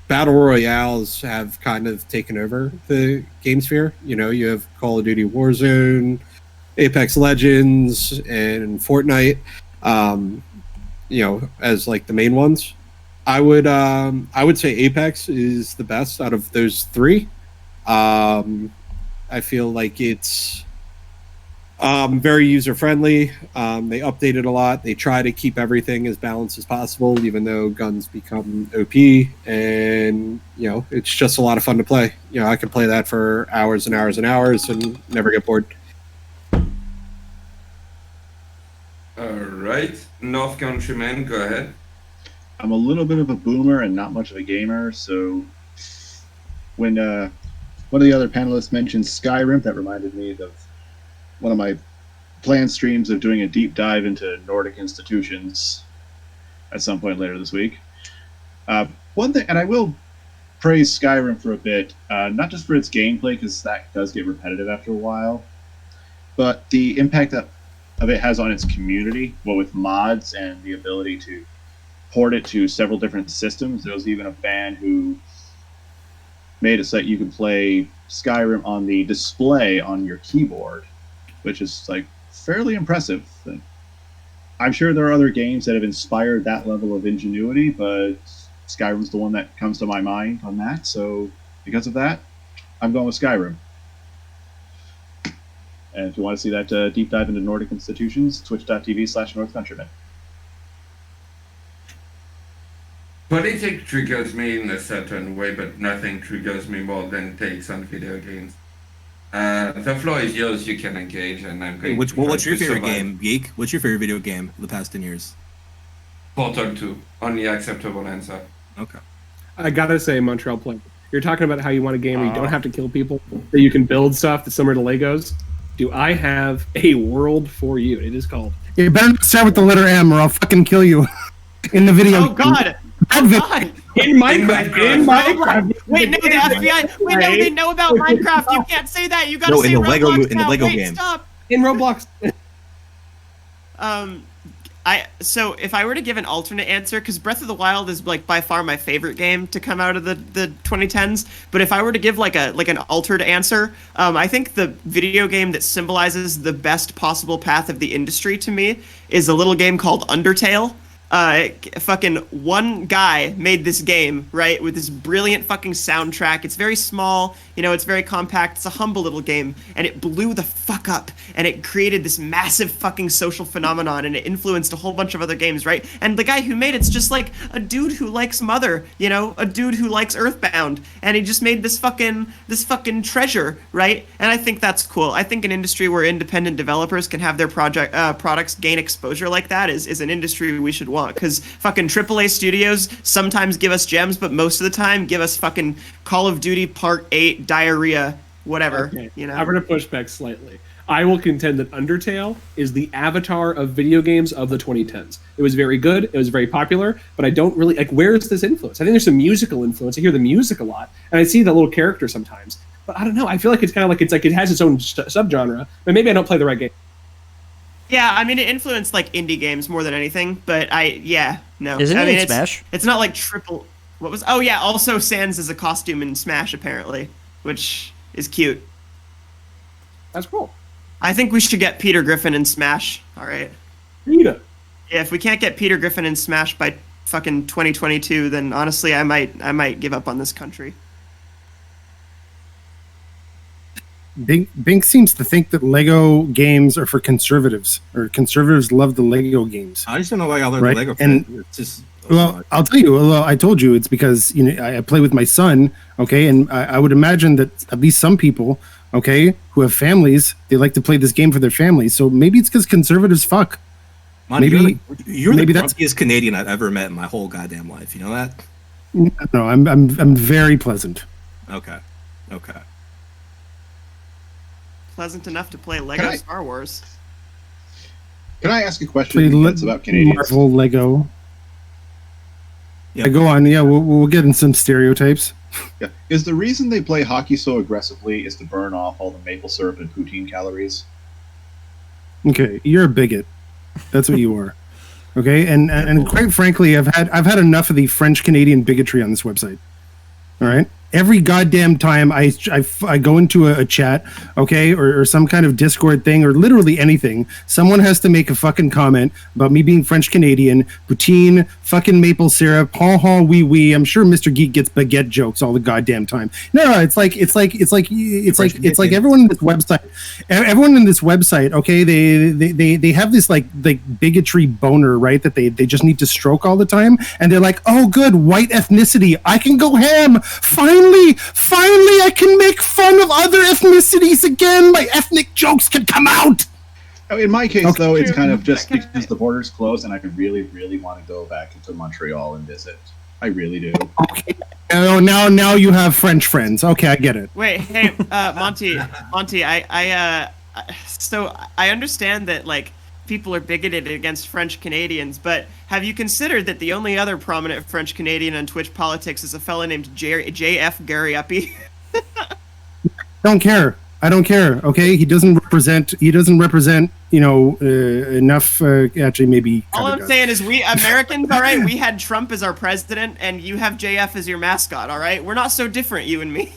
battle royales have kind of taken over the game sphere. You have Call of Duty Warzone, Apex Legends, and Fortnite, as like the main ones. I would say Apex is the best out of those 3. I feel like it's very user friendly. They update it a lot. They try to keep everything as balanced as possible, even though guns become OP, and it's just a lot of fun to play. I could play that for hours and hours and hours and never get bored. All right, North Countryman, go ahead. I'm a little bit of a boomer and not much of a gamer, so when one of the other panelists mentioned Skyrim, that reminded me of one of my planned streams of doing a deep dive into Nordic institutions at some point later this week. One thing, and I will praise Skyrim for a bit, not just for its gameplay, because that does get repetitive after a while, but the impact that of it has on its community, with mods and the ability to port it to several different systems. There was even a fan who made it so that you could play Skyrim on the display on your keyboard, which is like fairly impressive. And I'm sure there are other games that have inspired that level of ingenuity, but Skyrim's the one that comes to my mind on that. So because of that, I'm going with Skyrim. And if you want to see that deep dive into Nordic institutions, twitch.tv/NorthCountryman. Politics triggers me in a certain way, but nothing triggers me more than takes on video games. The floor is yours. You can engage, and I'm going. What's your favorite game, Geek? What's your favorite video game of the past 10 years? Portal 2. Only acceptable answer. Okay. I gotta say, Montreal Play. You're talking about how you want a game where you don't have to kill people, that you can build stuff that's similar to Legos. Do I have a world for you? It is called. You better not start with the letter M, or I'll fucking kill you in the video. Oh God! Oh God! In Minecraft. Wait, no, the FBI. Wait, no, they know about Minecraft. You can't say that. You gotta No, say in the Roblox Lego now. Lego Wait, game. Stop. In Roblox. So if I were to give an alternate answer, because Breath of the Wild is like by far my favorite game to come out of the 2010s, but if I were to give like an altered answer, I think the video game that symbolizes the best possible path of the industry to me is a little game called Undertale. Fucking one guy made this game, right, with this brilliant fucking soundtrack. It's very small, it's very compact. It's a humble little game, and it blew the fuck up, and it created this massive fucking social phenomenon, and it influenced a whole bunch of other games, right? And the guy who made it's just like a dude who likes Mother, a dude who likes Earthbound, and he just made this fucking treasure, right? And I think that's cool. I think an industry where independent developers can have their products gain exposure like that is an industry we should want. Because fucking AAA studios sometimes give us gems, but most of the time give us fucking Call of Duty Part 8 diarrhea, whatever. Okay. I'm going to push back slightly. I will contend that Undertale is the avatar of video games of the 2010s. It was very good. It was very popular, but I don't really where is this influence? I think there's some musical influence. I hear the music a lot, and I see the little character sometimes. But I don't know. I feel like it's kind of like it has its own subgenre, but maybe I don't play the right game. Yeah, I mean, it influenced like indie games more than anything, but no. Isn't I it mean, in Smash? It's not like triple. What was? Oh yeah, also Sans is a costume in Smash apparently, which is cute. That's cool. I think we should get Peter Griffin in Smash. All right. Peter. Yeah, if we can't get Peter Griffin in Smash by fucking 2022, then honestly, I might give up on this country. Bink seems to think that Lego games are for conservatives, or conservatives love the Lego games. I just don't know why y'all are right? the Lego. And it's just I'll tell you. Well, I told you it's because I play with my son. Okay, and I would imagine that at least some people, okay, who have families, they like to play this game for their families. So maybe it's because conservatives fuck. Maybe you're maybe the that's grumpiest Canadian I've ever met in my whole goddamn life. You know that? No, I'm very pleasant. Okay. Pleasant enough to play Lego Star Wars. Can I ask a question that's about Canadians? Marvel Lego. Yeah, go on. Yeah, we'll get in some stereotypes. Yeah. Is the reason they play hockey so aggressively is to burn off all the maple syrup and poutine calories? Okay, you're a bigot. That's what you are. Okay, and quite frankly, I've had enough of the French Canadian bigotry on this website. All right. Every goddamn time I go into a chat, okay, or some kind of Discord thing, or literally anything, someone has to make a fucking comment about me being French Canadian, poutine, fucking maple syrup, ha wee wee. I'm sure Mr. Geek gets baguette jokes all the goddamn time. No, it's like everyone in this website, okay, they have this like bigotry boner, right? That they just need to stroke all the time, and they're like, oh, good, white ethnicity, I can go ham. Finally, I can make fun of other ethnicities again. My ethnic jokes can come out. In my case, though, it's kind of just because the border's closed, and I really, really want to go back into Montreal and visit. I really do. Okay. Oh, now you have French friends. Okay, I get it. Wait, hey, Monty, so I understand that like people are bigoted against French Canadians, but have you considered that the only other prominent French Canadian on Twitch politics is a fella named JF Gariuppy? I don't care. Okay, he doesn't represent. Enough. Actually, maybe. All I'm saying is, we Americans, all right. We had Trump as our president, and you have JF as your mascot. All right, we're not so different, you and me.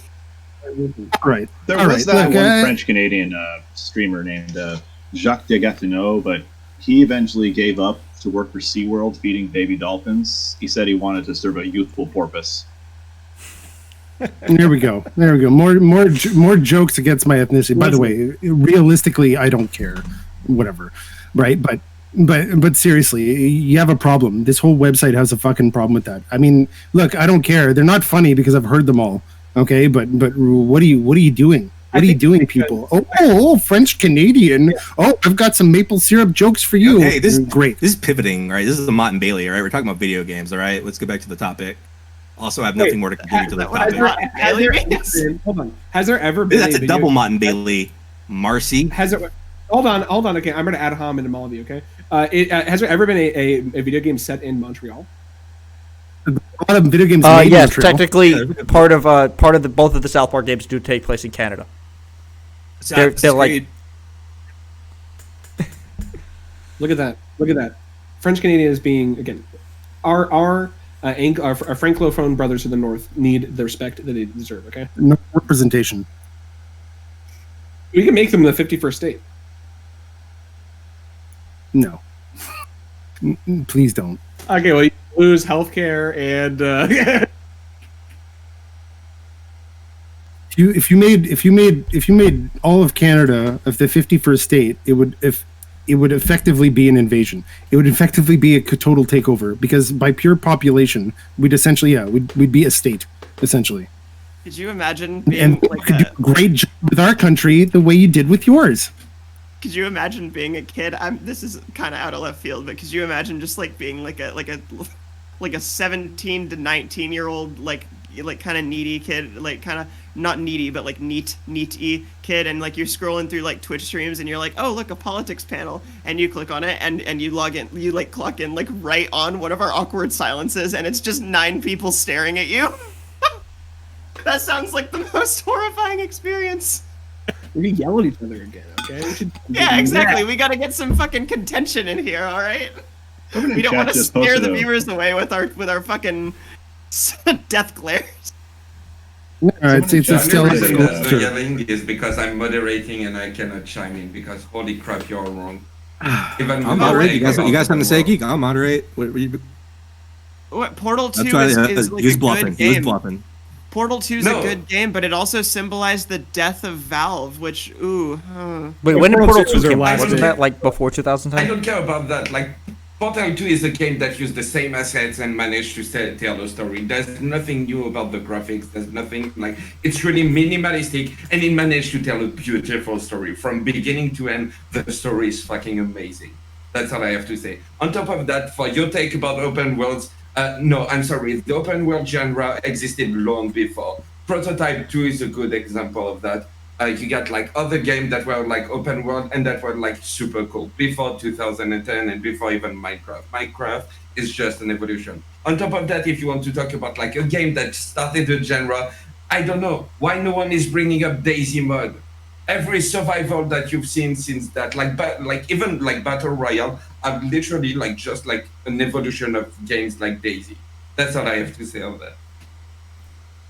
Right. There All was right. that Look, one French Canadian streamer named Jacques Degatineau, but he eventually gave up to work for SeaWorld feeding baby dolphins. He said he wanted to serve a youthful porpoise. There we go. There we go. More jokes against my ethnicity. By the way, realistically, I don't care. Whatever. Right? But seriously, you have a problem. This whole website has a fucking problem with that. I mean, look, I don't care. They're not funny because I've heard them all. Okay, but what are you doing? What are you doing, people? Oh, French Canadian. Yeah. Oh, I've got some maple syrup jokes for you. Hey, this is great. This is pivoting, right? This is the Mott and Bailey, right? We're talking about video games, all right? Let's get back to the topic. Also, I have nothing more to contribute to the topic. Hold on. Has there ever been? That's a double Mott and Bailey, Marcy. Has it? Hold on. Okay, I'm going to add a hom into all of you. Okay. Has there ever been a video game set in Montreal? A lot of video games. Yes, technically, part of both of the South Park games do take place in Canada. They're like. Look at that. French Canadians being again, our Francophones brothers to the north need the respect that they deserve. Okay. No representation. We can make them the 51st state. No. Please don't. Okay, well, you lose healthcare and. If you made all of Canada of the 51st state, it would effectively be an invasion. It would effectively be a total takeover because by pure population, we'd essentially we'd be a state essentially. Could you imagine being and like could do a great job with our country the way you did with yours? Could you imagine being a kid? This is kind of out of left field, but could you imagine just like being like a 17 to 19-year-old like kind of needy kid, like kind of not needy but like neat-y kid, and like you're scrolling through like Twitch streams and you're like, oh look, a politics panel, and you click on it and you log in, you like clock in like right on one of our awkward silences, and it's just 9 people staring at you. That sounds like the most horrifying experience. We can yell at each other again, okay? Yeah, exactly. We got to get some fucking contention in here, all right? We don't want to scare the viewers away with our fucking death glares. It's still the yelling is because I'm moderating and I cannot chime in because holy crap, you're wrong. Even I'll moderate. You guys something to say, Geek? I'll moderate. What Portal 2 is like a good game. He was bluffing. Portal 2 is a good game, but it also symbolized the death of Valve, which, Wait, when did Portal 2 come out? Wasn't that like before 2010? I don't care about that. Like, Portal 2 is a game that used the same assets and managed to tell a story. There's nothing new about the graphics. There's nothing, like, it's really minimalistic, and it managed to tell a beautiful story. From beginning to end, the story is fucking amazing. That's all I have to say. On top of that, for your take about open worlds, no, I'm sorry. The open world genre existed long before. Prototype 2 is a good example of that. You got like other games that were like open world and that were like super cool before 2010 and before even Minecraft. Minecraft is just an evolution. On top of that, if you want to talk about like a game that started the genre, I don't know why no one is bringing up Daisy mode. Every survival that you've seen since that, like even like Battle Royale, are literally like just like an evolution of games like Daisy. That's all I have to say on that.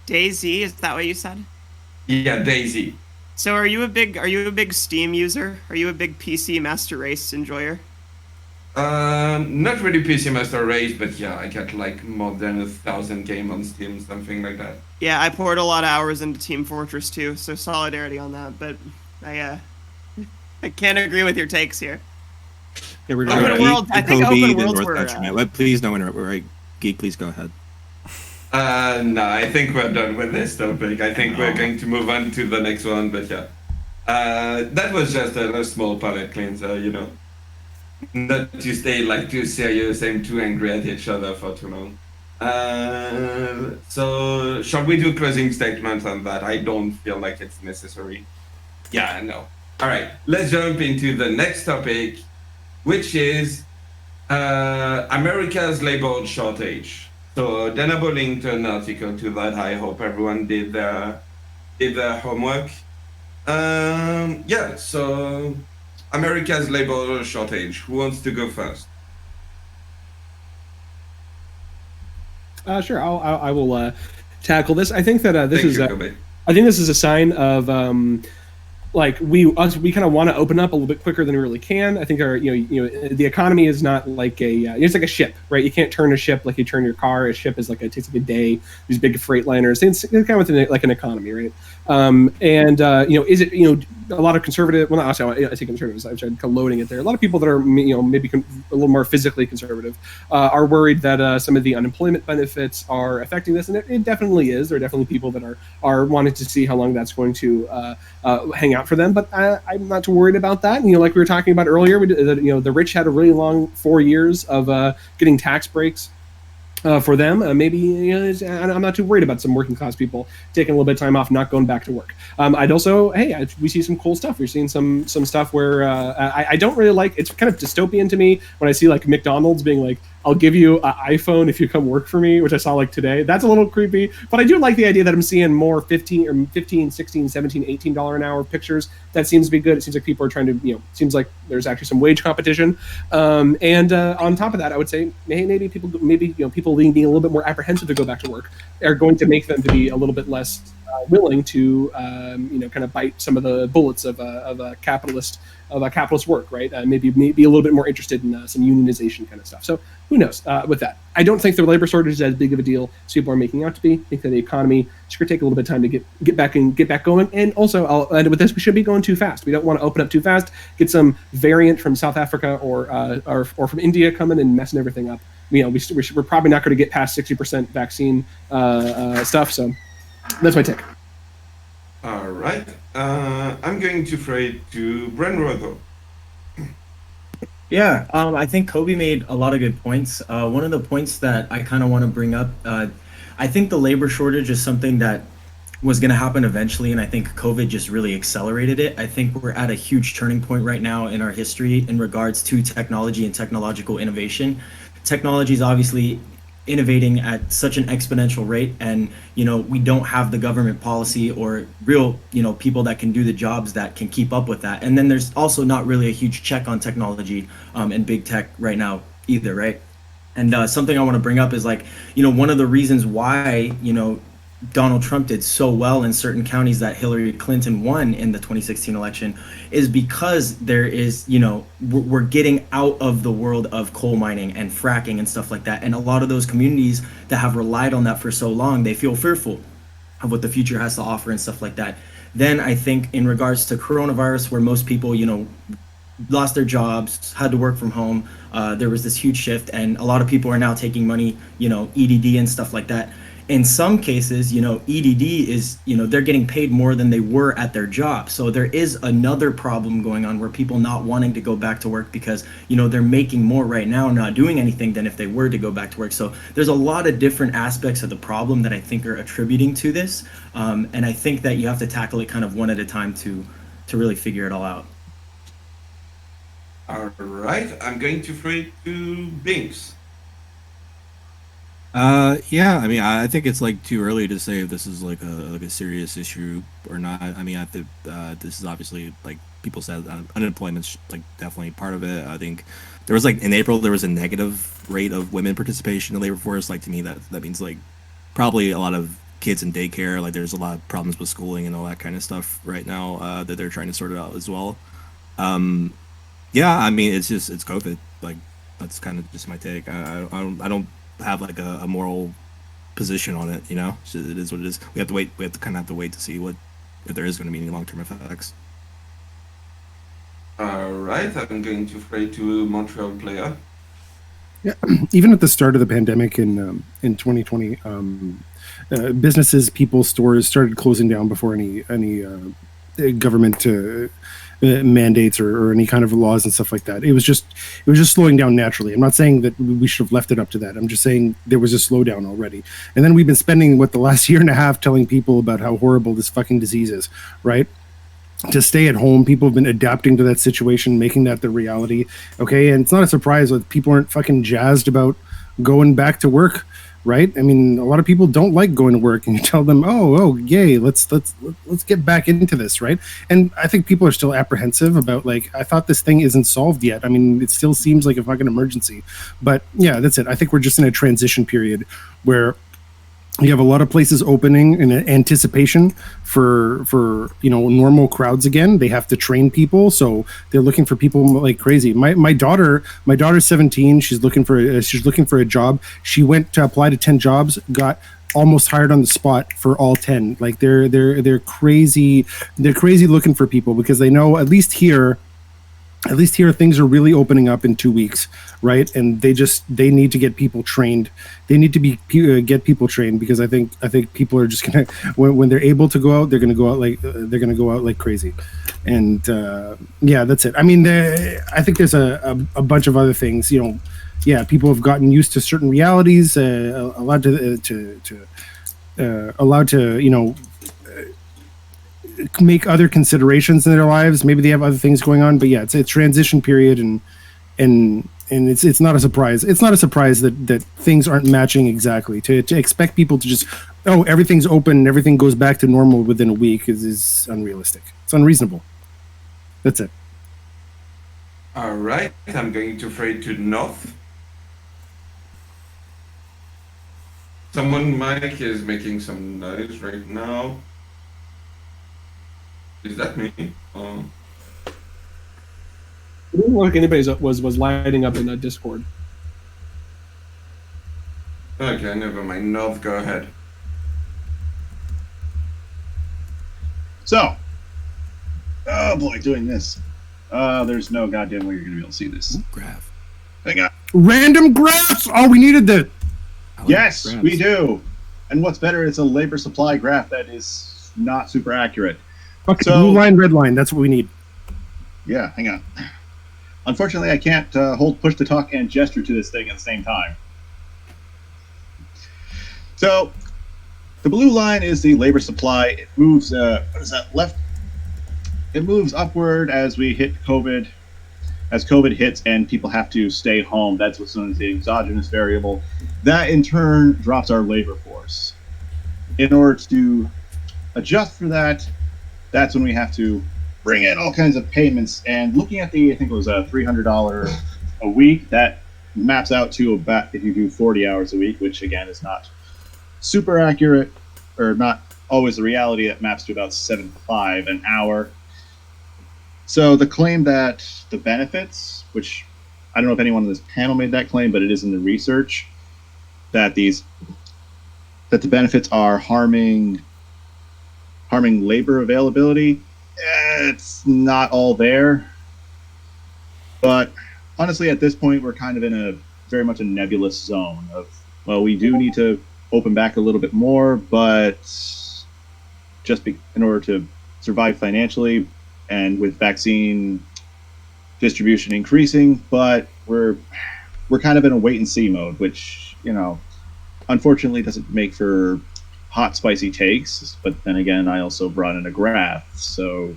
Daisy, is that what you said? Yeah, Daisy. So are you a big Steam user? Are you a big PC Master Race enjoyer? Not really PC Master Race, but yeah, I got like more than 1,000 games on Steam, something like that. Yeah, I poured a lot of hours into Team Fortress 2, so solidarity on that. But I can't agree with your takes here. Yeah, we're open world. I think open worlds were. Please don't interrupt. Right, Geek, please go ahead. No, I think we're done with this topic. I think we're going to move on to the next one. But yeah, that was just a small palate cleanser, you know. Not to stay like too serious and too angry at each other for too long. So shall we do closing statements on that? I don't feel like it's necessary. Yeah, no. All right, let's jump into the next topic, which is America's labor shortage. So Danabo linked an article to that. I hope everyone did their homework. Yeah, so America's labor shortage. Who wants to go first? Sure, I will tackle this. I think that this is I think this is a sign of like we kind of want to open up a little bit quicker than we really can. I think our the economy is not like it's like a ship, right? You can't turn a ship like you turn your car. A ship is it takes like a day. These big freight liners, it's kind of like an economy, right? Is it a lot of conservative? Well, not I say conservatives. I'm kind of loading it there. A lot of people that are maybe a little more physically conservative are worried that some of the unemployment benefits are affecting this, and it definitely is. There are definitely people that are wanting to see how long that's going to hang out for them. But I'm not too worried about that. Like we were talking about earlier, the rich had a really long 4 years of getting tax breaks. For them, maybe I'm not too worried about some working class people taking a little bit of time off, not going back to work. I'd also, we see some cool stuff. We're seeing some stuff where I don't really like. It's kind of dystopian to me when I see like McDonald's being like, "I'll give you an iPhone if you come work for me," which I saw like today. That's a little creepy, but I do like the idea that I'm seeing more $15, $16, $17, $18 an hour pictures. That seems to be good. It seems like people are trying to, seems like there's actually some wage competition. And on top of that, I would say maybe people being a little bit more apprehensive to go back to work are going to make them to be a little bit less willing to kind of bite some of the bullets of a capitalist work, right? Maybe a little bit more interested in some unionization kind of stuff. So who knows with that? I don't think the labor shortage is as big of a deal as people are making out to be. I think that the economy should take a little bit of time to get back going. And also, I'll end with this: we shouldn't be going too fast. We don't want to open up too fast, get some variant from South Africa or from India coming and messing everything up. We're probably not going to get past 60% vaccine stuff. So that's my take. All right. I'm going to throw it to Brenrodo. Yeah, I think Kobe made a lot of good points. One of the points that I kind of want to bring up, I think the labor shortage is something that was going to happen eventually, and I think COVID just really accelerated it. I think we're at a huge turning point right now in our history in regards to technology and technological innovation. Technology is obviously innovating at such an exponential rate, and we don't have the government policy or real people that can do the jobs that can keep up with that. And then there's also not really a huge check on technology and big tech right now either, right? And something I want to bring up is one of the reasons why Donald Trump did so well in certain counties that Hillary Clinton won in the 2016 election is because there is, we're getting out of the world of coal mining and fracking and stuff like that. And a lot of those communities that have relied on that for so long, they feel fearful of what the future has to offer and stuff like that. Then I think in regards to coronavirus, where most people, lost their jobs, had to work from home, there was this huge shift, and a lot of people are now taking money, EDD and stuff like that. In some cases, EDD is, they're getting paid more than they were at their job. So there is another problem going on where people not wanting to go back to work because, they're making more right now, not doing anything than if they were to go back to work. So there's a lot of different aspects of the problem that I think are attributing to this. And I think that you have to tackle it kind of one at a time to really figure it all out. All right, I'm going to throw it to Binks. Yeah, I mean, I think it's too early to say if this is a serious issue or not. I mean, I think this is obviously people said unemployment's definitely part of it. I think there was in April there was a negative rate of women participation in the labor force. To me that means probably a lot of kids in daycare. There's a lot of problems with schooling and all that kind of stuff right now that they're trying to sort it out as well. Yeah, I mean it's COVID. That's kind of just my take. I don't have a moral position on it, so it is what it is. We have to wait. We have to wait to see if there is going to be any long-term effects. All right, I'm going to throw it to Montreal player. Yeah, even at the start of the pandemic in 2020, businesses, people, stores started closing down before any government mandates or any kind of laws and stuff like that. It was just slowing down naturally. I'm not saying that we should have left it up to that. I'm just saying there was a slowdown already. And then we've been spending the last year and a half telling people about how horrible this fucking disease is, right? To stay at home, people have been adapting to that situation, making that the reality. Okay, and it's not a surprise that people aren't fucking jazzed about going back to work, right? I mean, a lot of people don't like going to work, and you tell them, oh, yay, let's get back into this, right? And I think people are still apprehensive about I thought this thing isn't solved yet. I mean, it still seems like a fucking emergency, but yeah, that's it. I think we're just in a transition period where You have a lot of places opening in anticipation for normal crowds again. They have to train people, so they're looking for people like crazy. My daughter's 17. She's looking for a job. She went to apply to 10 jobs, got almost hired on the spot for all 10. Like they're crazy. They're crazy looking for people because they know at least here things are really opening up in 2 weeks, right? And they need to get people trained. They need to get people trained because I think people are just gonna when they're able to go out, they're gonna go out like crazy. And yeah, that's it. I mean, I think there's a bunch of other things. Yeah, people have gotten used to certain realities, allowed to make other considerations in their lives. Maybe they have other things going on, but yeah, it's a transition period, and it's not a surprise. It's not a surprise that things aren't matching exactly. To expect people to just everything's open and everything goes back to normal within a week is unrealistic. It's unreasonable. That's it. All right, I'm going to throw it to North. Someone mic is making some noise right now. Is that me? It didn't look like anybody was lighting up in the Discord. Okay, never mind. North, go ahead. So, oh boy, doing this. There's no goddamn way you're gonna be able to see this. Graph. Hang on. Random graphs. Oh, we needed that. Yes, graphs. we do. And what's better, it's a labor supply graph that is not super accurate. Okay, So- blue line, red line. That's what we need. Yeah, hang on. Unfortunately, I can't hold push to talk and gesture to this thing at the same time. So, the blue line is the labor supply. It moves, what is that, left? It moves upward as we hit COVID. As COVID hits and people have to stay home, that's what's known as the exogenous variable. That, in turn, drops our labor force. In order to adjust for that, that's when we have to bring in all kinds of payments. And looking at I think it was $300 a week, that maps out to about, if you do 40 hours a week, which again is not super accurate, or not always the reality, that maps to about $7.5 an hour. So the claim that the benefits, which I don't know if anyone on this panel made that claim, but it is in the research, that the benefits are harming labor availability, it's not all there. But honestly, at this point, we're kind of in a very much a nebulous zone of, well, we do need to open back a little bit more, but in order to survive financially and with vaccine distribution increasing, but we're kind of in a wait and see mode, which, unfortunately doesn't make for hot, spicy takes. But then again, I also brought in a graph, so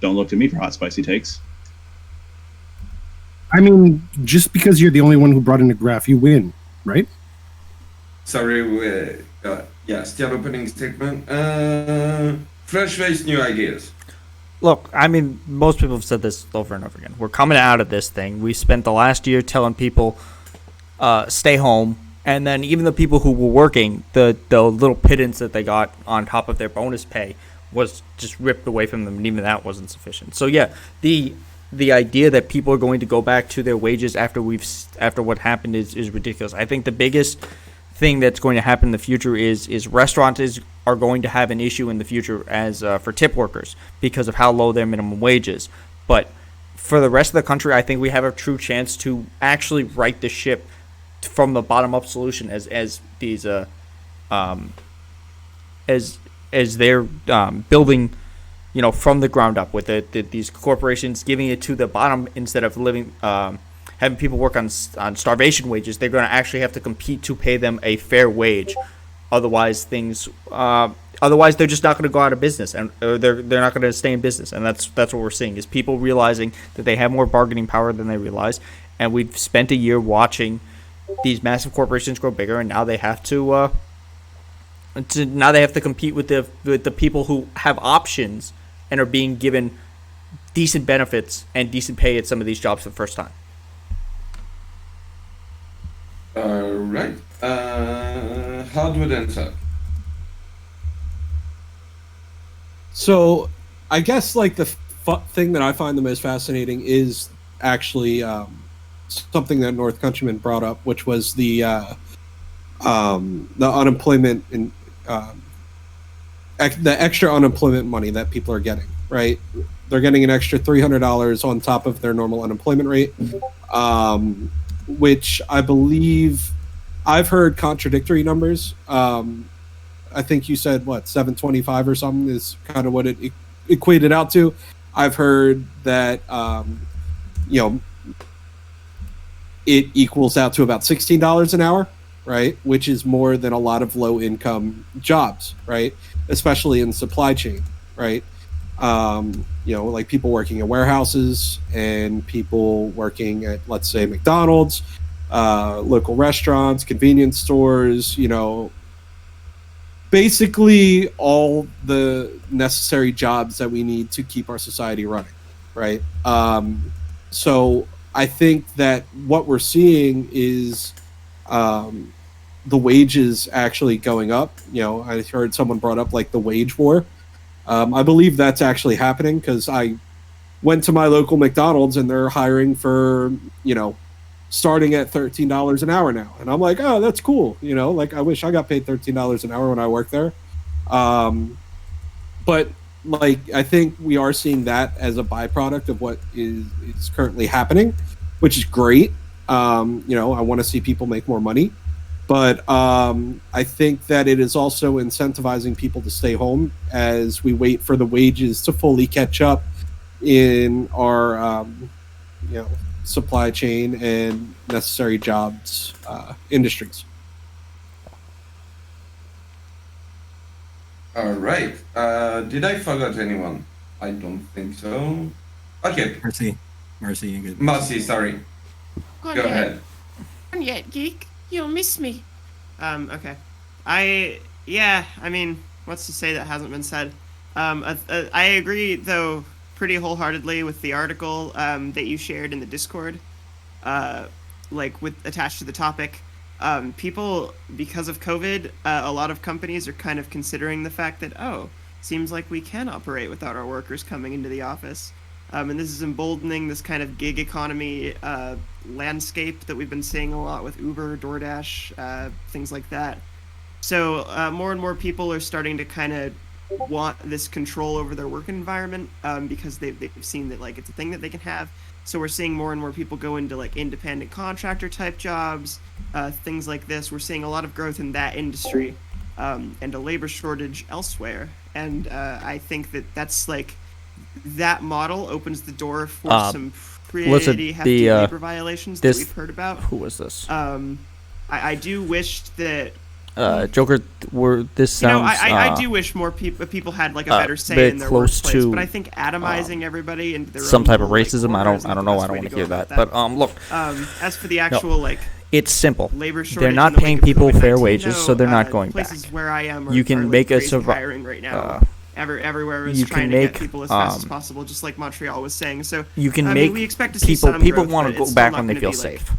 don't look to me for hot, spicy takes. I mean, just because you're the only one who brought in a graph, you win, right? Sorry, yeah, still opening statement. Fresh face, new ideas. Look, I mean, most people have said this over and over again. We're coming out of this thing. We spent the last year telling people, stay home. And then even the people who were working, the little pittance that they got on top of their bonus pay was just ripped away from them, and even that wasn't sufficient. So yeah, the idea that people are going to go back to their wages after what happened is ridiculous. I think the biggest thing that's going to happen in the future is restaurants are going to have an issue in the future as for tip workers because of how low their minimum wage is. But for the rest of the country, I think we have a true chance to actually right the ship from the bottom up solution as these as they're building, from the ground up with these corporations giving it to the bottom instead of having people work on starvation wages. They're going to actually have to compete to pay them a fair wage. Otherwise they're just not going to go out of business, and they're not going to stay in business. And that's what we're seeing is people realizing that they have more bargaining power than they realize. And we've spent a year watching these massive corporations grow bigger, and now they have to compete with the people who have options and are being given decent benefits and decent pay at some of these jobs for the first time. All right. hardwood and suck. So, I guess like the thing that I find the most fascinating is actually something that North Countryman brought up, which was the unemployment and the extra unemployment money that people are getting. Right, they're getting an extra $300 on top of their normal unemployment rate, which I believe I've heard contradictory numbers. I think you said what, 725 or something is kind of what it equated out to. I've heard that it equals out to about $16 an hour, right? Which is more than a lot of low income jobs, right? Especially in supply chain, right? Like people working in warehouses and people working at, let's say, McDonald's, local restaurants, convenience stores, basically all the necessary jobs that we need to keep our society running, right? So I think that what we're seeing is the wages actually going up. I heard someone brought up like the wage war. I believe that's actually happening because I went to my local McDonald's and they're hiring for, starting at $13 an hour now. And I'm like, oh, that's cool. Like I wish I got paid $13 an hour when I worked there. But like, I think we are seeing that as a byproduct of what is currently happening, which is great. I want to see people make more money. But I think that it is also incentivizing people to stay home as we wait for the wages to fully catch up in our, supply chain and necessary jobs industries. All right. Did I forget anyone? I don't think so. Okay. Mercy, you good? Mercy, sorry. Go ahead. Not yet, geek. You'll miss me. Okay. I mean, what's to say that hasn't been said? I agree, though, pretty wholeheartedly with the article that you shared in the Discord, attached to the topic. People, because of COVID, a lot of companies are kind of considering the fact that, seems like we can operate without our workers coming into the office. And this is emboldening this kind of gig economy landscape that we've been seeing a lot with Uber, DoorDash, things like that. So more and more people are starting to kind of want this control over their work environment because they've seen that like it's a thing that they can have. So we're seeing more and more people go into like independent contractor type jobs, things like this. We're seeing a lot of growth in that industry and a labor shortage elsewhere. And I think that's like that model opens the door for some pretty hefty labor violations that we've heard about. Who was this? I do wish that Joker. This sounds. I do wish more people had like a better say in their workplace. But I think atomizing everybody into their some own type of little, racism. I don't know. I don't want to hear that. But look. As for the actual it's simple. Labor shortage They're not in the paying wake of people fair COVID-19, wages, so they're not going back. Places where I am You can are make like a crazy hiring right now. Everywhere is you trying can to make, get people as fast as possible, just like Montreal was saying. So you can I make mean, we expect to see people. some People growth, want but to go it's back still when not they feel gonna be, safe.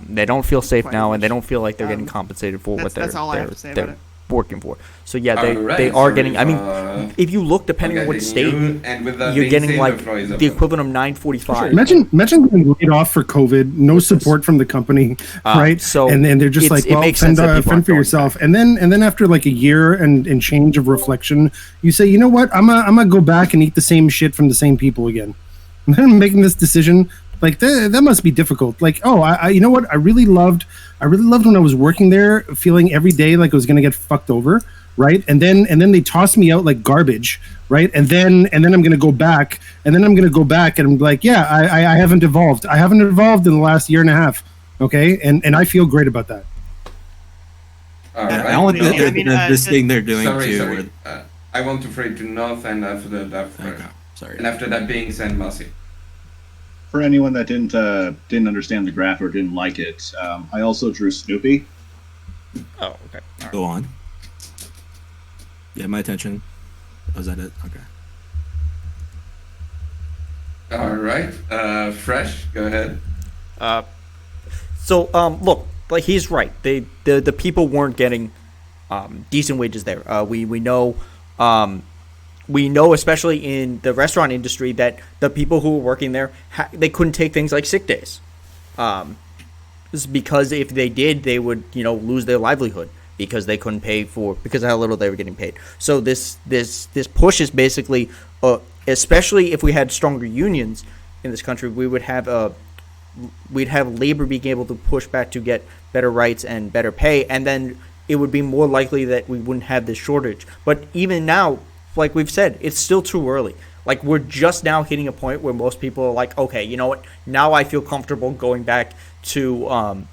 They don't feel safe quite now, as and they much. don't feel like they're getting compensated for what that's all I have to say they're about it. working for. So yeah, they Alright, are so getting. I mean, we've, if you look, depending on what state, you're getting like the equivalent of $9.45. Imagine getting laid off for COVID, no support from the company, right? So and they're just like, it well, makes sense that people fend aren't for going yourself. And then after like a year and change of reflection, you say, you know what, I'm gonna go back and eat the same shit from the same people again. And then making this decision, like that must be difficult. Like, I you know what, I really loved when I was working there, feeling every day like I was gonna get fucked over. Right, and then they toss me out like garbage, right? And then I'm gonna go back, and I'm like, yeah, I haven't evolved. I haven't evolved in the last year and a half. Okay, and I feel great about that. I want this thing they're doing too. Sorry. I want to fade to North, and after that, Okay, sorry. and after that being said, Mercy. For anyone that didn't understand the graph or didn't like it, I also drew Snoopy. Oh, okay. Right. Go on. Yeah, my attention. Was that it? Okay. All right. Fresh, go ahead. So look, like he's right. The people weren't getting decent wages there. We know, especially in the restaurant industry, that the people who were working there, they couldn't take things like sick days. This is because if they did, they would, lose their livelihood because they couldn't pay because of how little they were getting paid. So this push is basically, especially if we had stronger unions in this country, we'd have labor being able to push back to get better rights and better pay, and then it would be more likely that we wouldn't have this shortage. But even now, like we've said, it's still too early. Like, we're just now hitting a point where most people are like, okay, you know what? Now I feel comfortable going back to a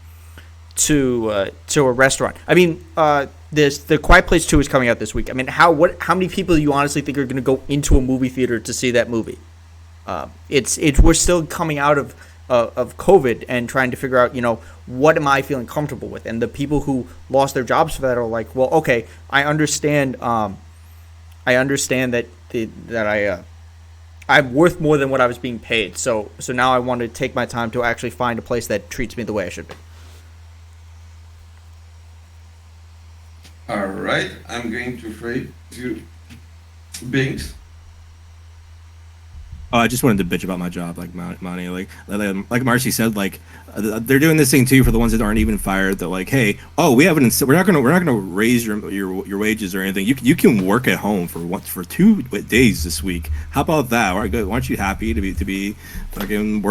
restaurant. I mean, The Quiet Place 2 is coming out this week. I mean, how many people do you honestly think are going to go into a movie theater to see that movie? We're still coming out of COVID and trying to figure out, what am I feeling comfortable with? And the people who lost their jobs for that are like, well, okay, I understand that I'm worth more than what I was being paid. So now I want to take my time to actually find a place that treats me the way I should be. All right, I'm going to phrase to Binks. Oh, I just wanted to bitch about my job, like Monty, like Marcy said, like they're doing this thing too for the ones that aren't even fired. That like, hey, we're not gonna raise your wages or anything. You can work at home for 2 days this week. How about that? All right, good. Aren't you happy to be fucking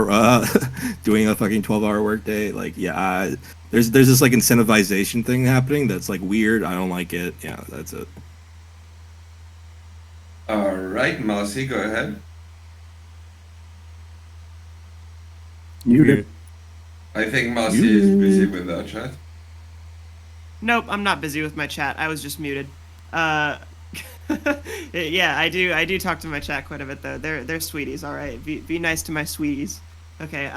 doing a fucking 12-hour workday? Like, yeah, there's this like incentivization thing happening that's like weird. I don't like it. Yeah, that's it. All right, Marcy, go ahead. Muted. I think Marcy is busy with our chat. Nope, I'm not busy with my chat. I was just muted. Yeah, I do talk to my chat quite a bit though. They're sweeties, all right. Be nice to my sweeties. Okay,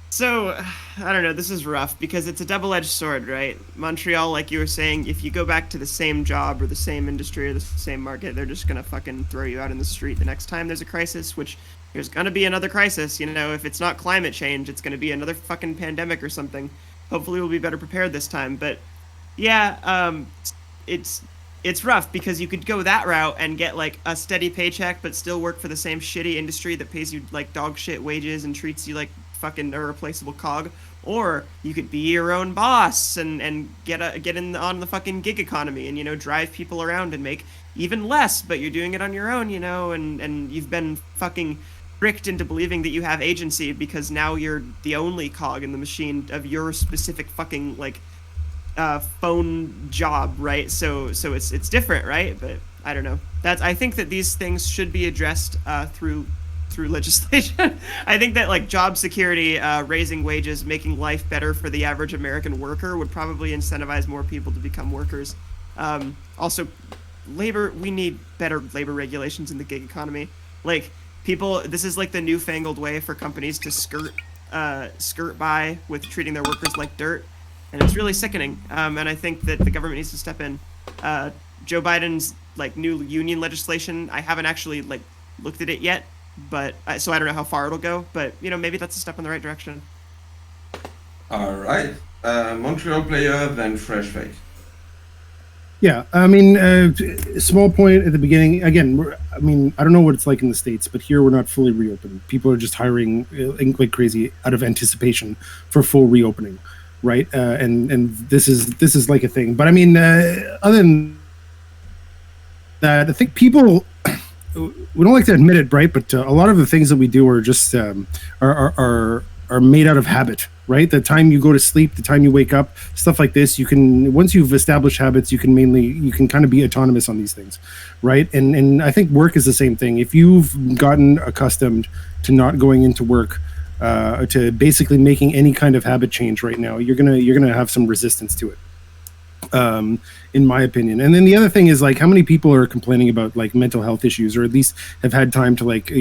so I don't know. This is rough because it's a double-edged sword, right? Montreal, like you were saying, if you go back to the same job or the same industry or the same market, they're just gonna fucking throw you out in the street the next time there's a crisis, which. There's going to be another crisis, if it's not climate change, it's going to be another fucking pandemic or something. Hopefully we'll be better prepared this time. But yeah, it's rough because you could go that route and get like a steady paycheck, but still work for the same shitty industry that pays you like dog shit wages and treats you like fucking irreplaceable cog. Or you could be your own boss and get in on the fucking gig economy and, drive people around and make even less, but you're doing it on your own, and you've been fucking tricked into believing that you have agency because now you're the only cog in the machine of your specific fucking like phone job, right? So it's different, right? But I don't know. I think that these things should be addressed through legislation. I think that like job security, raising wages, making life better for the average American worker would probably incentivize more people to become workers. Also, we need better labor regulations in the gig economy. Like this is like the newfangled way for companies to skirt by with treating their workers like dirt, and it's really sickening. And I think that the government needs to step in. Joe Biden's like new union legislation, I haven't actually like looked at it yet, but so I don't know how far it'll go. But maybe that's a step in the right direction. All right, Montreal player, then fresh face. Yeah, I mean, small point at the beginning. Again, I don't know what it's like in the States, but here we're not fully reopened. People are just hiring like crazy out of anticipation for full reopening, right? And this is like a thing. But I mean, other than that, I think people we don't like to admit it, right? But a lot of the things that we do are just are made out of habit, right? The time you go to sleep, the time you wake up, stuff like this, once you've established habits, you can kind of be autonomous on these things, right? And I think work is the same thing. If you've gotten accustomed to not going into work, to basically making any kind of habit change right now, you're gonna have some resistance to it, in my opinion. And then the other thing is like how many people are complaining about like mental health issues, or at least have had time to like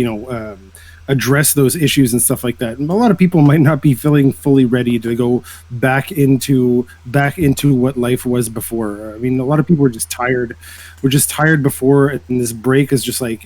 address those issues and stuff like that. And a lot of people might not be feeling fully ready to go back into what life was before. I mean, a lot of people are just tired. We're just tired before, and this break is just like,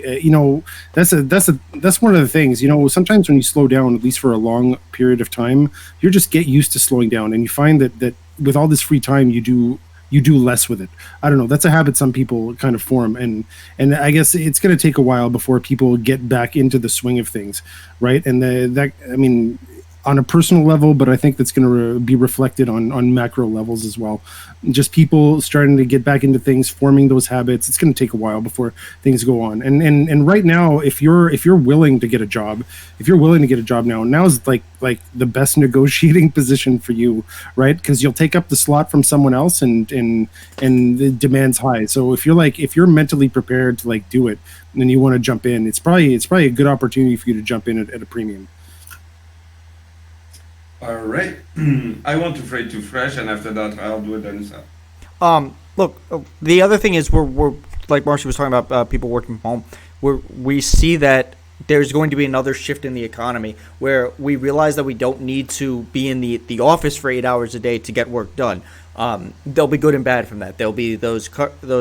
that's one of the things. Sometimes when you slow down, at least for a long period of time, you just get used to slowing down, and you find that with all this free time, you do you do less with it. I don't know. That's a habit some people kind of form, and I guess it's going to take a while before people get back into the swing of things, right? And I mean, on a personal level, but I think that's going to be reflected on macro levels as well. Just people starting to get back into things, forming those habits. It's going to take a while before things go on. And right now, if you're willing to get a job, now is like the best negotiating position for you, right? Because you'll take up the slot from someone else, and the demand's high. So if you're mentally prepared to like do it, and you want to jump in, it's probably a good opportunity for you to jump in at a premium. All right. I want to trade to Fresh, and after that, I'll do it themselves. Look, the other thing is we're like Marcy was talking about people working from home. We see that there's going to be another shift in the economy where we realize that we don't need to be in the office for 8 hours a day to get work done. There'll be good and bad from that. There'll be those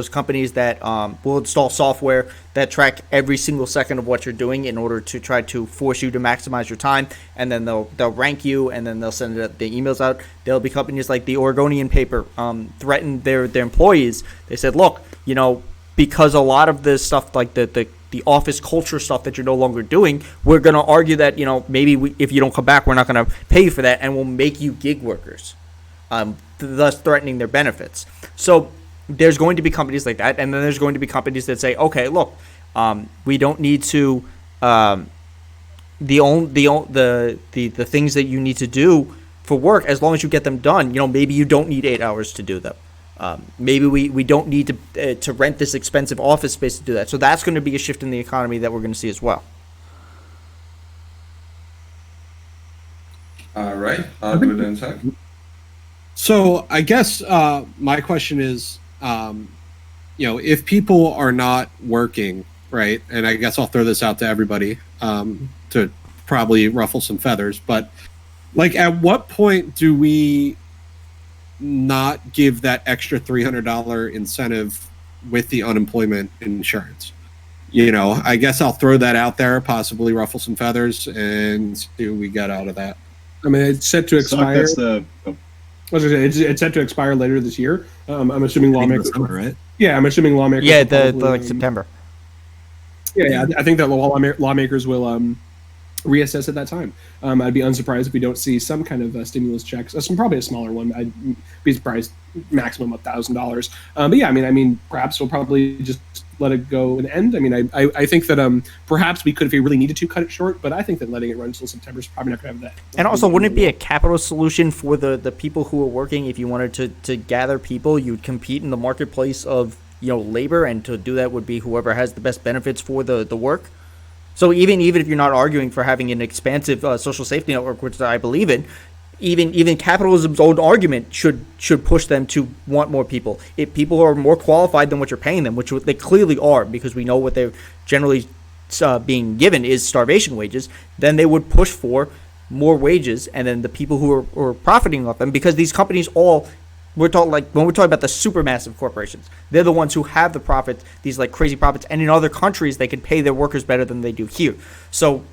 companies that will install software that track every single second of what you're doing in order to try to force you to maximize your time, and then they'll rank you, and then they'll send the emails out. There'll be companies like the Oregonian paper threatened their employees. They said, look, because a lot of this stuff like the office culture stuff that you're no longer doing, we're going to argue that maybe if you don't come back, we're not going to pay you for that, and we'll make you gig workers. Thus threatening their benefits. So there's going to be companies like that, and then there's going to be companies that say, okay, look, we don't need to the things that you need to do for work, as long as you get them done. Maybe you don't need 8 hours to do them. Maybe we don't need to rent this expensive office space to do that. So that's going to be a shift in the economy that we're going to see as well. All right. I'll do it in a second. So I guess my question is, if people are not working, right? And I guess I'll throw this out to everybody to probably ruffle some feathers, but like, at what point do we not give that extra $300 incentive with the unemployment insurance? I guess I'll throw that out there, possibly ruffle some feathers, and see what we get out of that. I mean, it's set to expire. It's set to expire later this year. I'm assuming lawmakers. Right? Yeah, I'm assuming lawmakers. Yeah, the September. Yeah, I think that lawmakers will reassess at that time. I'd be unsurprised if we don't see some kind of stimulus checks. Probably a smaller one. I'd be surprised, maximum $1,000. But yeah, I mean, perhaps we'll probably just let it go and end. I mean, I think that perhaps we could, if we really needed to, cut it short. But I think that letting it run until September is probably not going to have that. And also, wouldn't it be a capital solution for the people who are working? If you wanted to gather people, you'd compete in the marketplace of labor, and to do that would be whoever has the best benefits for the work. So even if you're not arguing for having an expansive social safety network, which I believe in, even capitalism's own argument should push them to want more people. If people are more qualified than what you're paying them, which they clearly are, because we know what they're generally being given is starvation wages, then they would push for more wages, and then the people who are profiting off them, because these companies all. When we're talking about the supermassive corporations, they're the ones who have the profits, these like crazy profits, and in other countries they can pay their workers better than they do here. So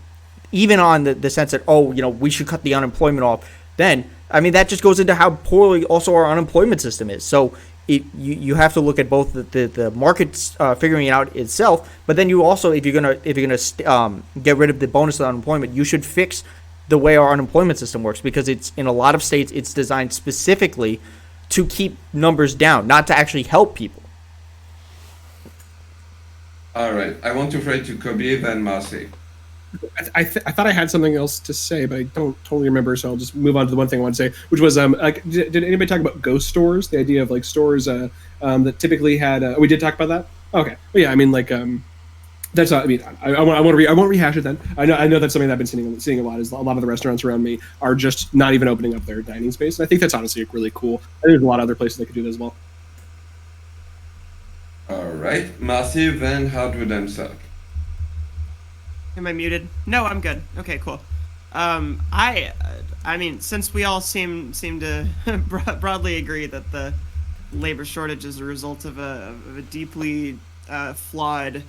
even on the sense that, we should cut the unemployment off, then, I mean, that just goes into how poorly also our unemployment system is. So you have to look at both the markets figuring it out itself, but then you also, if you're gonna get rid of the bonus of unemployment, you should fix the way our unemployment system works, because it's in a lot of states it's designed specifically to keep numbers down, not to actually help people. All right. I want to throw to Kobe, then Marcy. I thought I had something else to say, but I don't totally remember, so I'll just move on to the one thing I want to say, which was, did anybody talk about ghost stores? The idea of, like, stores that typically had... we did talk about that? Okay. Well, yeah, I mean, like... That's not. I mean, I won't rehash it then. I know that's something that I've been seeing a lot. Is a lot of the restaurants around me are just not even opening up their dining space. And I think that's honestly really cool. I think there's a lot of other places they could do that as well. All right, Marcy, then how do them suck? Am I muted? No, I'm good. Okay, cool. I mean, since we all seem to broadly agree that the labor shortage is a result of a deeply flawed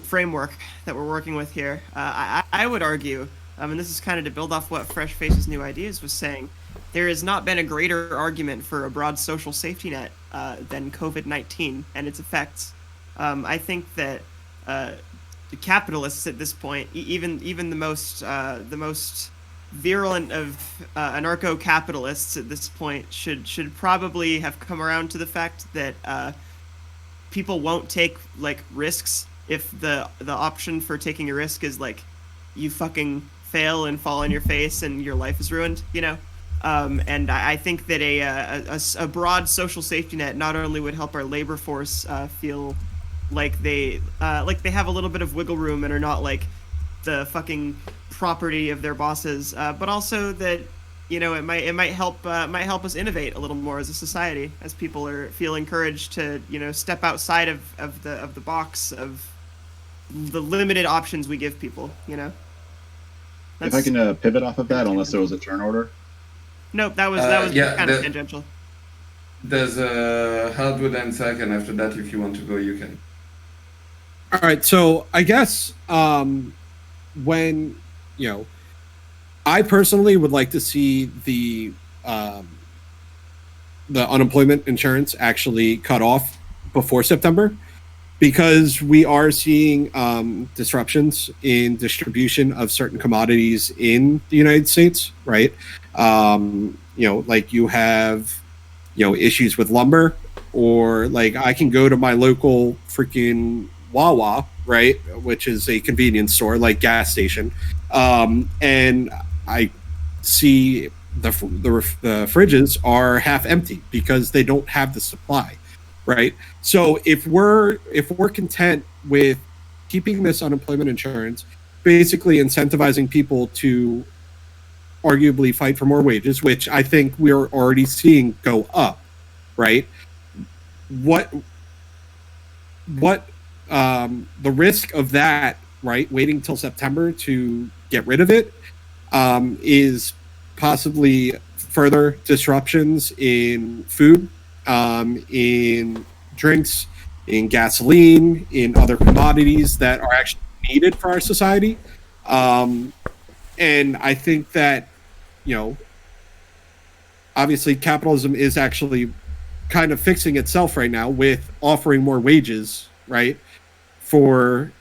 framework that we're working with here, I would argue, and this is kind of to build off what Fresh Faces New Ideas was saying, there has not been a greater argument for a broad social safety net than COVID-19 and its effects. I think that the capitalists at this point, even the most virulent of anarcho-capitalists at this point, should probably have come around to the fact that people won't take like risks if the option for taking a risk is like you fucking fail and fall on your face and your life is ruined, you know. And I think that a broad social safety net not only would help our labor force feel like they have a little bit of wiggle room and are not like the fucking property of their bosses, but also that, you know, it might help us innovate a little more as a society, as people feel encouraged to, you know, step outside of the box of the limited options we give people, you know. If I can pivot off of that, unless there was a turn order. Nope, that was kind of tangential. There's a hardwood and sack, and after that, if you want to go, you can. All right, so I guess when, you know, I personally would like to see the unemployment insurance actually cut off before September, because we are seeing disruptions in distribution of certain commodities in the United States, right? You know, like you have, you know, issues with lumber, or like I can go to my local freaking Wawa, right, which is a convenience store, like gas station, and I see the fridges are half empty because they don't have the supply. Right. So if we're content with keeping this unemployment insurance, basically incentivizing people to arguably fight for more wages, which I think we're already seeing go up, right? What the risk of that, right, waiting till September to get rid of it, is possibly further disruptions in food, in drinks, in gasoline, in other commodities that are actually needed for our society. And I think that, you know, obviously capitalism is actually kind of fixing itself right now with offering more wages, right, for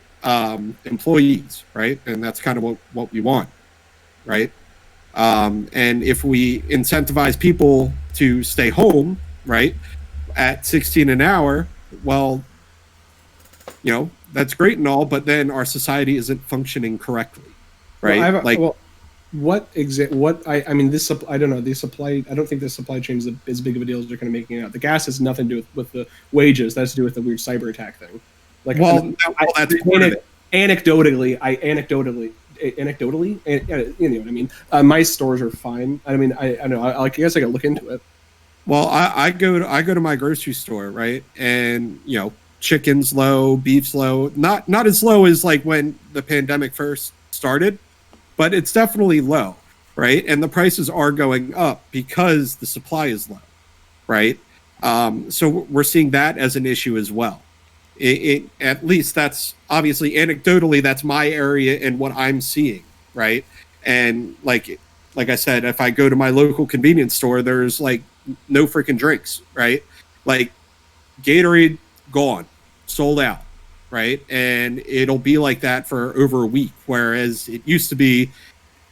employees, right? And that's kind of what we want, right? And if we incentivize people to stay home, right, at 16 an hour, well, you know, that's great and all, but then our society isn't functioning correctly, right? I mean, this I don't know, the supply, I don't think the supply chain is as big of a deal as they're kind of making it out. The gas has nothing to do with the wages. That's to do with the weird cyber attack thing. Like, that's anecdotally, you know what I mean? My stores are fine. I mean, I don't know. I guess I got to look into it. Well, I go to my grocery store, right? And, you know, chicken's low, beef's low. Not as low as like when the pandemic first started, but it's definitely low, right? And the prices are going up because the supply is low, right? So we're seeing that as an issue as well. It at least that's obviously anecdotally, that's my area and what I'm seeing, right? And like I said, if I go to my local convenience store, there's like no freaking drinks, right? Like Gatorade gone, sold out, right? And it'll be like that for over a week, whereas it used to be,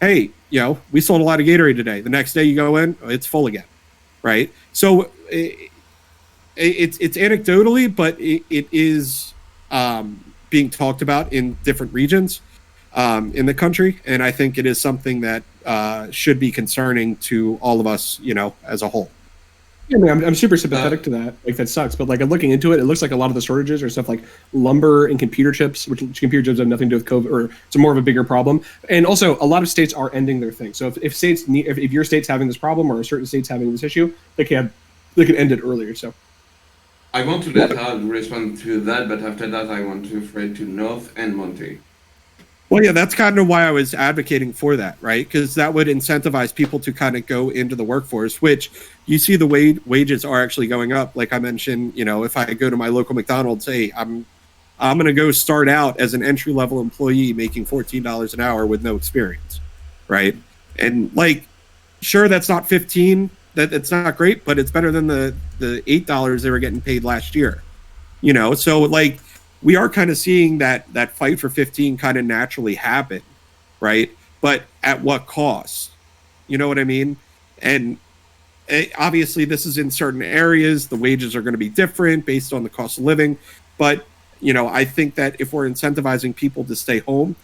hey, you know, we sold a lot of Gatorade today. The next day you go in, it's full again, right? So it's anecdotally, but it is being talked about in different regions in the country, and I think it is something that should be concerning to all of us, you know, as a whole. Yeah, I mean, I'm super sympathetic to that. Like, that sucks, but like looking into it, it looks like a lot of the shortages are stuff like lumber and computer chips, which computer chips have nothing to do with COVID, or it's more of a bigger problem. And also, a lot of states are ending their thing. So if states need, if your state's having this problem or a certain state's having this issue, they can end it earlier. So I want to let Hal respond to that, but after that, I want to throw it to North and Monty. Well, yeah, that's kind of why I was advocating for that, right? Because that would incentivize people to kind of go into the workforce, which you see the wages are actually going up. Like I mentioned, you know, if I go to my local McDonald's, hey, I'm going to go start out as an entry-level employee making $14 an hour with no experience, right? And like sure, that's not 15. It's not great, but it's better than the $8 they were getting paid last year. So like we are kind of seeing that fight for 15 kind of naturally happen, right? But at what cost? You know what I mean? And obviously this is in certain areas, the wages are going to be different based on the cost of living, but I think that if we're incentivizing people to stay home,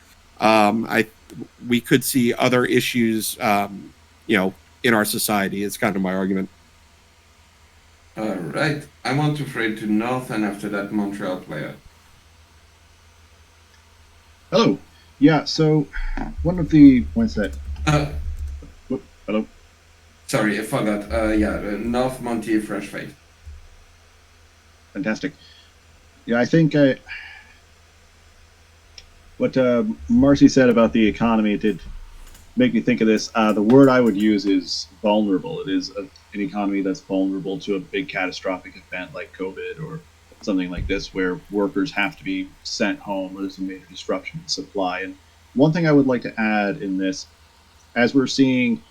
we could see other issues in our society. It's kind of my argument. All right, I want to trade to North, and after that Montreal player. Hello. Yeah, so one of the points that hello. Sorry, I forgot. North, Monty, Fresh Face. Fantastic. Yeah, I think what Marcy said about the economy did make me think of this. The word I would use is vulnerable. It is an economy that's vulnerable to a big catastrophic event like COVID or something like this, where workers have to be sent home or there's a major disruption in supply. And one thing I would like to add in this, as we're seeing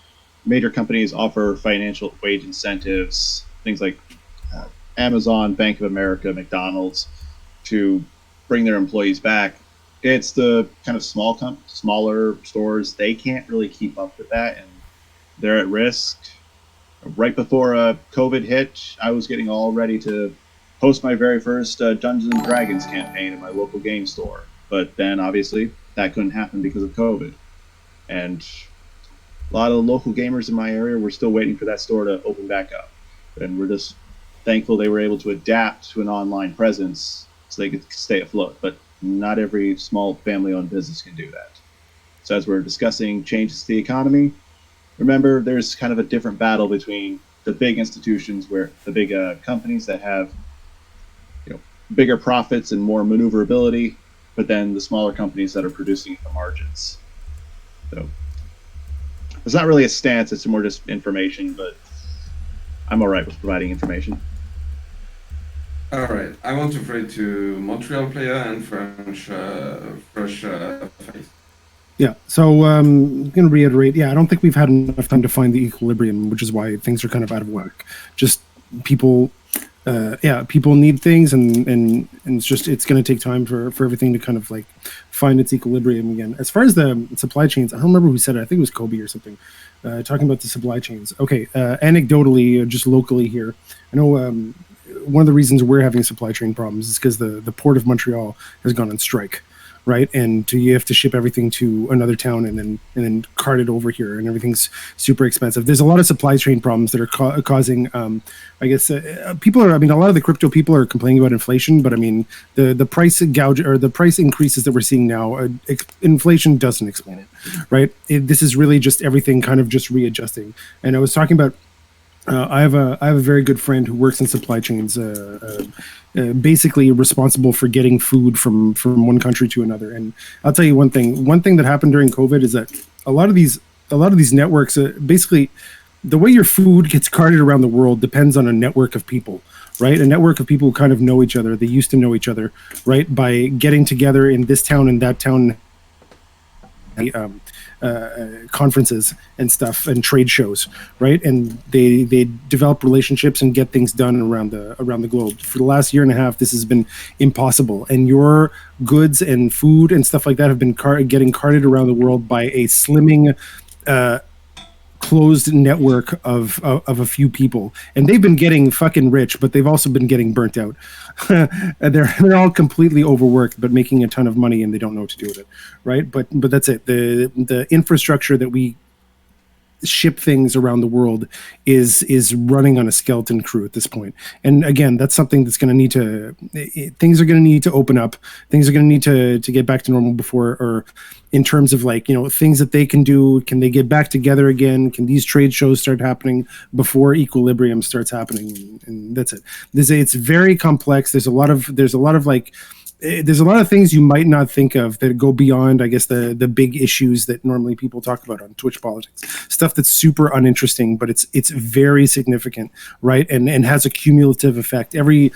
major companies offer financial wage incentives, things like Amazon, Bank of America, McDonald's, to bring their employees back, it's the kind of smaller stores. They can't really keep up with that, and they're at risk. Right before COVID hit, I was getting all ready to host my very first Dungeons and Dragons campaign in my local game store. But then obviously that couldn't happen because of COVID. And a lot of the local gamers in my area were still waiting for that store to open back up. And we're just thankful they were able to adapt to an online presence so they could stay afloat. But not every small family-owned business can do that. So as we're discussing changes to the economy, remember there's kind of a different battle between the big institutions, where the big companies that have bigger profits and more maneuverability, but then the smaller companies that are producing at the margins. So it's not really a stance, it's more just information, but I'm all right with providing information. All right, I want to trade to Montreal player and Fresh Face. Yeah, so I'm going to reiterate, I don't think we've had enough time to find the equilibrium, which is why things are kind of out of whack. Just people need things, and it's going to take time for everything to kind of like find its equilibrium again. As far as the supply chains, I don't remember who said it. I think it was Kobe or something, talking about the supply chains. Okay, anecdotally, just locally here, I know one of the reasons we're having supply chain problems is because the port of Montreal has gone on strike. Right, and you have to ship everything to another town and then cart it over here, and everything's super expensive. There's a lot of supply chain problems that are causing. People are. I mean, a lot of the crypto people are complaining about inflation, but I mean, the price gouge or the price increases that we're seeing now, inflation doesn't explain it, right? This is really just everything kind of just readjusting. And I was talking about. I have a very good friend who works in supply chains, basically responsible for getting food from one country to another. And I'll tell you one thing. One thing that happened during COVID is that a lot of these networks, basically, the way your food gets carted around the world depends on a network of people, right? A network of people who kind of know each other. They used to know each other, right? By getting together in this town and that town. Conferences and stuff and trade shows, right? And they develop relationships and get things done around the globe. For the last year and a half, this has been impossible, and your goods and food and stuff like that have been getting carted around the world by a slimming closed network of a few people, and they've been getting fucking rich, but they've also been getting burnt out. They're all completely overworked, but making a ton of money, and they don't know what to do with it, right? But that's it. The infrastructure that we ship things around the world is running on a skeleton crew at this point. And again, that's something that's going to need to. Things are going to need to open up. Things are going to need to get back to normal before, or in terms of like things that they can do. Can they get back together again? Can these trade shows start happening before equilibrium starts happening? And that's it. It's very complex. There's a lot of like there's a lot of things you might not think of that go beyond, I guess, the big issues that normally people talk about on Twitch politics. Stuff that's super uninteresting, but it's very significant, right? And has a cumulative effect. Every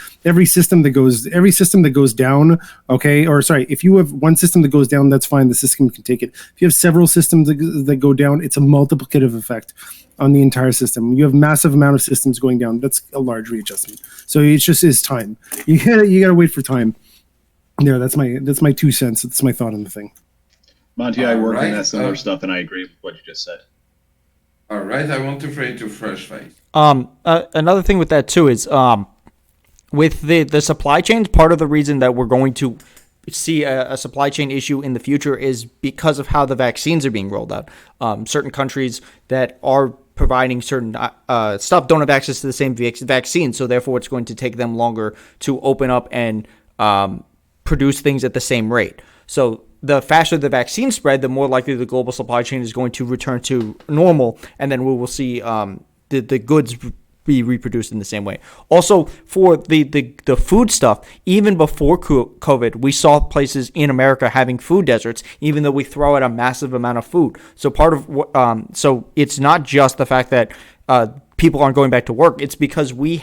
system that goes down, okay, or sorry, if you have one system that goes down, that's fine. The system can take it. If you have several systems that go down, it's a multiplicative effect on the entire system. You have massive amount of systems going down. That's a large readjustment. So it just is time. You gotta wait for time. Yeah, that's my 2 cents. That's my thought on the thing. Monty, I work on that similar stuff, and I agree with what you just said. All right, I want to throw it to Fresh Face. Another thing with that too is with the supply chains. Part of the reason that we're going to see a supply chain issue in the future is because of how the vaccines are being rolled out. Certain countries that are providing certain stuff don't have access to the same vaccine, so therefore it's going to take them longer to open up and produce things at the same rate. So the faster the vaccine spread, the more likely the global supply chain is going to return to normal, and then we will see the goods be reproduced in the same way. Also, for the food stuff, even before COVID, we saw places in America having food deserts, even though we throw out a massive amount of food. So part of so it's not just the fact that people aren't going back to work. It's because we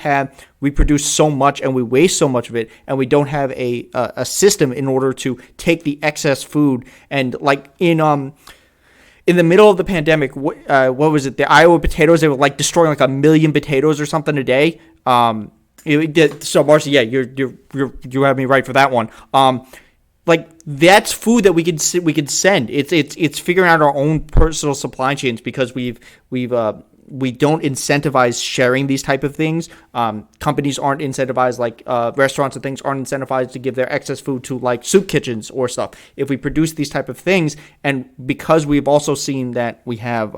produce so much and we waste so much of it, and we don't have a system in order to take the excess food and, like, in the middle of the pandemic, what was it? The Iowa potatoes, they were like destroying like 1 million potatoes or something a day. So Marcy, yeah, you have me right for that one. Like, that's food that we could send. It's figuring out our own personal supply chains, because we don't incentivize sharing these type of things. Companies aren't incentivized, like restaurants and things aren't incentivized to give their excess food to, like, soup kitchens or stuff. If we produce these type of things, and because we've also seen that we have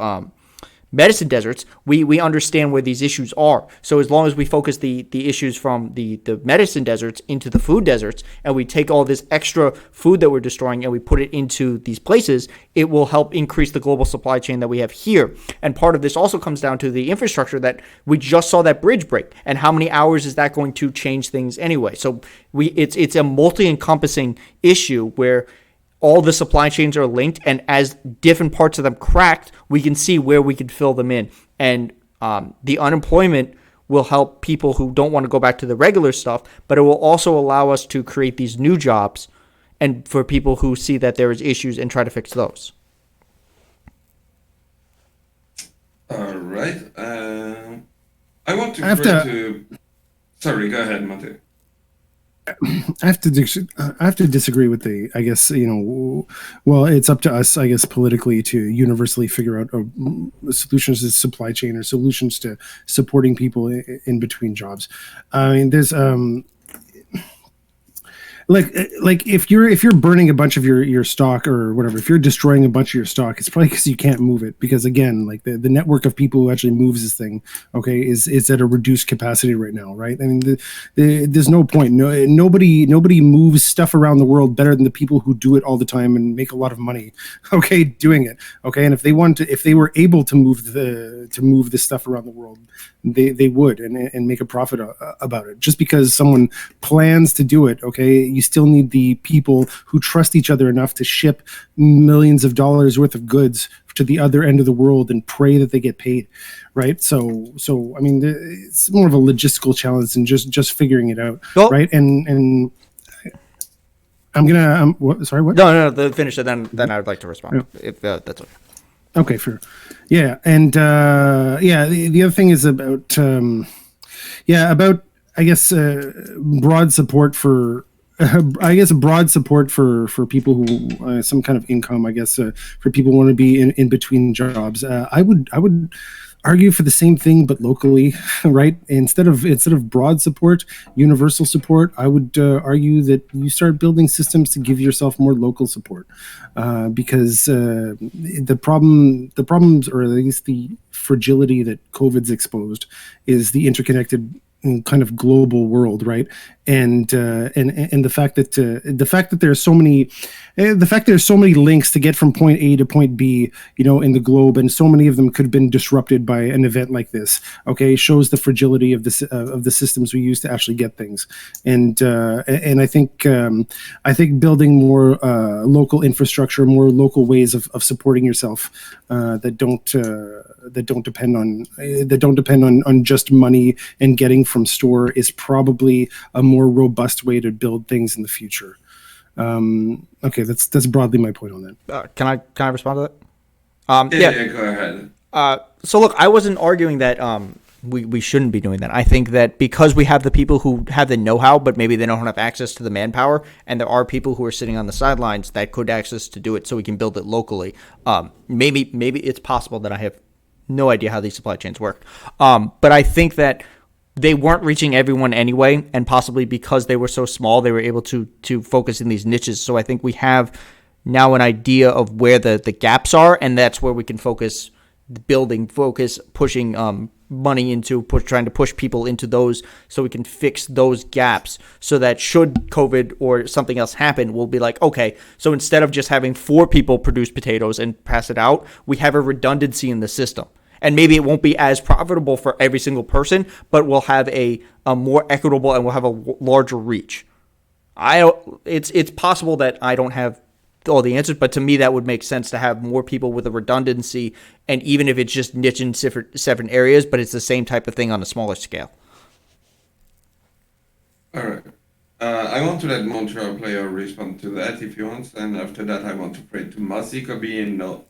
medicine deserts, we understand where these issues are. So as long as we focus the issues from the medicine deserts into the food deserts, and we take all this extra food that we're destroying and we put it into these places, it will help increase the global supply chain that we have here. And part of this also comes down to the infrastructure that we just saw that bridge break, and how many hours is that going to change things anyway. So it's a multi-encompassing issue where all the supply chains are linked, and as different parts of them cracked, we can see where we can fill them in. And the unemployment will help people who don't want to go back to the regular stuff, but it will also allow us to create these new jobs, and for people who see that there is issues, and try to fix those. All right. I want to throw it to... Sorry, go ahead, Matthew. I have to disagree with I guess, well, it's up to us, I guess, politically to universally figure out solutions to supply chain, or solutions to supporting people in between jobs. I mean, there's like if you're burning a bunch of your stock or whatever, if you're destroying a bunch of your stock, it's probably because you can't move it, because again, like the network of people who actually moves this thing, okay, is at a reduced capacity right now, right? I mean, there's no point. Nobody moves stuff around the world better than the people who do it all the time and make a lot of money, okay, doing it, okay. And if they were able to move this stuff around the world, they would and make a profit about it. Just because someone plans to do it, okay, you still need the people who trust each other enough to ship millions of dollars worth of goods to the other end of the world and pray that they get paid, right? So I mean, it's more of a logistical challenge than just figuring it out, right? And I'm gonna sorry, what? No, finish it. Then I would like to respond, if that's okay. Okay, fair. Yeah, and the other thing is about I guess broad support for people who some kind of income, I guess, for people who want to be in between jobs. I would argue for the same thing, but locally, right? Instead of broad support, universal support, I would argue that you start building systems to give yourself more local support, because the problems, or at least the fragility that COVID's exposed, is the interconnected kind of global world, right? and the fact that there are so many. The fact there's so many links to get from point A to point B, in the globe, and so many of them could have been disrupted by an event like this. Okay, shows the fragility of the systems we use to actually get things, and I think building more local infrastructure, more local ways of supporting yourself that don't depend on just money and getting from store is probably a more robust way to build things in the future. Okay, that's broadly my point on that. Can I respond to that? Yeah, go ahead. So look, I wasn't arguing that we shouldn't be doing that. I think that because we have the people who have the know-how, but maybe they don't have access to the manpower, and there are people who are sitting on the sidelines that could access to do it, so we can build it locally. Maybe it's possible that I have no idea how these supply chains work, but I think that they weren't reaching everyone anyway, and possibly because they were so small, they were able to focus in these niches. So I think we have now an idea of where the gaps are, and that's where we can focus pushing money into trying to push people into those, so we can fix those gaps, so that should COVID or something else happen, we'll be like, okay, so instead of just having 4 people produce potatoes and pass it out, we have a redundancy in the system. And maybe it won't be as profitable for every single person, but we'll have a more equitable, and we'll have a larger reach. It's possible that I don't have all the answers, but to me that would make sense to have more people with a redundancy, and even if it's just niche in seven areas, but it's the same type of thing on a smaller scale. All right. I want to let Montreal player respond to that if you want, and after that I want to pray to Masi, Kobe, and No.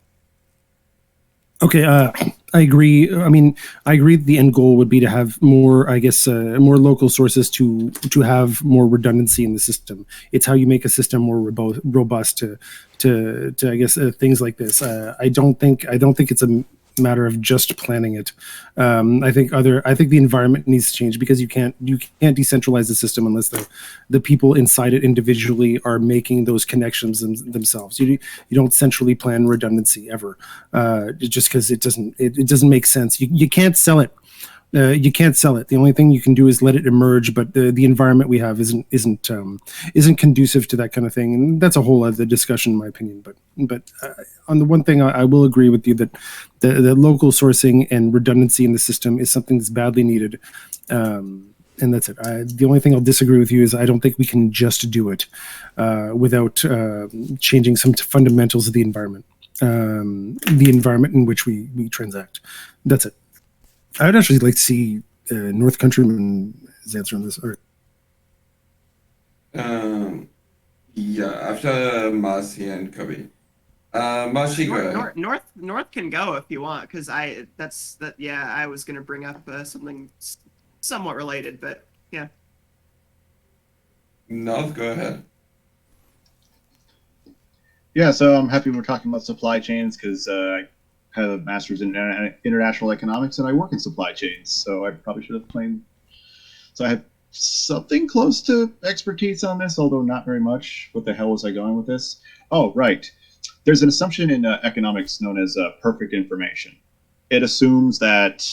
Okay, I agree. I mean, I agree that the end goal would be to have more, I guess, more local sources to have more redundancy in the system. It's how you make a system more robust to I guess, things like this. I don't think it's a matter of just planning it. I think the environment needs to change, because you can't decentralize the system unless the people inside it individually are making those connections themselves. You don't centrally plan redundancy ever, just because it doesn't make sense. You can't sell it. You can't sell it. The only thing you can do is let it emerge, but the environment we have isn't conducive to that kind of thing, and that's a whole other discussion, in my opinion. But on the one thing, I will agree with you that the local sourcing and redundancy in the system is something that's badly needed, and that's it. The only thing I'll disagree with you is I don't think we can just do it without changing some fundamentals of the environment in which we transact. That's it. I'd actually like to see North Countryman's answer on this. All right. Yeah, after Marcy and Kobe. Marcy, go ahead. North can go if you want, because I was gonna bring up something somewhat related, but yeah. North, go ahead. Yeah, so I'm happy we're talking about supply chains, because I have a master's in international economics and I work in supply chains, so I probably should have claimed. So I have something close to expertise on this, although not very much. What the hell was I going with this? Oh, right. There's an assumption in economics known as perfect information. It assumes that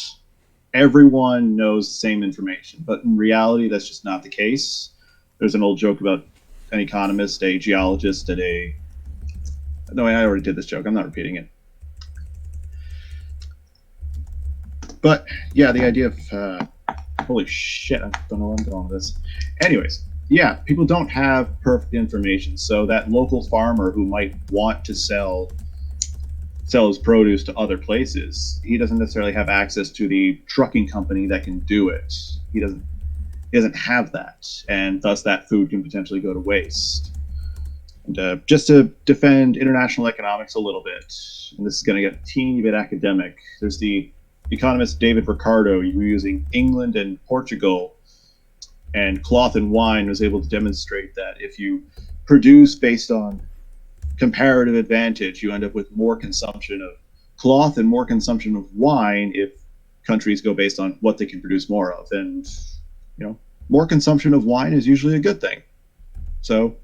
everyone knows the same information, but in reality, that's just not the case. There's an old joke about an economist, a geologist, and no, I already did this joke. I'm not repeating it. But yeah, the idea of holy shit, I don't know where I'm going with this. Anyways, yeah, people don't have perfect information, so that local farmer who might want to sell his produce to other places, he doesn't necessarily have access to the trucking company that can do it. He doesn't have that, and thus that food can potentially go to waste. And just to defend international economics a little bit, and this is going to get a teeny bit academic, there's the economist David Ricardo, using England and Portugal and cloth and wine, was able to demonstrate that if you produce based on comparative advantage, you end up with more consumption of cloth and more consumption of wine if countries go based on what they can produce more of. And, more consumption of wine is usually a good thing. So,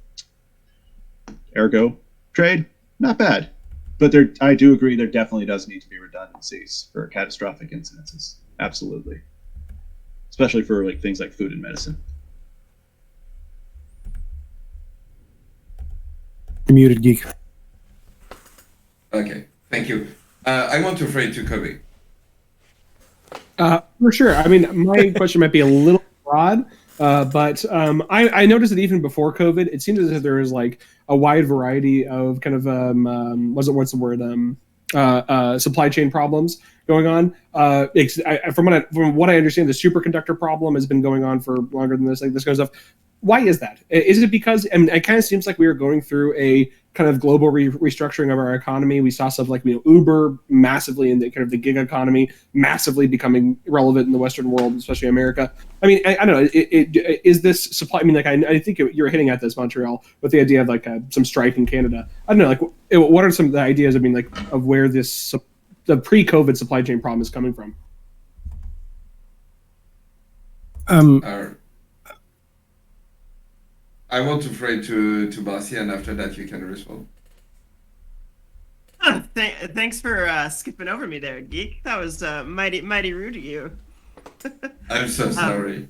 ergo, trade, not bad. But I do agree there definitely does need to be redundancies for catastrophic incidences. Absolutely. Especially for things like food and medicine. You're muted, geek. Okay, thank you. I want to throw it to Kobe. For sure. I mean, my question might be a little broad, but I noticed that even before COVID, it seems as if there is like a wide variety of kind of supply chain problems going on. From what I understand, the superconductor problem has been going on for longer than this. Like this kind of stuff. Why is that? Is it because, I mean, it kind of seems like we are going through a kind of global restructuring of our economy. We saw stuff like Uber massively in the kind of the gig economy massively becoming relevant in the Western world, especially America. I mean, I don't know. Is this supply? I mean, like I think you're hitting at this, Montreal, with the idea of like some strife in Canada. I don't know. Like, what are some of the ideas? I mean, like of where the pre-COVID supply chain problem is coming from? I want to throw it to Barcy, and after that you can respond. Thanks for skipping over me there, geek. That was mighty rude of you. I'm so sorry.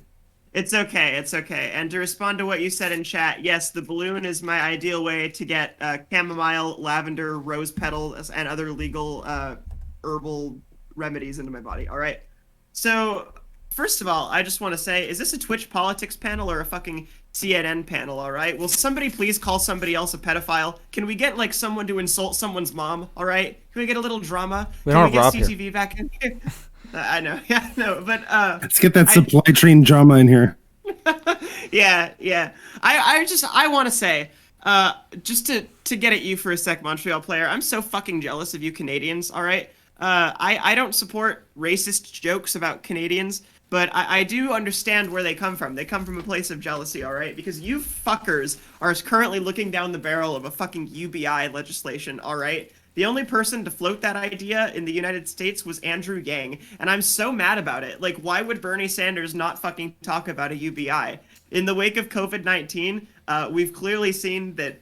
It's okay. It's okay. And to respond to what you said in chat, yes, the balloon is my ideal way to get chamomile, lavender, rose petals, and other legal herbal remedies into my body. All right. So, first of all, I just want to say, is this a Twitch politics panel or a fucking CNN panel? All right. Will somebody please call somebody else a pedophile? Can we get like someone to insult someone's mom? All right. Can we get a little drama? Can we get CTV here back in here? I know. Yeah, no, but let's get that supply chain drama in here. yeah. I want to say, just to get at you for a sec, Montreal player, I'm so fucking jealous of you Canadians. All right. I don't support racist jokes about Canadians, but I do understand where they come from. They come from a place of jealousy, all right? Because you fuckers are currently looking down the barrel of a fucking UBI legislation, all right? The only person to float that idea in the United States was Andrew Yang, and I'm so mad about it. Like, why would Bernie Sanders not fucking talk about a UBI? In the wake of COVID-19, we've clearly seen that,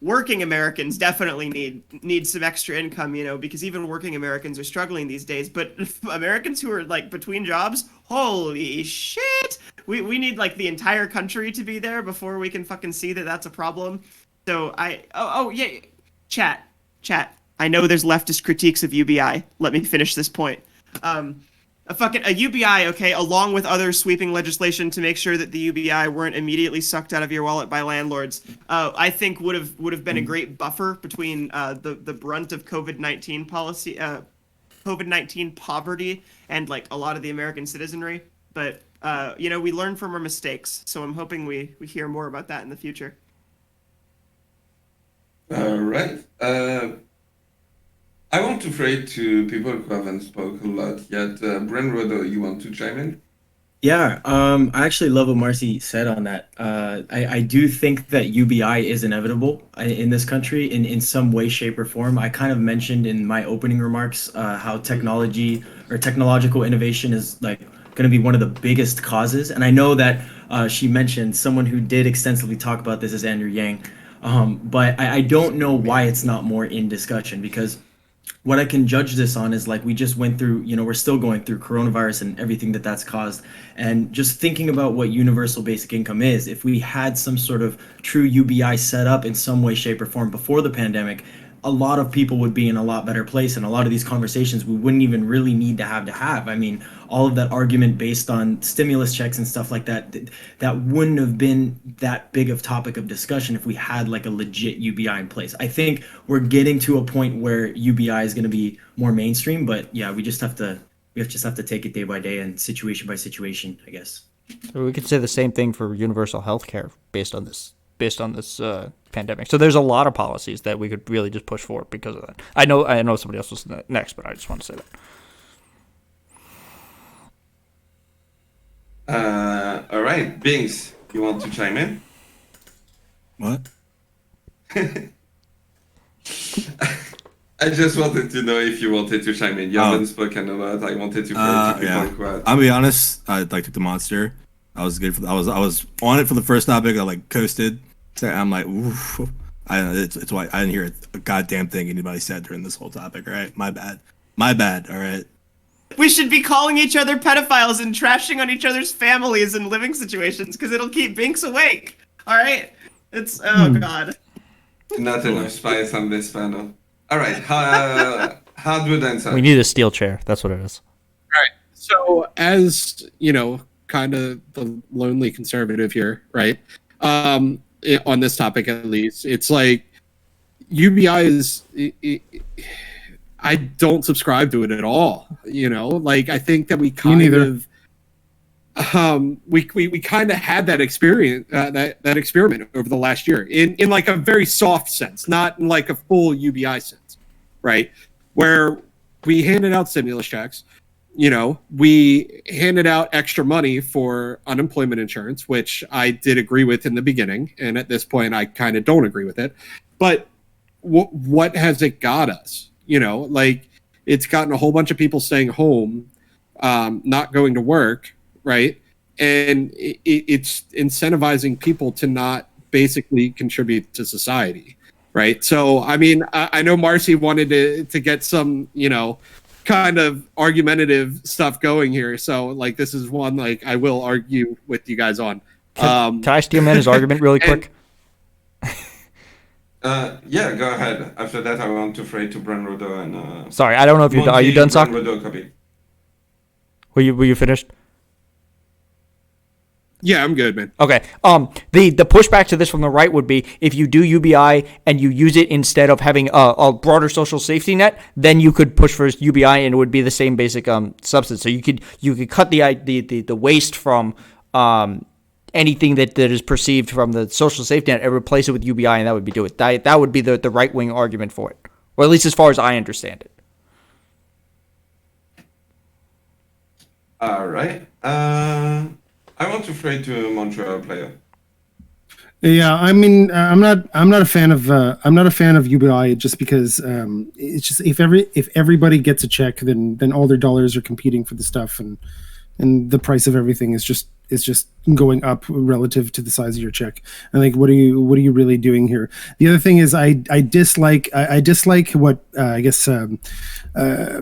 working Americans definitely need some extra income, because even working Americans are struggling these days. But Americans who are like between jobs, holy shit! We need like the entire country to be there before we can fucking see that that's a problem. So yeah, chat. I know there's leftist critiques of UBI. Let me finish this point. A UBI, okay, along with other sweeping legislation to make sure that the UBI weren't immediately sucked out of your wallet by landlords, I think would have been a great buffer between the brunt of COVID-19 policy, COVID-19 poverty, and like a lot of the American citizenry. But we learn from our mistakes, so I'm hoping we hear more about that in the future. All right. I want to throw it to people who haven't spoken a lot yet. Bren Rodo, you want to chime in? Yeah, I actually love what Marcy said on that. I do think that UBI is inevitable in this country in some way, shape, or form. I kind of mentioned in my opening remarks how technology or technological innovation is like going to be one of the biggest causes. And I know that she mentioned someone who did extensively talk about this is Andrew Yang. But I don't know why it's not more in discussion, because what I can judge this on is like we just went through, we're still going through coronavirus and everything that's caused. And just thinking about what universal basic income is, if we had some sort of true UBI set up in some way, shape, or form before the pandemic, a lot of people would be in a lot better place. And a lot of these conversations we wouldn't even really need to have. I mean, all of that argument based on stimulus checks and stuff like that, that wouldn't have been that big of topic of discussion if we had like a legit UBI in place. I think we're getting to a point where UBI is going to be more mainstream, but yeah, we just have to take it day by day and situation by situation, I guess. So we could say the same thing for universal health care based on this pandemic. So there's a lot of policies that we could really just push forward because of that. I know somebody else was next, but I just want to say that. All right, Bings, you want to chime in? What? I just wanted to know if you wanted to chime in. You haven't spoken a lot. I wanted to throw to people who had. I'll be honest. I took the monster. I was good for. I was on it for the first topic. I like coasted. So I'm like, oof. It's why I didn't hear a goddamn thing anybody said during this whole topic. All right, my bad. All right. We should be calling each other pedophiles and trashing on each other's families and living situations because it'll keep Binks awake. All right? It's, oh God. Not enough spice on this panel. All right, hard wood answer. We need a steel chair. That's what it is. All right. So, as you know, kind of the lonely conservative here, right? On this topic at least, it's like UBI is. I don't subscribe to it at all. You know, like I think that we kind of. We kind of had that experience, that experiment over the last year in like a very soft sense, not in like a full UBI sense, right? Where we handed out stimulus checks, you know, we handed out extra money for unemployment insurance, which I did agree with in the beginning, and at this point, I kind of don't agree with it. But what has it got us? You know, like it's gotten a whole bunch of people staying home, not going to work. Right. And it's incentivizing people to not basically contribute to society. Right. So, I mean, I know Marcy wanted to get some, you know, kind of argumentative stuff going here. So, like, this is one, like, I will argue with you guys on. Can I steal man's argument really quick? Yeah, go ahead. After that, I want to fray to Branrodo and. Sorry, I don't know if you're. Are you done, Sock? Were you finished? Yeah, I'm good, man. Okay. The pushback to this from the right would be if you do UBI and you use it instead of having a broader social safety net, then you could push for UBI and it would be the same basic substance. So you could cut the waste from anything that is perceived from the social safety net and replace it with UBI, and that would be that would be the right wing argument for it, or at least as far as I understand it. All right. I want to fray to Montreal player. Yeah, I mean, I'm not a fan of UBI just because it's just if everybody gets a check, then all their dollars are competing for the stuff, and the price of everything is just going up relative to the size of your check. And like, what are you really doing here? The other thing is I dislike what I guess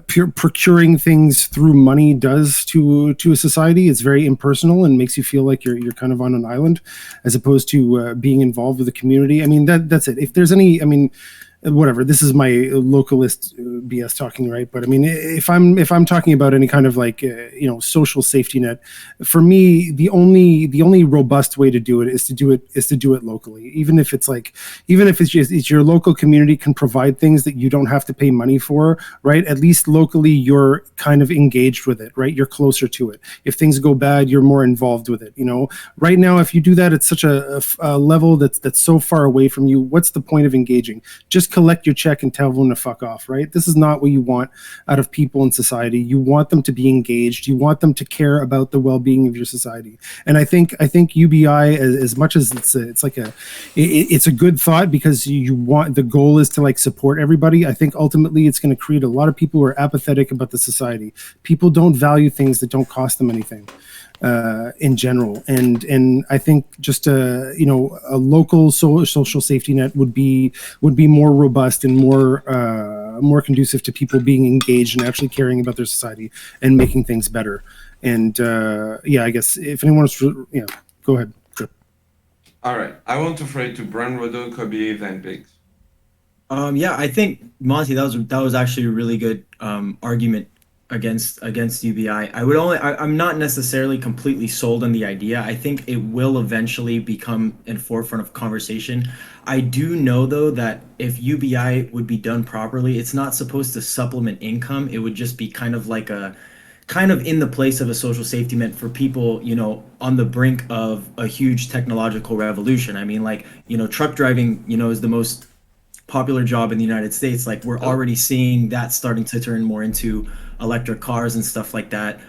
procuring things through money does to a society. It's very impersonal and makes you feel like you're kind of on an island as opposed to being involved with the community. I mean, that's it. If there's any, I mean, whatever, this is my localist BS talking, right? But I mean, if I'm talking about any kind of like social safety net, for me the only robust way to do it is to do it locally. Even if it's just your local community can provide things that you don't have to pay money for, right? At least locally you're kind of engaged with it, right? You're closer to it. If things go bad, you're more involved with it. Right now, if you do that at such a level that's so far away from you, what's the point of engaging? Just collect your check and tell them to fuck off, right? This is not what you want out of people in society. You want them to be engaged. You want them to care about the well-being of your society. And I think UBI, as much as it's a good thought because the goal is to like support everybody. I think ultimately it's going to create a lot of people who are apathetic about the society. People don't value things that don't cost them anything. In general, and I think just a local social safety net would be more robust and more conducive to people being engaged and actually caring about their society and making things better. And I guess if anyone wants to, go ahead. Sure. All right, I want to fray to Branrodo, Kobe, then Biggs. I think Monty, that was actually a really good argument against UBI. I'm not necessarily completely sold on the idea. I think it will eventually become in forefront of conversation. I do know though that if UBI would be done properly, it's not supposed to supplement income. It would just be kind of in the place of a social safety net for people, on the brink of a huge technological revolution. I mean, truck driving, is the most popular job in the United States. Like, we're already seeing that starting to turn more into electric cars and stuff like that.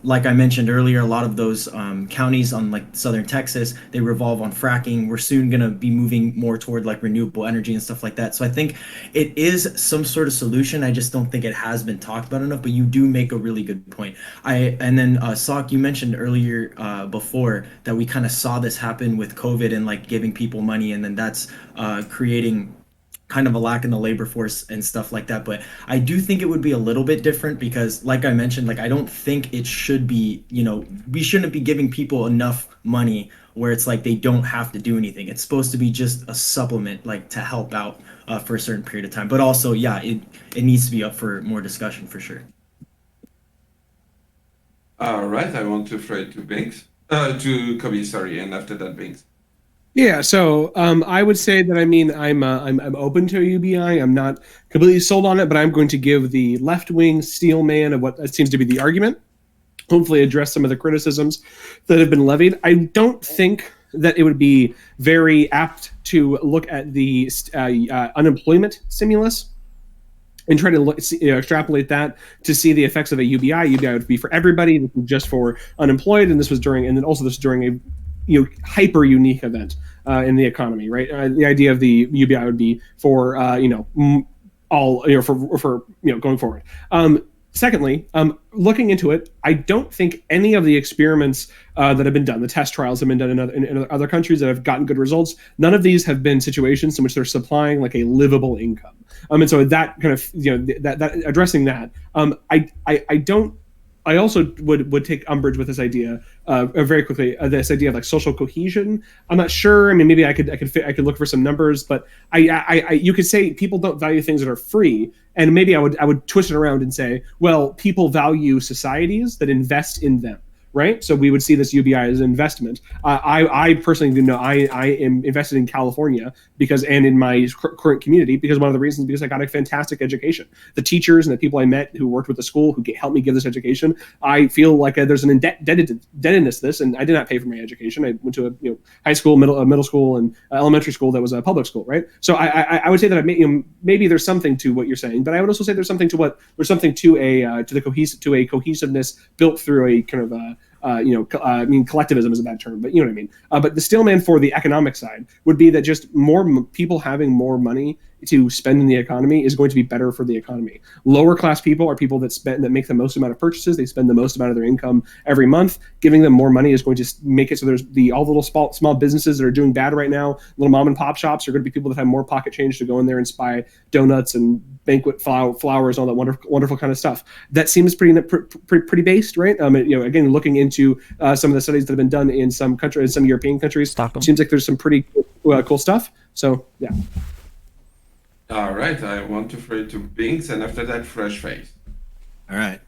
Like I mentioned earlier, a lot of those counties on like southern Texas, they revolve on fracking. We're soon going to be moving more toward like renewable energy and stuff like that. So I think it is some sort of solution. I just don't think it has been talked about enough, but you do make a really good point. Sok, you mentioned earlier before that we kind of saw this happen with COVID and like giving people money, and then that's creating kind of a lack in the labor force and stuff like that. But I do think it would be a little bit different because, like I mentioned, like I don't think it should be, we shouldn't be giving people enough money where it's like they don't have to do anything. It's supposed to be just a supplement, like to help out for a certain period of time. But also, yeah, it needs to be up for more discussion for sure. All right, I want to throw it to Binks. To Kobe, sorry, and after that, Binks. Yeah, so I would say that I'm open to UBI. I'm not completely sold on it, but I'm going to give the left wing steel man of what seems to be the argument. Hopefully, address some of the criticisms that have been levied. I don't think that it would be very apt to look at the unemployment stimulus and try to extrapolate that to see the effects of a UBI. UBI would be for everybody, this was just for unemployed, and this was during a hyper unique event in the economy, right? The idea of the UBI would be for all for going forward. Secondly, looking into it, I don't think any of the experiments that have been done, the test trials have been done in other countries that have gotten good results. None of these have been situations in which they're supplying like a livable income. And so that kind of that addressing that, I don't. I also would take umbrage with this idea very quickly. This idea of like social cohesion. I'm not sure. I mean, maybe I could look for some numbers, but you could say people don't value things that are free, and maybe I would twist it around and say, well, people value societies that invest in them. Right, so we would see this UBI as an investment. I personally do know I am invested in California and in my current community because one of the reasons because I got a fantastic education. The teachers and the people I met who worked with the school who helped me give this education. I feel like there's an indebtedness to this, and I did not pay for my education. I went to a high school, middle school, and elementary school that was a public school. Right, so I would say that maybe there's something to what you're saying, but I would also say there's something to a cohesiveness built through a kind of collectivism is a bad term, but you know what I mean. But the stillman for the economic side would be that just more people having more money to spend in the economy is going to be better for the economy. Lower class people are people that make the most amount of purchases. They spend the most amount of their income every month. Giving them more money is going to make it so there's all the little small businesses that are doing bad right now. Little mom and pop shops are going to be people that have more pocket change to go in there and buy donuts and banquet flowers, all that wonderful kind of stuff. That seems pretty based, right? Again, looking into some of the studies that have been done in some countries, some European countries, it seems like there's some pretty cool stuff. So yeah. All right, I want to throw it to Binks, and after that, Fresh Face. All right.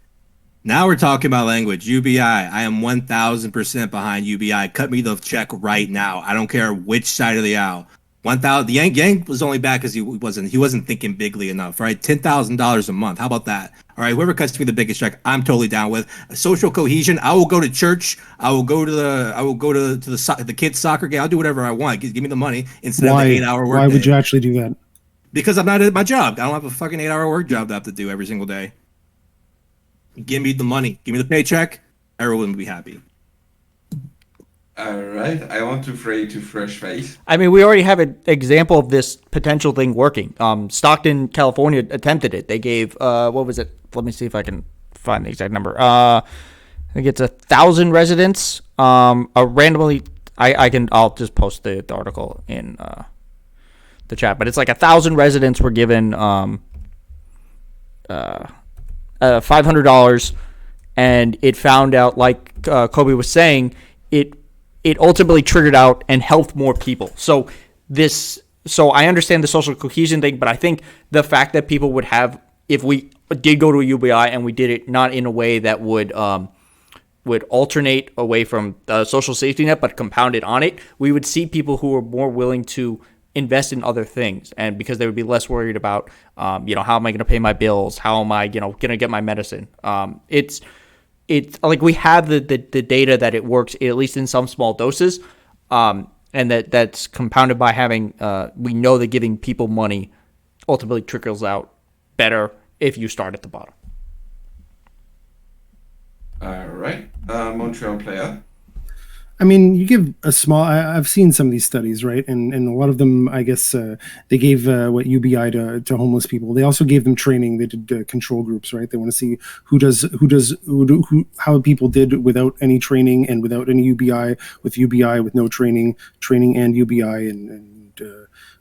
Now we're talking about language. UBI. I am 1,000% behind UBI. Cut me the check right now. I don't care which side of the aisle. 1,000. The Yang was only bad because he wasn't thinking bigly enough, right? $10,000 a month. How about that? All right. Whoever cuts me the biggest check, I'm totally down with. Social cohesion. I will go to church. I will go to the kids' soccer game. I'll do whatever I want. Give me the money instead of the 8-hour work. Why would you actually do that? Because I'm not at my job. I don't have a fucking 8-hour work job to have to do every single day. Give me the money. Give me the paycheck. Everyone will be happy. All right. I want to throw it to Fresh Face. I mean, we already have an example of this potential thing working. Stockton, California attempted it. They gave, what was it? Let me see if I can find the exact number. I think it's 1,000 residents. Randomly, I'll just post the article in the chat, but it's like 1,000 residents were given $500, and it found out, like Kobe was saying, it ultimately triggered out and helped more people. So I understand the social cohesion thing, but I think the fact that people would have, if we did go to a UBI and we did it not in a way that would alternate away from the social safety net, but compounded on it, we would see people who are more willing to invest in other things, and because they would be less worried about, how am I going to pay my bills? How am I, going to get my medicine? It's like we have the data that it works at least in some small doses, and that's compounded by having we know that giving people money ultimately trickles out better if you start at the bottom. All right, Montreal player. I mean, you give a small. I've seen some of these studies, right, and a lot of them, I guess, they gave UBI to homeless people. They also gave them training. They did control groups, right? They want to see how people did without any training and without any UBI, with UBI, with no training and UBI, and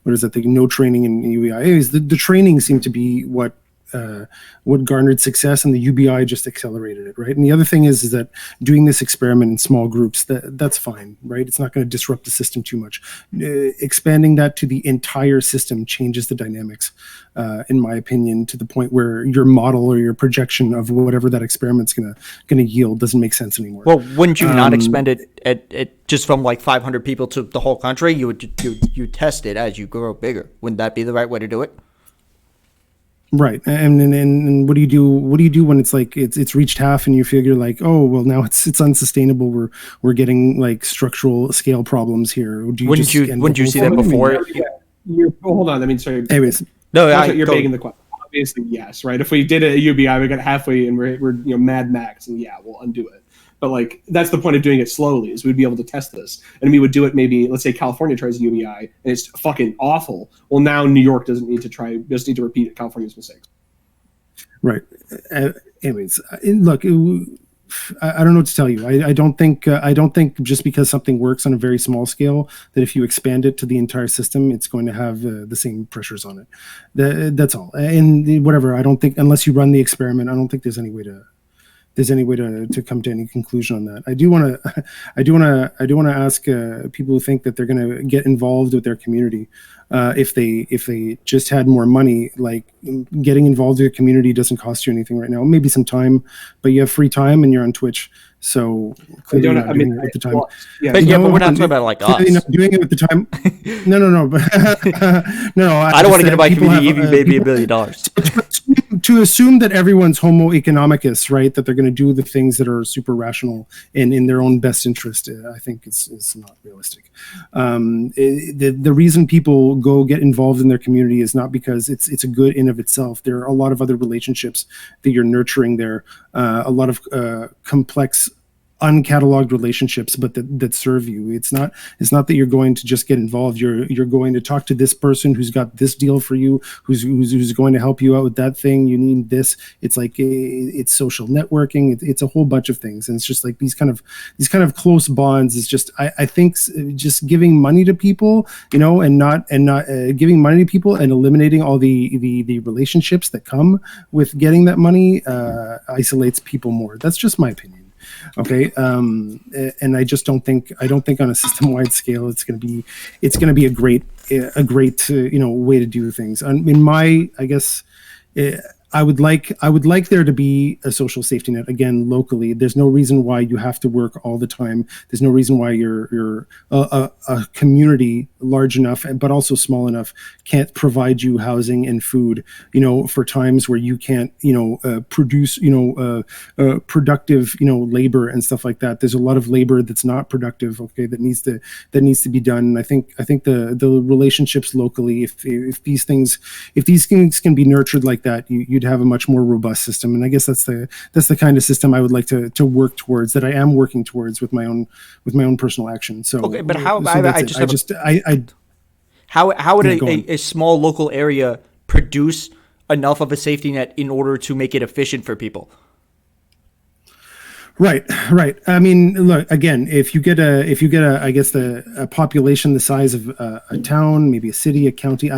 what is that thing? No training and UBI. Anyways, the training seemed to be what what garnered success, and the UBI just accelerated it, right? And the other thing is that doing this experiment in small groups, that's fine, right? It's not going to disrupt the system too much. Expanding that to the entire system changes the dynamics, in my opinion, to the point where your model or your projection of whatever that experiment's going to yield doesn't make sense anymore. Well, wouldn't you not expand it at just from like 500 people to the whole country? You test it as you grow bigger. Wouldn't that be the right way to do it? Right, and what do you do? What do you do when it's like it's reached half, and you figure like, oh well, now it's unsustainable. We're getting like structural scale problems here. Wouldn't you see that before? Hold on. I mean, sorry. Anyways, no, you're begging the question. Obviously, yes, right. If we did a UBI, we got halfway and we're Mad Max, and yeah, we'll undo it. But like that's the point of doing it slowly, is we'd be able to test this, and we would do it. Maybe let's say California tries a UBI and it's fucking awful. Well, now New York doesn't need to try; just need to repeat California's mistakes. Right. Anyways, look, I don't know what to tell you. I don't think just because something works on a very small scale that if you expand it to the entire system, it's going to have the same pressures on it. That's all. And whatever. I don't think, unless you run the experiment, I don't think there's any way to come to any conclusion on that. I do want to ask people who think that they're going to get involved with their community, if they just had more money. Like, getting involved with your community doesn't cost you anything right now. Maybe some time, but you have free time and you're on Twitch. So clearly you're not doing it at the time. Well, but we're not talking about like us. Not doing it at the time. No. But no. I don't want to get my community even maybe $1 billion. To assume that everyone's homo economicus, right? That they're going to do the things that are super rational and in their own best interest, I think it's not realistic. The reason people go get involved in their community is not because it's a good in of itself. There are a lot of other relationships that you're nurturing there, a lot of complex uncatalogued relationships, but that serve you. It's not that you're going to just get involved. You're going to talk to this person who's got this deal for you, who's going to help you out with that thing. You need this. It's like it's social networking. It's a whole bunch of things, and it's just like these kind of close bonds. Is just I think just giving money to people, and not giving money to people and eliminating all the relationships that come with getting that money isolates people more. That's just my opinion. Okay, and I don't think on a system-wide scale it's going to be a great way to do things. In my, I guess, I would like there to be a social safety net again locally. There's no reason why you have to work all the time. There's no reason why you're a community large enough but also small enough can't provide you housing and food, for times where you can't, produce, productive, labor and stuff like that. There's a lot of labor that's not productive. Okay, that needs to be done. And I think the relationships locally, if these things can be nurtured like that, you'd have a much more robust system. And I guess that's the kind of system I would like to work towards, that I am working towards with my own personal action. So okay, but how? How would a small local area produce enough of a safety net in order to make it efficient for people? Right. I mean, look, again, if you get I guess a population the size of a town, maybe a city, a county.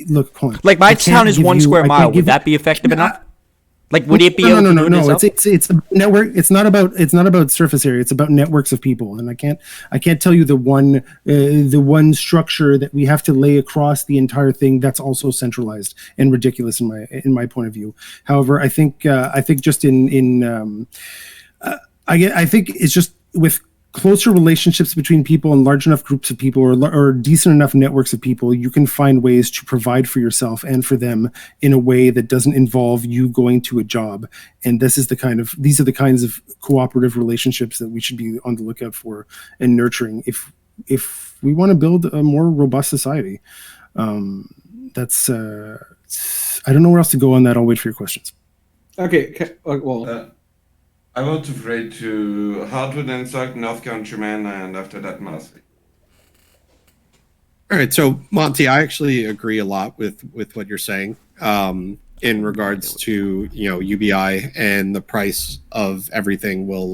Look, hold on. Like my town is 1 square mile. Would that be effective enough? Like, would it be? No. It's a network. It's not about surface area. It's about networks of people. And I can't tell you the one structure that we have to lay across the entire thing. That's also centralized and ridiculous in my point of view. However, I think just I think it's just with closer relationships between people and large enough groups of people or decent enough networks of people, you can find ways to provide for yourself and for them in a way that doesn't involve you going to a job. And these are the kinds of cooperative relationships that we should be on the lookout for and nurturing if we want to build a more robust society. That's I don't know where else to go on that. I'll wait for your questions. Okay. Well. I want to pray to Hardwood and Sock, North Countryman, and after that, Marcy. All right, so Monty, I actually agree a lot with what you're saying in regards to UBI and the price of everything will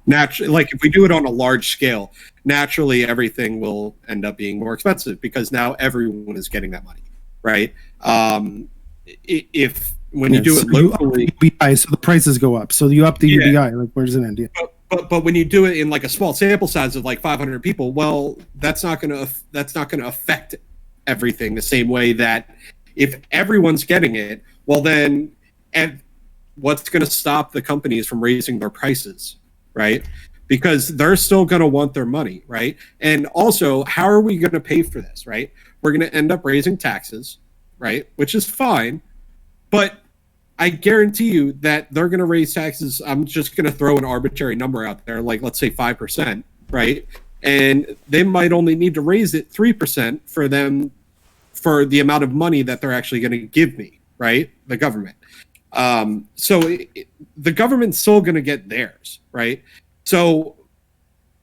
naturally, like if we do it on a large scale, naturally everything will end up being more expensive because now everyone is getting that money, right? If when you do it so you up locally, the UBI, so the prices go up. So you up the Yeah. UBI. Like, where does it end? Yeah. but when you do it in like a small sample size of like 500 people, well, that's not going to affect everything the same way that if everyone's getting it, well then, and what's going to stop the companies from raising their prices, right? Because they're still going to want their money, right? And also, how are we going to pay for this, right? We're going to end up raising taxes, right? Which is fine, but I guarantee you that they're going to raise taxes. I'm just going to throw an arbitrary number out there, like let's say 5%, right? And they might only need to raise it 3% for them, for the amount of money that they're actually going to give me, right? The government. The government's still going to get theirs, right? So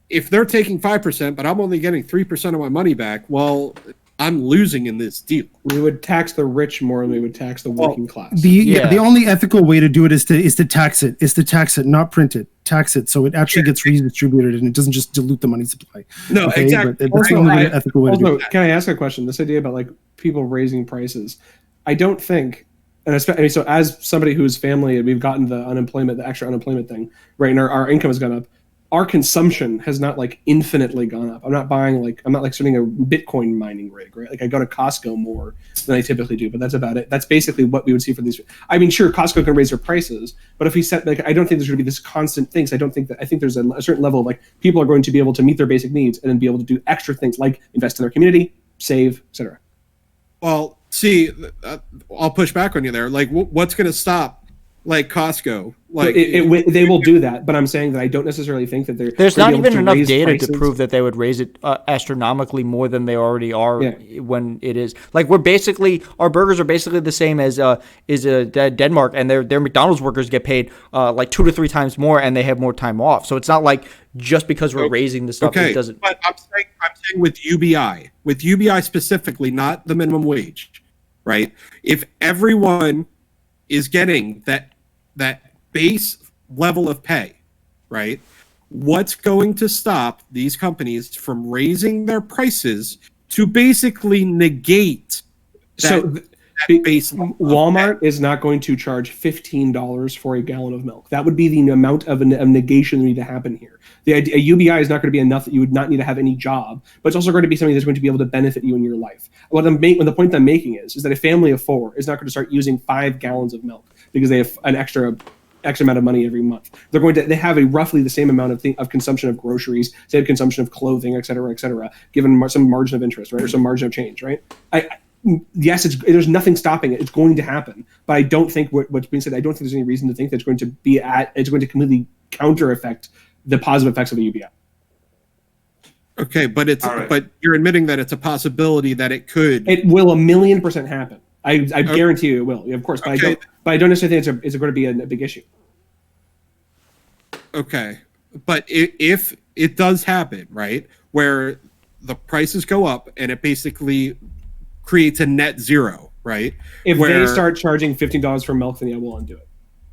if they're taking 5%, but I'm only getting 3% of my money back, well, I'm losing in this deal. We would tax the rich more than we would tax the working class. The only ethical way to do it is to tax it. Is to tax it, not print it. Tax it so it actually gets redistributed and it doesn't just dilute the money supply. No, exactly. But that's the only ethical way to do it. Can I ask a question? This idea about like people raising prices, I don't think, and especially so as somebody whose family we've gotten the extra unemployment thing, right? And our income has gone up. Our consumption has not like infinitely gone up. I'm not starting a Bitcoin mining rig, right? Like I go to Costco more than I typically do, but that's about it. That's basically what we would see for these. I mean, sure, Costco can raise their prices, but if we set like, I don't think there's going to be this constant thing. So I think there's a certain level of like people are going to be able to meet their basic needs and then be able to do extra things like invest in their community, save, etc. Well, see, I'll push back on you there. Like, what's going to stop? Like Costco, like they will do that, but I'm saying that I don't necessarily think that there's not even enough data prices to prove that they would raise it astronomically more than they already are. Yeah. When it is like our burgers are basically the same as Denmark, and their McDonald's workers get paid like 2 to 3 times more, and they have more time off. So it's not like just because we're raising the stuff, it doesn't. But I'm saying with UBI specifically, not the minimum wage, right? If everyone is getting that base level of pay, right? What's going to stop these companies from raising their prices to basically negate that base level? Walmart is not going to charge $15 for a gallon of milk. That would be the amount of negation that need to happen here. A UBI is not going to be enough that you would not need to have any job, but it's also going to be something that's going to be able to benefit you in your life. The point I'm making is that a family of 4 is not going to start using 5 gallons of milk because they have an extra amount of money every month. They have roughly the same amount of consumption of groceries, same consumption of clothing, et cetera, given some margin of interest, right, or some margin of change, right? Yes, there's nothing stopping it. It's going to happen, but I don't think what's being said. I don't think there's any reason to think that it's going to completely counter effect the positive effects of the UBI. Okay, but but you're admitting that it's a possibility that it could. It will 1,000,000% happen. I guarantee you it will, of course. But I don't necessarily think it's going to be a big issue. Okay, but if it does happen, right, where the prices go up and it basically creates a net zero, right? If they start charging $15 for milk, then I will undo it.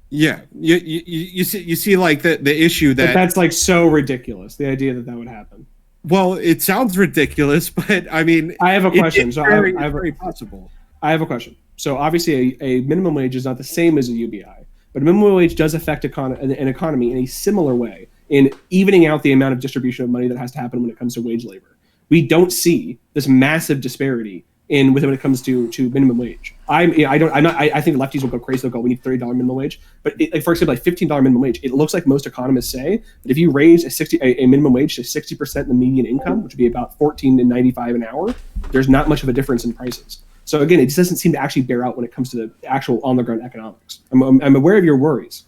Yeah, you see like the issue that's like so ridiculous. The idea that would happen. Well, it sounds ridiculous, but I mean, I have a question. It's very possible. I have a question. So obviously, a minimum wage is not the same as a UBI, but a minimum wage does affect an economy in a similar way in evening out the amount of distribution of money that has to happen when it comes to wage labor. We don't see this massive disparity when it comes to minimum wage. I think lefties will go crazy. They'll go, we need $30 minimum wage. But for example, like $15 minimum wage, it looks like most economists say that if you raise a minimum wage to 60% of the median income, which would be about $14.95 an hour, there's not much of a difference in prices. So again, it just doesn't seem to actually bear out when it comes to the actual on the ground economics. I'm aware of your worries.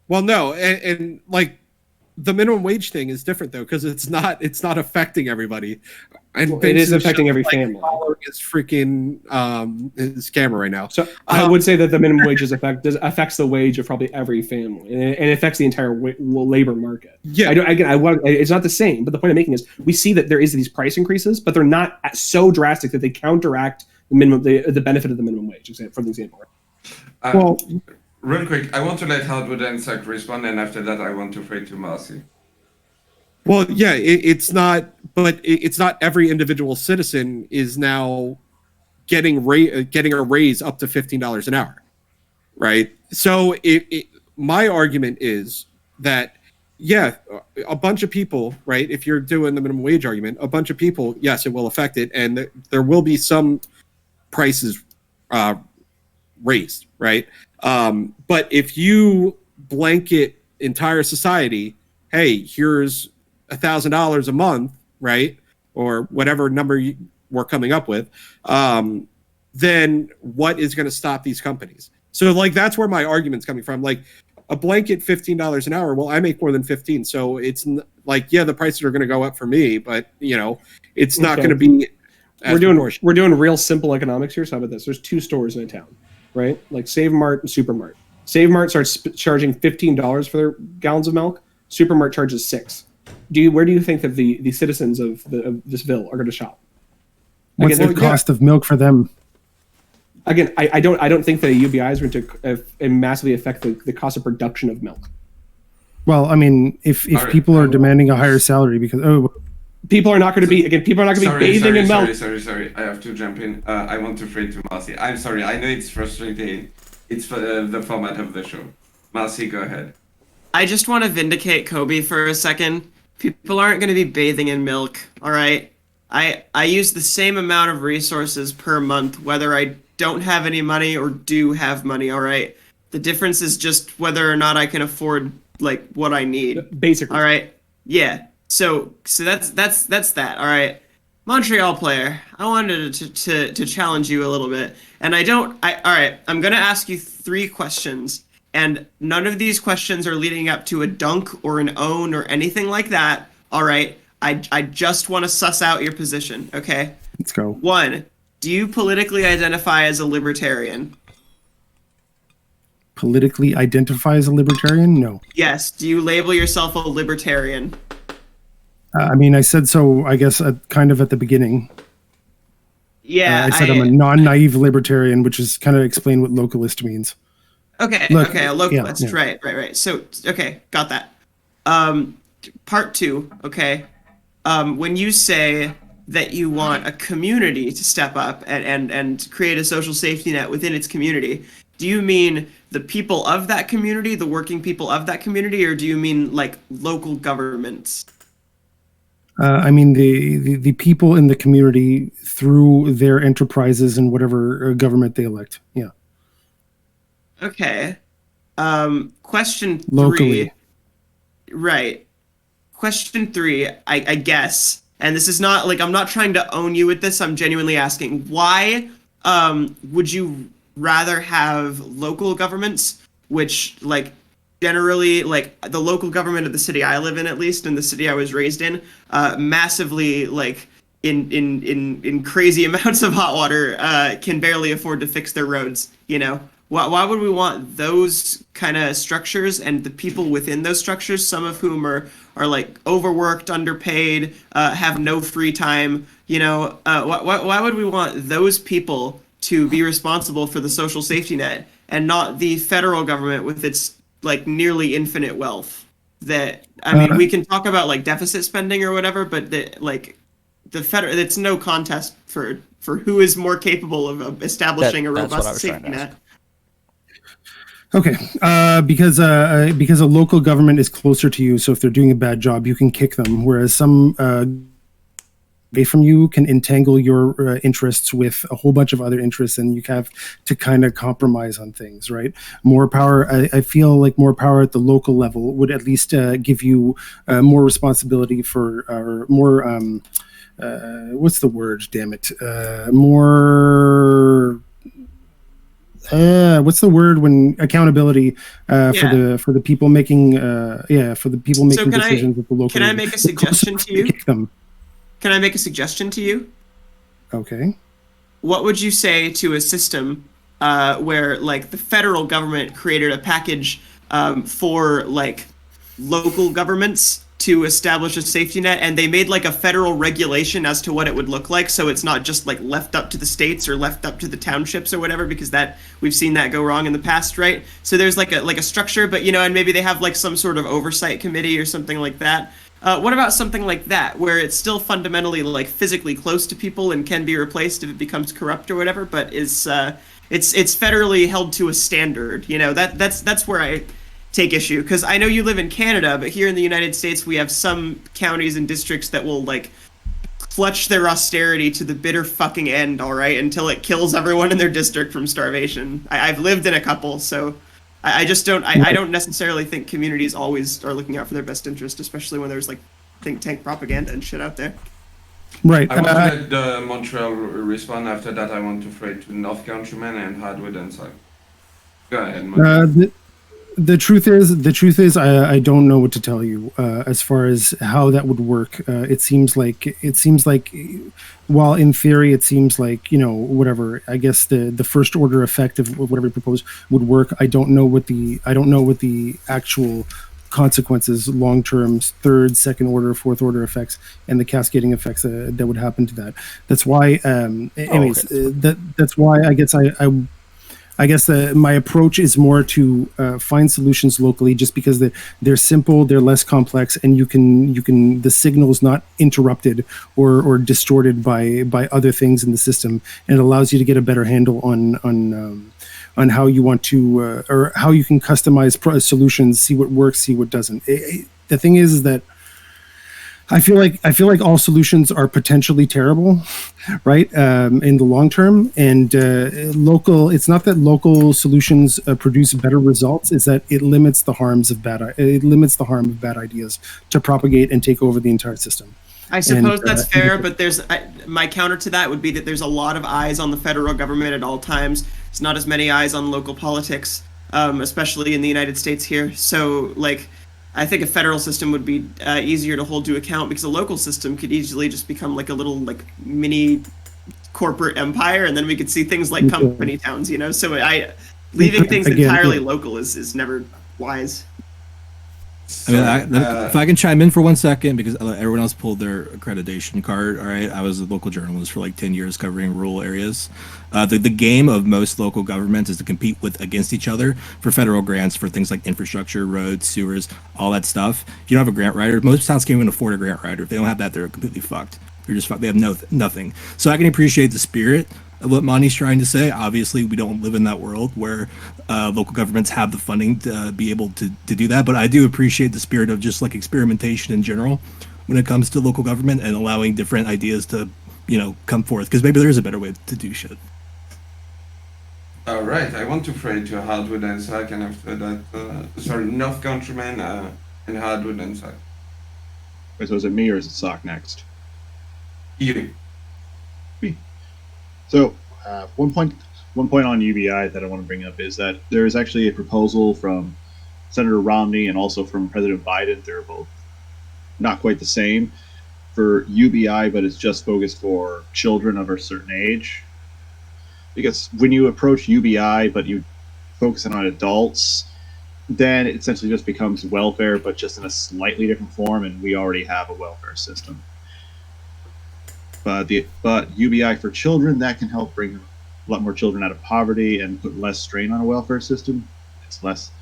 Well, no, and like the minimum wage thing is different though, because it's not affecting everybody. And it is affecting every family. Is freaking his camera right now. So I would say that the minimum wage affects the wage of probably every family, and it affects the entire labor market. Yeah, it's not the same. But the point I'm making is we see that there is these price increases, but they're not so drastic that they counteract the benefit of the minimum wage. For example. Real quick, I want to let Hardwood and Zach respond, and after that, I want to throw it to Marcy. Well, yeah, it's not every individual citizen is now getting a raise up to $15 an hour, right? So my argument is that, yeah, a bunch of people, right? If you're doing the minimum wage argument, a bunch of people, yes, it will affect it, and there will be some prices raised, right? But if you blanket entire society, hey, here's $1,000 a month, right, or whatever number we're coming up with, then what is going to stop these companies? So, like, that's where my argument's coming from. Like, a blanket $15 an hour. Well, I make more than 15, so it's like, yeah, the prices are going to go up for me, but it's not going to be. We're doing real simple economics here. So how about this? There's 2 stores in a town, right? Like Save Mart and Supermart. Save Mart starts charging $15 for their gallons of milk. Supermart charges $6. Where do you think that the citizens of this ville are going to shop? What's the cost of milk for them? Again, I don't think that UBI is going to massively affect the cost of production of milk. Well, I mean, if people are demanding a higher salary because people are not going to be bathing in milk. Sorry. I have to jump in. I want to phrase to Marcy. I'm sorry. I know it's frustrating. It's for the format of the show. Marcy, go ahead. I just want to vindicate Kobe for a second. People aren't going to be bathing in milk. All right. I use the same amount of resources per month, whether I don't have any money or do have money. All right. The difference is just whether or not I can afford like what I need. Basically. All right. Yeah. So that's that. All right. Montreal player, I wanted to challenge you a little bit. And all right, I'm going to ask you 3 questions. And none of these questions are leading up to a dunk or an own or anything like that. All right. I just want to suss out your position. Okay. Let's go. 1, do you politically identify as a libertarian? Politically identify as a libertarian? No. Yes. Do you label yourself a libertarian? I mean, I said so, I guess, kind of at the beginning. Yeah. I said I'm a non-naive libertarian, which is kind of explain what localist means. Okay. A localist. Yeah. Right. So, okay. Got that. Part 2. Okay. When you say that you want a community to step up and create a social safety net within its community, do you mean the people of that community, the working people of that community, or do you mean like local governments? I mean the people in the community through their enterprises and whatever government they elect. Yeah. Okay. Question 3. Locally. Right. Question 3, I guess, and this is not like I'm not trying to own you with this. I'm genuinely asking, why would you rather have local governments, which like generally like the local government of the city I live in, at least in the city I was raised in, massively like in crazy amounts of hot water, can barely afford to fix their roads, Why would we want those kind of structures and the people within those structures, some of whom are like overworked, underpaid, have no free time, why would we want those people to be responsible for the social safety net and not the federal government with its like nearly infinite wealth? That, I mean, we can talk about like deficit spending or whatever, but it's no contest for who is more capable of establishing a robust safety net. Okay, because a local government is closer to you, so if they're doing a bad job, you can kick them. Whereas some away from you can entangle your interests with a whole bunch of other interests, and you have to kind of compromise on things, right? More power. I feel like more power at the local level would at least give you more responsibility for, or more. What's the word? Damn it! More. What's the word when accountability for the people making decisions at the local. Can I make a suggestion to you? Can I make a suggestion to you? Okay. What would you say to a system where like the federal government created a package for like local governments to establish a safety net, and they made like a federal regulation as to what it would look like, so it's not just like left up to the states or left up to the townships or whatever, because that we've seen that go wrong in the past, right? So there's like a structure, but and maybe they have like some sort of oversight committee or something like that. What about something like that, where it's still fundamentally like physically close to people and can be replaced if it becomes corrupt or whatever, but is it's federally held to a standard. You know, that's where I take issue, because I know you live in Canada, but here in the United States we have some counties and districts that will like clutch their austerity to the bitter fucking end, all right, until it kills everyone in their district from starvation. I've lived in a couple, so I just don't. I don't necessarily think communities always are looking out for their best interest, especially when there's like think tank propaganda and shit out there. Right. I want to let the Montreal respond. After that, I want to throw it to North Countryman and Hardwood and so. Go ahead, Montreal. The truth is, I don't know what to tell you as far as how that would work. It seems like, while in theory it seems like, you know, whatever. I guess the first order effect of whatever you propose would work. I don't know what the actual consequences, long term, third, second order, fourth order effects, and the cascading effects that would happen to that. That's why, that's why I guess my approach is more to find solutions locally, just because they're simple, they're less complex, and you can the signal's not interrupted or distorted by other things in the system, and it allows you to get a better handle on how you want to or how you can customize solutions, see what works, see what doesn't. The thing is that I feel like all solutions are potentially terrible, right? In the long term, and it's not that local solutions produce better results; it's that it limits the harm of bad ideas to propagate and take over the entire system. I suppose that's fair, but there's my counter to that would be that there's a lot of eyes on the federal government at all times. It's not as many eyes on local politics, especially in the United States here. So, like, I think a federal system would be easier to hold to account, because a local system could easily just become like a little like mini corporate empire, and then we could see things like company towns, you know. So leaving things entirely local is never wise. I mean, if I can chime in for 1 second, because everyone else pulled their accreditation card. All right, I was a local journalist for like 10 years covering rural areas. The game of most local governments is to compete against each other for federal grants for things like infrastructure, roads, sewers, all that stuff. If you don't have a grant writer, most towns can't even afford a grant writer. If they don't have that, they're completely fucked. They're just fucked. They have nothing. So I can appreciate the spirit of what Monty's trying to say. Obviously, we don't live in that world where local governments have the funding to be able to do that. But I do appreciate the spirit of just like experimentation in general when it comes to local government and allowing different ideas to, you know, come forth. Because maybe there is a better way to do shit. All right, I want to throw it to Hardwood and Sack, and after that, North Countryman and Hardwood and Sack. Wait, so is it me or is it Sock next? You. Me. So, one point on UBI that I want to bring up is that there is actually a proposal from Senator Romney and also from President Biden. They're both not quite the same for UBI, but it's just focused for children of a certain age. Because when you approach UBI, but you focus it on adults, then it essentially just becomes welfare, but just in a slightly different form, and we already have a welfare system. But UBI for children, that can help bring a lot more children out of poverty and put less strain on a welfare system. It's less,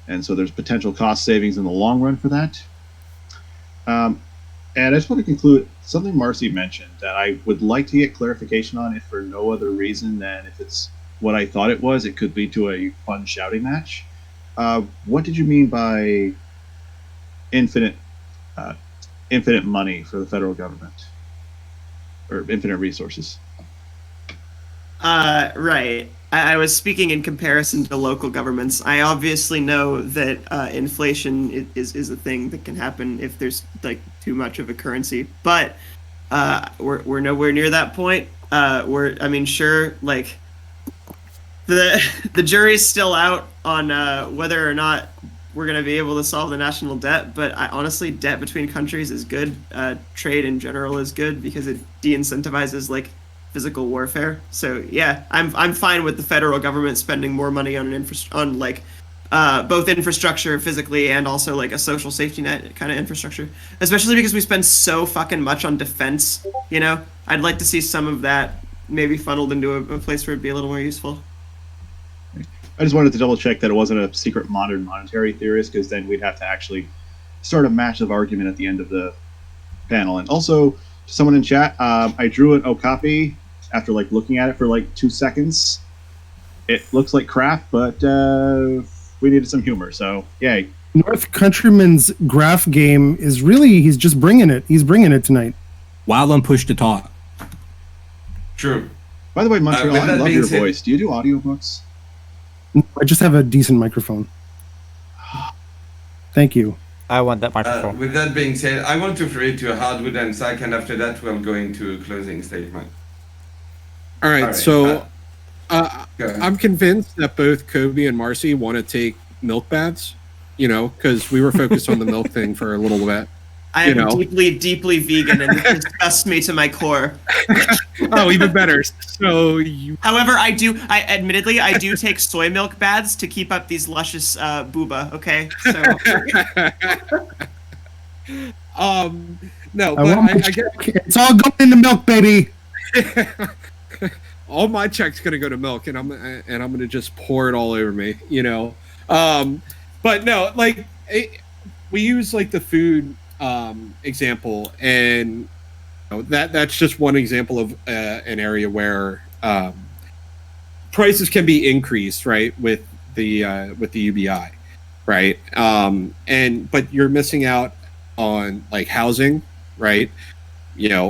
and so there's potential cost savings in the long run for that. And I just want to conclude something Marcy mentioned that I would like to get clarification on, if for no other reason than if it's what I thought it was, it could lead to a fun shouting match. What did you mean by infinite money for the federal government? Or infinite resources? Right. I was speaking in comparison to local governments. I obviously know that inflation is a thing that can happen if there's like too much of a currency, but we're nowhere near that point. Sure, like the jury's still out on whether or not we're going to be able to solve the national debt, but honestly, debt between countries is good. Trade in general is good because it de-incentivizes like physical warfare. So yeah, I'm fine with the federal government spending more money on both infrastructure physically and also like a social safety net kind of infrastructure, especially because we spend so fucking much on defense. You know, I'd like to see some of that maybe funneled into a place where it'd be a little more useful. I just wanted to double check that it wasn't a secret modern monetary theorist, because then we'd have to actually start a massive argument at the end of the panel. And also, to someone in chat, I drew an okapi after like looking at it for like 2 seconds, It looks like crap, but we needed some humor, so yay. North Countryman's graph game is really, he's just bringing it. He's bringing it tonight. Wild on push to talk. True. By the way, Montreal, with I that love being your said- voice. Do you do audiobooks? I just have a decent microphone. Thank you. I want that microphone. With that being said, I want to throw it to Hardwood and Zach, and after that we'll go into a closing statement. All right, All right, so Go ahead. I'm convinced that both Kobe and Marcy want to take milk baths, because we were focused on the milk thing for a little bit. I am deeply, deeply vegan, and it disgusts me to my core. Oh, even better. So you. However, I do take soy milk baths to keep up these luscious booba. Okay, so No, I but want I my get check. It's all going in the milk, baby. all my check's gonna go to milk, and I'm gonna just pour it all over me, But no, we use like the food example, and that's just one example of an area where prices can be increased, right, with the UBI, right, but you're missing out on like housing, right.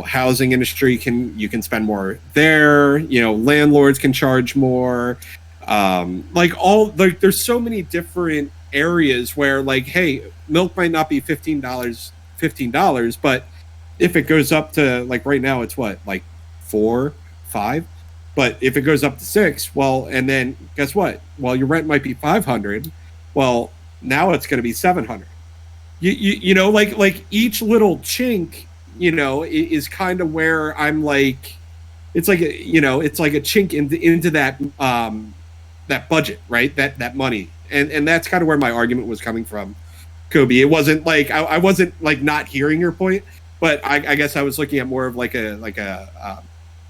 Housing industry you can spend more there. Landlords can charge more. There's so many different areas where hey, milk might not be $15, but if it goes up to right now, it's what, 4, 5, but if it goes up to 6, well, and then guess what? Well, your rent might be $500. Well, now it's going to be $700. Each little chink, is kind of where I'm it's like a chink into that that budget, right? That money, and that's kind of where my argument was coming from, Kobe. It wasn't I wasn't not hearing your point, but I guess I was looking at more of a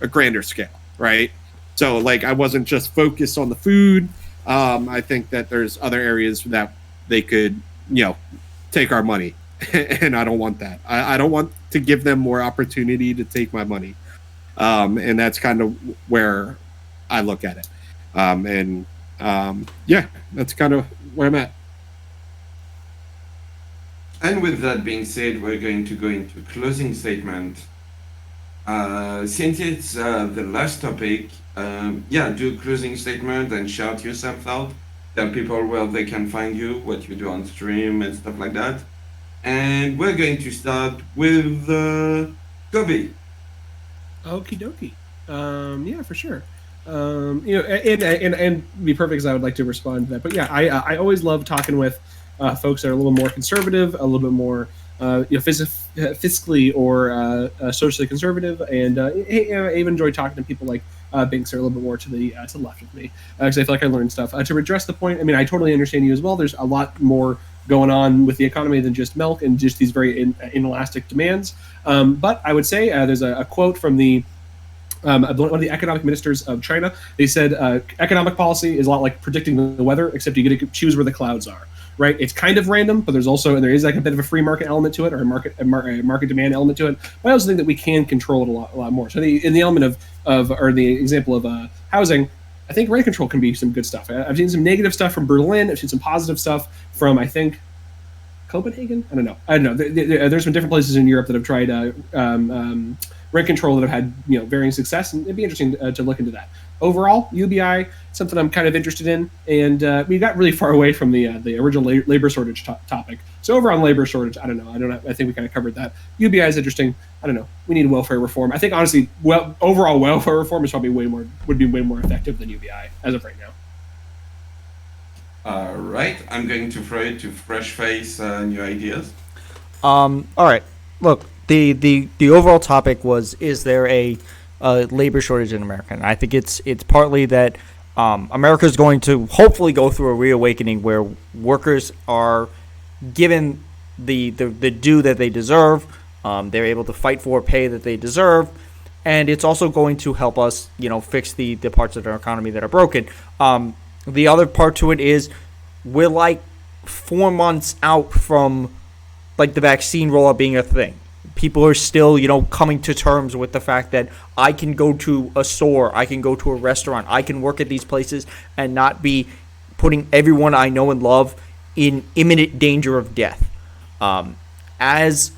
grander scale, right? So I wasn't just focused on the food. I think that there's other areas that they could take our money. And I don't want that. I don't want to give them more opportunity to take my money. And that's kind of where I look at it. That's kind of where I'm at. And with that being said, we're going to go into closing statement. Since it's the last topic, do closing statement and shout yourself out. Tell people where they can find you, what you do on stream and stuff like that. And we're going to start with Kobe. Okie dokie. Yeah, for sure. And be perfect, because I would like to respond to that. But yeah, I always love talking with folks that are a little more conservative, a little bit more fiscally or socially conservative, and I even enjoy talking to people like Binks, are a little bit more to the left of me, because I feel like I learned stuff. To address the point, I totally understand you as well. There's a lot more going on with the economy than just milk and just these very inelastic demands. But I would say there's a quote from one of the economic ministers of China. They said economic policy is a lot like predicting the weather, except you get to choose where the clouds are. Right? It's kind of random, but there is a bit of a free market element to it, or a market demand element to it. But I also think that we can control it a lot more. So in the element or the example of housing, I think rent control can be some good stuff. I've seen some negative stuff from Berlin. I've seen some positive stuff from, I think, Copenhagen. I don't know. There's some different places in Europe that have tried rent control that have had varying success, and it'd be interesting to look into that. Overall, UBI, something I'm kind of interested in, and we got really far away from the original labor shortage topic. So over on labor shortage, I don't know. I think we kind of covered that. UBI is interesting. I don't know. We need welfare reform. I think honestly, overall welfare reform is probably would be way more effective than UBI as of right now. All right, I'm going to throw it to Fresh Face new ideas. All right. Look, the overall topic was, is there a labor shortage in America? And I think it's partly that America is going to hopefully go through a reawakening where workers are given the due that they deserve. They're able to fight for pay that they deserve, and it's also going to help us, fix the parts of our economy that are broken. The other part to it is we're 4 months out from the vaccine rollout being a thing. people are still, coming to terms with the fact that I can go to a store, I can go to a restaurant, I can work at these places and not be putting everyone I know and love in imminent danger of death. As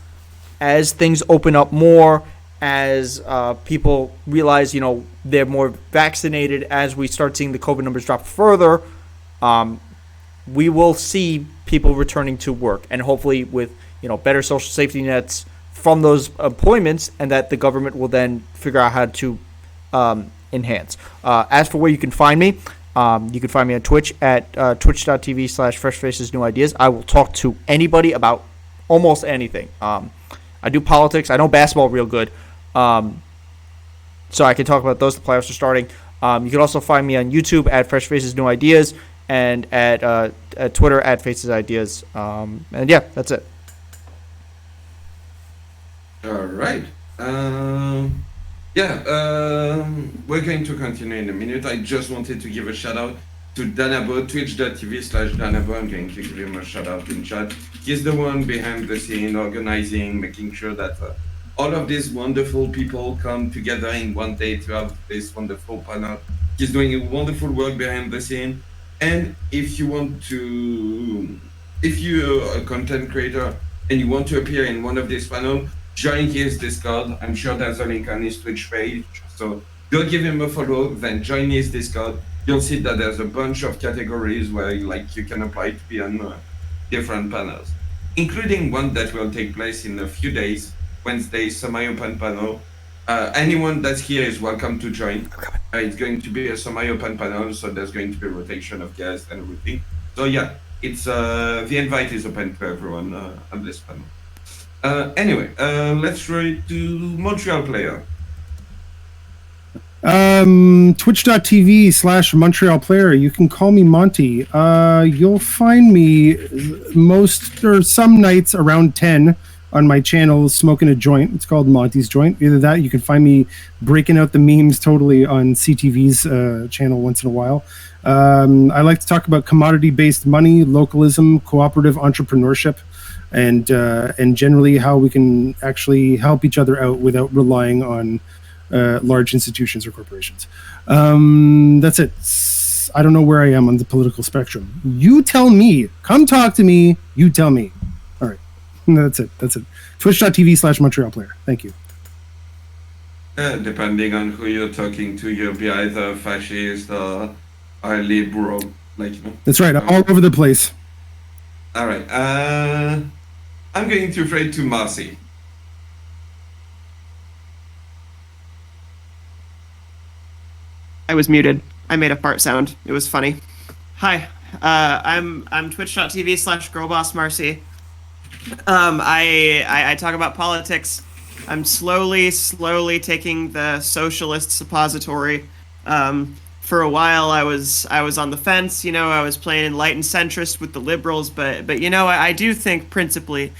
things open up more, as people realize, they're more vaccinated, as we start seeing the COVID numbers drop further, we will see people returning to work, and hopefully with, better social safety nets from those employments, and that the government will then figure out how to enhance. As for where you can find me, you can find me on Twitch at twitch.tv/freshfacesnewIdeas. I will talk to anybody about almost anything. I do politics. I know basketball real good. So I can talk about those. The playoffs are starting. You can also find me on YouTube at Fresh Faces New Ideas, and at Twitter at Faces Ideas. And yeah, that's it. All right. We're going to continue in a minute. I just wanted to give a shout out to Danabo, twitch.tv/Danabo. I'm going to give him a shout out in chat. He's the one behind the scene, organizing, making sure that all of these wonderful people come together in one day to have this wonderful panel. He's doing a wonderful work behind the scene. And if you're a content creator and you want to appear in one of these panels, join his Discord. I'm sure there's a link on his Twitch page. So go give him a follow, then join his Discord. You'll see that there's a bunch of categories where you can apply to be on different panels, including one that will take place in a few days, Wednesday, semi-open panel. Anyone that's here is welcome to join. It's going to be a semi-open panel, so there's going to be a rotation of guests and everything. So yeah, it's the invite is open to everyone on this panel. Anyway, let's try to Montreal player. Twitch.tv/Montreal player. You can call me Monty. You'll find me most or some nights around 10 on my channel smoking a joint. It's called Monty's Joint. Either that, you can find me breaking out the memes totally on CTV's channel once in a while. I like to talk about commodity-based money, localism, cooperative entrepreneurship, and generally how we can actually help each other out without relying on large institutions or corporations. That's it. I don't know where I am on the political spectrum. You tell me. Come talk to me. You tell me. All right. That's it. Twitch.tv/Montreal player. Thank you. Depending on who you're talking to, you'll be either fascist or liberal. That's right. I'm all over the place. All right. I'm going to trade to Marcy. I was muted. I made a fart sound. It was funny. Hi. I'm twitch.tv/girlbossmarcy. I talk about politics. I'm slowly taking the socialist suppository. For a while, I was on the fence. I was playing enlightened centrist with the liberals, but I do think principally,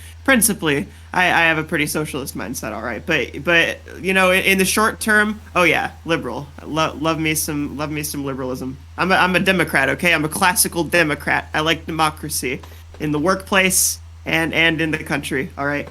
I have a pretty socialist mindset. All right, but in the short term, oh yeah, liberal. Love me some liberalism. I'm a Democrat. Okay, I'm a classical Democrat. I like democracy in the workplace and in the country. All right.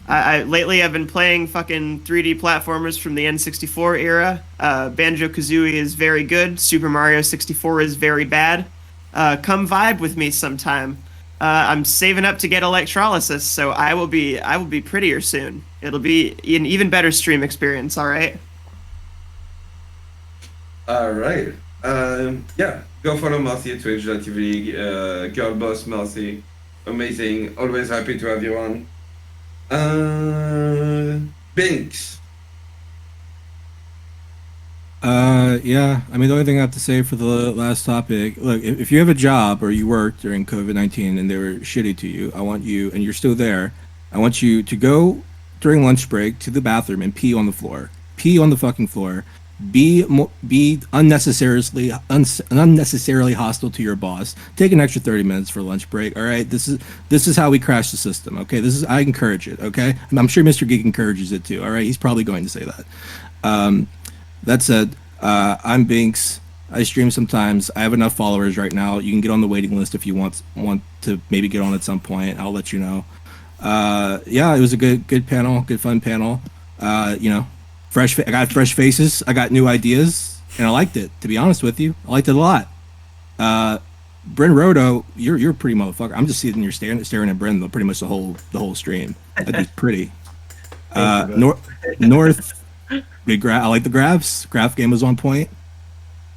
Lately I've been playing fucking 3D platformers from the N64 era. Banjo-Kazooie is very good. Super Mario 64 is very bad. Come vibe with me sometime. I'm saving up to get electrolysis, so I will be prettier soon. It'll be an even better stream experience. All right. All right. Go follow Marcy at twitch.tv. Girl boss Marcy, amazing. Always happy to have you on. Binks. Yeah, I mean, the only thing I have to say for the last topic, look, if you have a job or you work during COVID-19 and they were shitty to you, I want you, and you're still there, I want you to go during lunch break to the bathroom and pee on the floor. Pee on the fucking floor. Be unnecessarily hostile to your boss. Take an extra 30 minutes for lunch break. All right, this is how we crash the system. Okay, I encourage it. Okay, I'm sure Mr. Geek encourages it too. All right, he's probably going to say that. That said, I'm Binks. I stream sometimes. I have enough followers right now. You can get on the waiting list if you want to maybe get on at some point. I'll let you know. Yeah, it was a good panel, good fun panel. You know, I got fresh faces, I got new ideas, and I liked it. To be honest with you, I liked it a lot. Bryn Rodo, you're a pretty motherfucker. I'm just sitting here staring at Bryn pretty much the whole stream. That dude's pretty. North, big I like the grabs. Graph game was on point.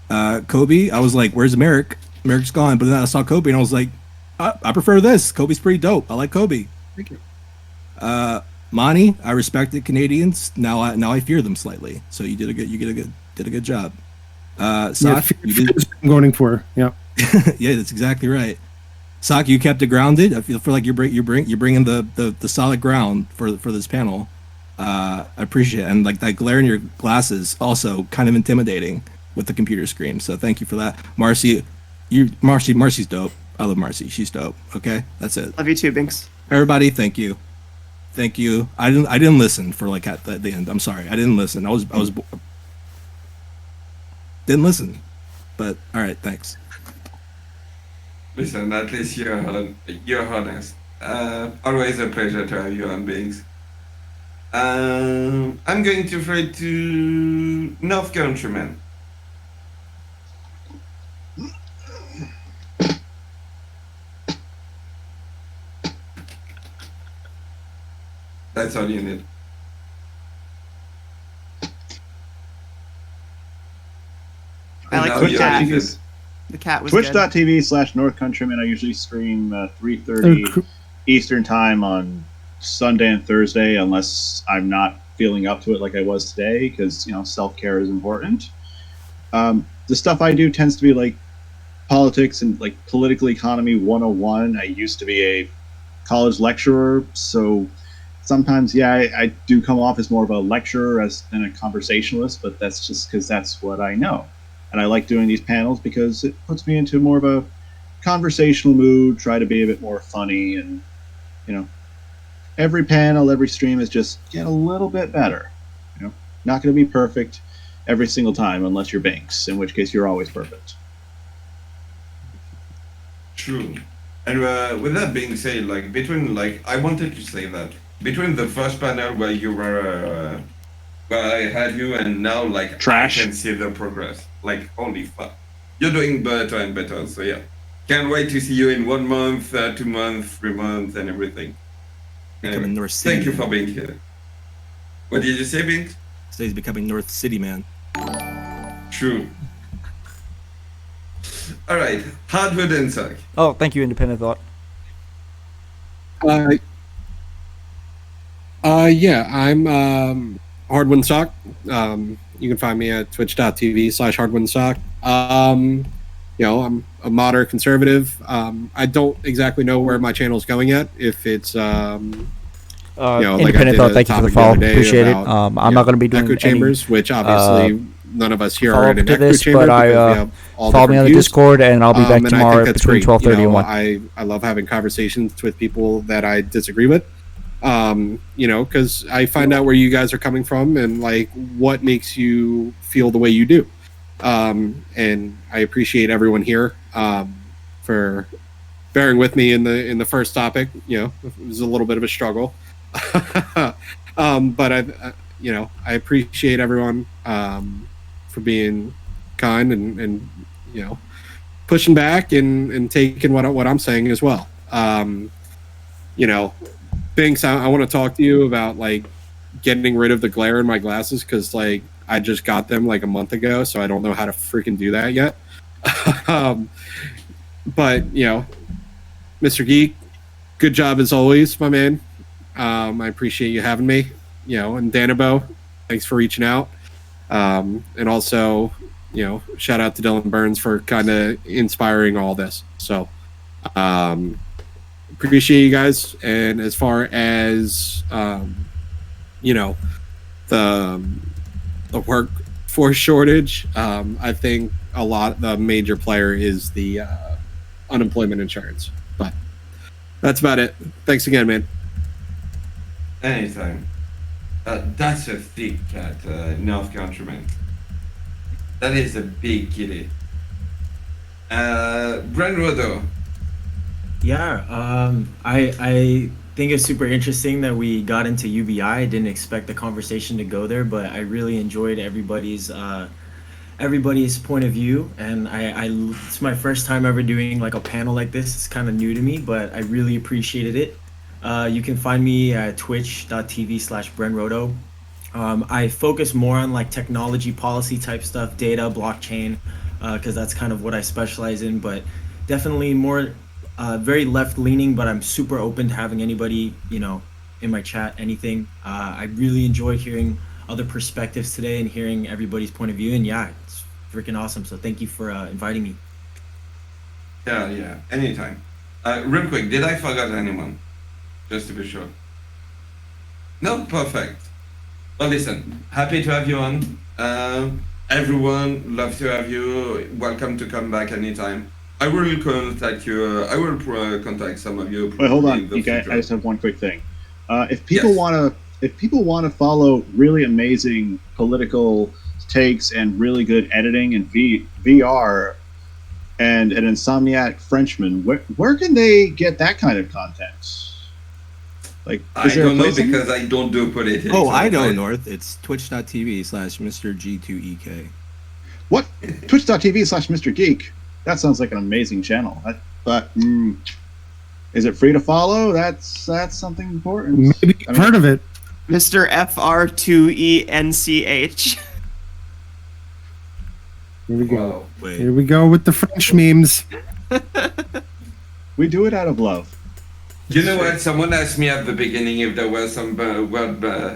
Kobe, I was like, where's Merrick? Merrick's gone, but then I saw Kobe and I was like, I prefer this. Kobe's pretty dope. I like Kobe. Thank you. Monty, I respected Canadians. Now I fear them slightly. So you did a good job. Sock, I'm going for. Yeah. Yeah, that's exactly right. Sock, you kept it grounded. I feel like you're bringing the solid ground for this panel. I appreciate it. And like that glare in your glasses also kind of intimidating with the computer screen. So thank you for that. Marcy's dope. I love Marcy. She's dope. Okay, that's it. Love you too, Binks. Everybody, thank you. I didn't listen for like at the end. I'm sorry, I didn't listen. I was didn't listen. But all right, thanks. Listen, at least you're honest. Always a pleasure to have you on, Biggs. I'm going to throw it to North Countryman. That's all you need. I like the cat. The cat was good. Twitch.tv/North Countryman. I usually stream 3:30 Eastern time on Sunday and Thursday, unless I'm not feeling up to it like I was today, because self-care is important. The stuff I do tends to be like politics and like political economy 101. I used to be a college lecturer, so sometimes I do come off as more of a lecturer than a conversationalist, but that's just because that's what I know. And I like doing these panels because it puts me into more of a conversational mood, try to be a bit more funny, and every panel, every stream is just get a little bit better. Not going to be perfect every single time unless you're Banks, in which case you're always perfect. True. And with that being said, I wanted to say that between the first panel where you were, where I had you, and now trash, I can see the progress. Holy fuck, you're doing better and better. So yeah, can't wait to see you in 1 month, 2 months, 3 months, and everything. Becoming North City. Thank you for being here. What did you say, Bink? So he's becoming North City man. True. All right, Hardwood and Sock. Oh, thank you, Independent Thought. Yeah, I'm Hardwood Sock. You can find me at twitch.tv/Hardwood Sock. I'm a moderate conservative. I don't exactly know where my channel is going yet. If it's Independent Thought, thank you for the follow. Appreciate it. I'm not going to be doing echo chambers, which obviously none of us here are in an to echo this, chamber. But follow me on the Discord, and I'll be back tomorrow between 12:30 and 1. I love having conversations with people that I disagree with. Because I find out where you guys are coming from and what makes you feel the way you do. And I appreciate everyone here for bearing with me in the first topic. It was a little bit of a struggle, but I appreciate everyone for being kind and pushing back and taking what I'm saying as well. Binks, I want to talk to you about getting rid of the glare in my glasses, because I just got them a month ago, so I don't know how to freaking do that yet. But Mr. Geek, good job as always, my man. I appreciate you having me. And Danabo, thanks for reaching out. And also, shout out to Dylan Burns for kind of inspiring all this. So, appreciate you guys. And as far as the workforce shortage, I think the major player is the unemployment insurance. But that's about it. Thanks again, man. Anytime. That's a thick cat, North Countryman. That is a big kitty. Brent Rodo. Yeah, I think it's super interesting that we got into UBI. I didn't expect the conversation to go there, but I really enjoyed everybody's point of view, and it's my first time ever doing like a panel like this. It's kind of new to me, but I really appreciated it. You can find me at twitch.tv/BrenRoto. I focus more on like technology policy type stuff, data, blockchain, because that's kind of what I specialize in, but definitely more very left leaning, but I'm super open to having anybody, in my chat, anything. I really enjoyed hearing other perspectives today and hearing everybody's point of view, and yeah, it's freaking awesome. So thank you for inviting me. Yeah, anytime. Real quick, did I forget anyone? Just to be sure. No, perfect. Well, listen, happy to have you on. Everyone, love to have you. Welcome to come back anytime. I will contact you. I will contact some of you. Wait, hold on. I just have one quick thing. If people want to follow really amazing political takes and really good editing and VR and an insomniac Frenchman, where can they get that kind of content? Like, I don't know because I don't do politics. Oh, I know, North. It's twitch.tv/Mr. What? Twitch.tv/Mr. Geek? That sounds like an amazing channel. But is it free to follow? That's something important. Maybe you've heard of it. Mr. FR2ENCH. Here we go. Here we go with the French memes. We do it out of love. You know what? Someone asked me at the beginning if there was some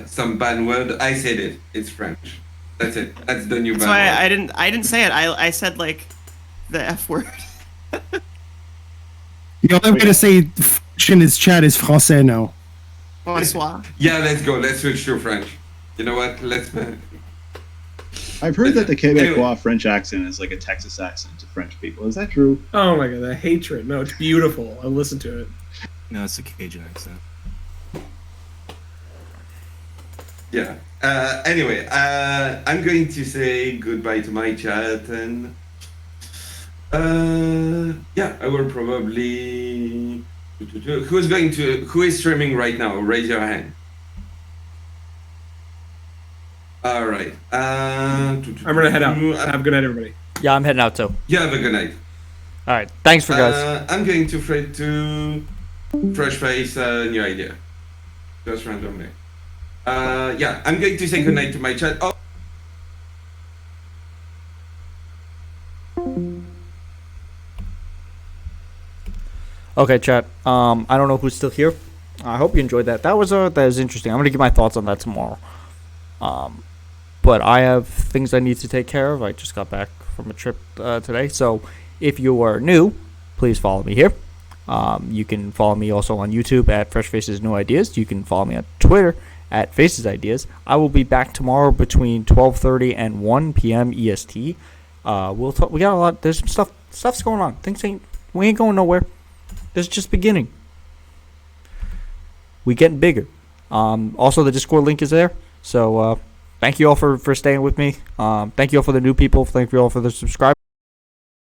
some bad word. I said it. It's French. That's it. That's the new bad word. I didn't say it. I said like the F word. The only way to say French in his chat is français now. Bonsoir. Yeah, let's go. Let's switch to French. You know what? Let's. I've heard that the Quebecois French accent is like a Texas accent to French people. Is that true? Oh my god, the hatred. No, it's beautiful. I listen to it. No, it's a Cajun accent. Yeah. Anyway, I'm going to say goodbye to my chat and yeah, I will probably. Who is streaming right now? Raise your hand. All right. I'm gonna head out. Have a good night, everybody. Yeah, I'm heading out too. You have a good night. All right. Thanks for guys. I'm going to fade to Fresh Face New Idea. Just randomly. Yeah, I'm going to say goodnight to my chat. Oh. Okay, chat. I don't know who's still here. I hope you enjoyed that. That was interesting. I'm gonna give my thoughts on that tomorrow. But I have things I need to take care of. I just got back from a trip today. So if you are new, please follow me here. You can follow me also on YouTube at Fresh Faces New Ideas. You can follow me on Twitter at Faces Ideas. I will be back tomorrow between 12:30 and 1 p.m. EST. We'll talk. We got a lot. There's some stuff's going on. We ain't going nowhere. This is just beginning. We getting bigger. Also, the Discord link is there. So thank you all for staying with me. Thank you all for the new people. Thank you all for the subscribers.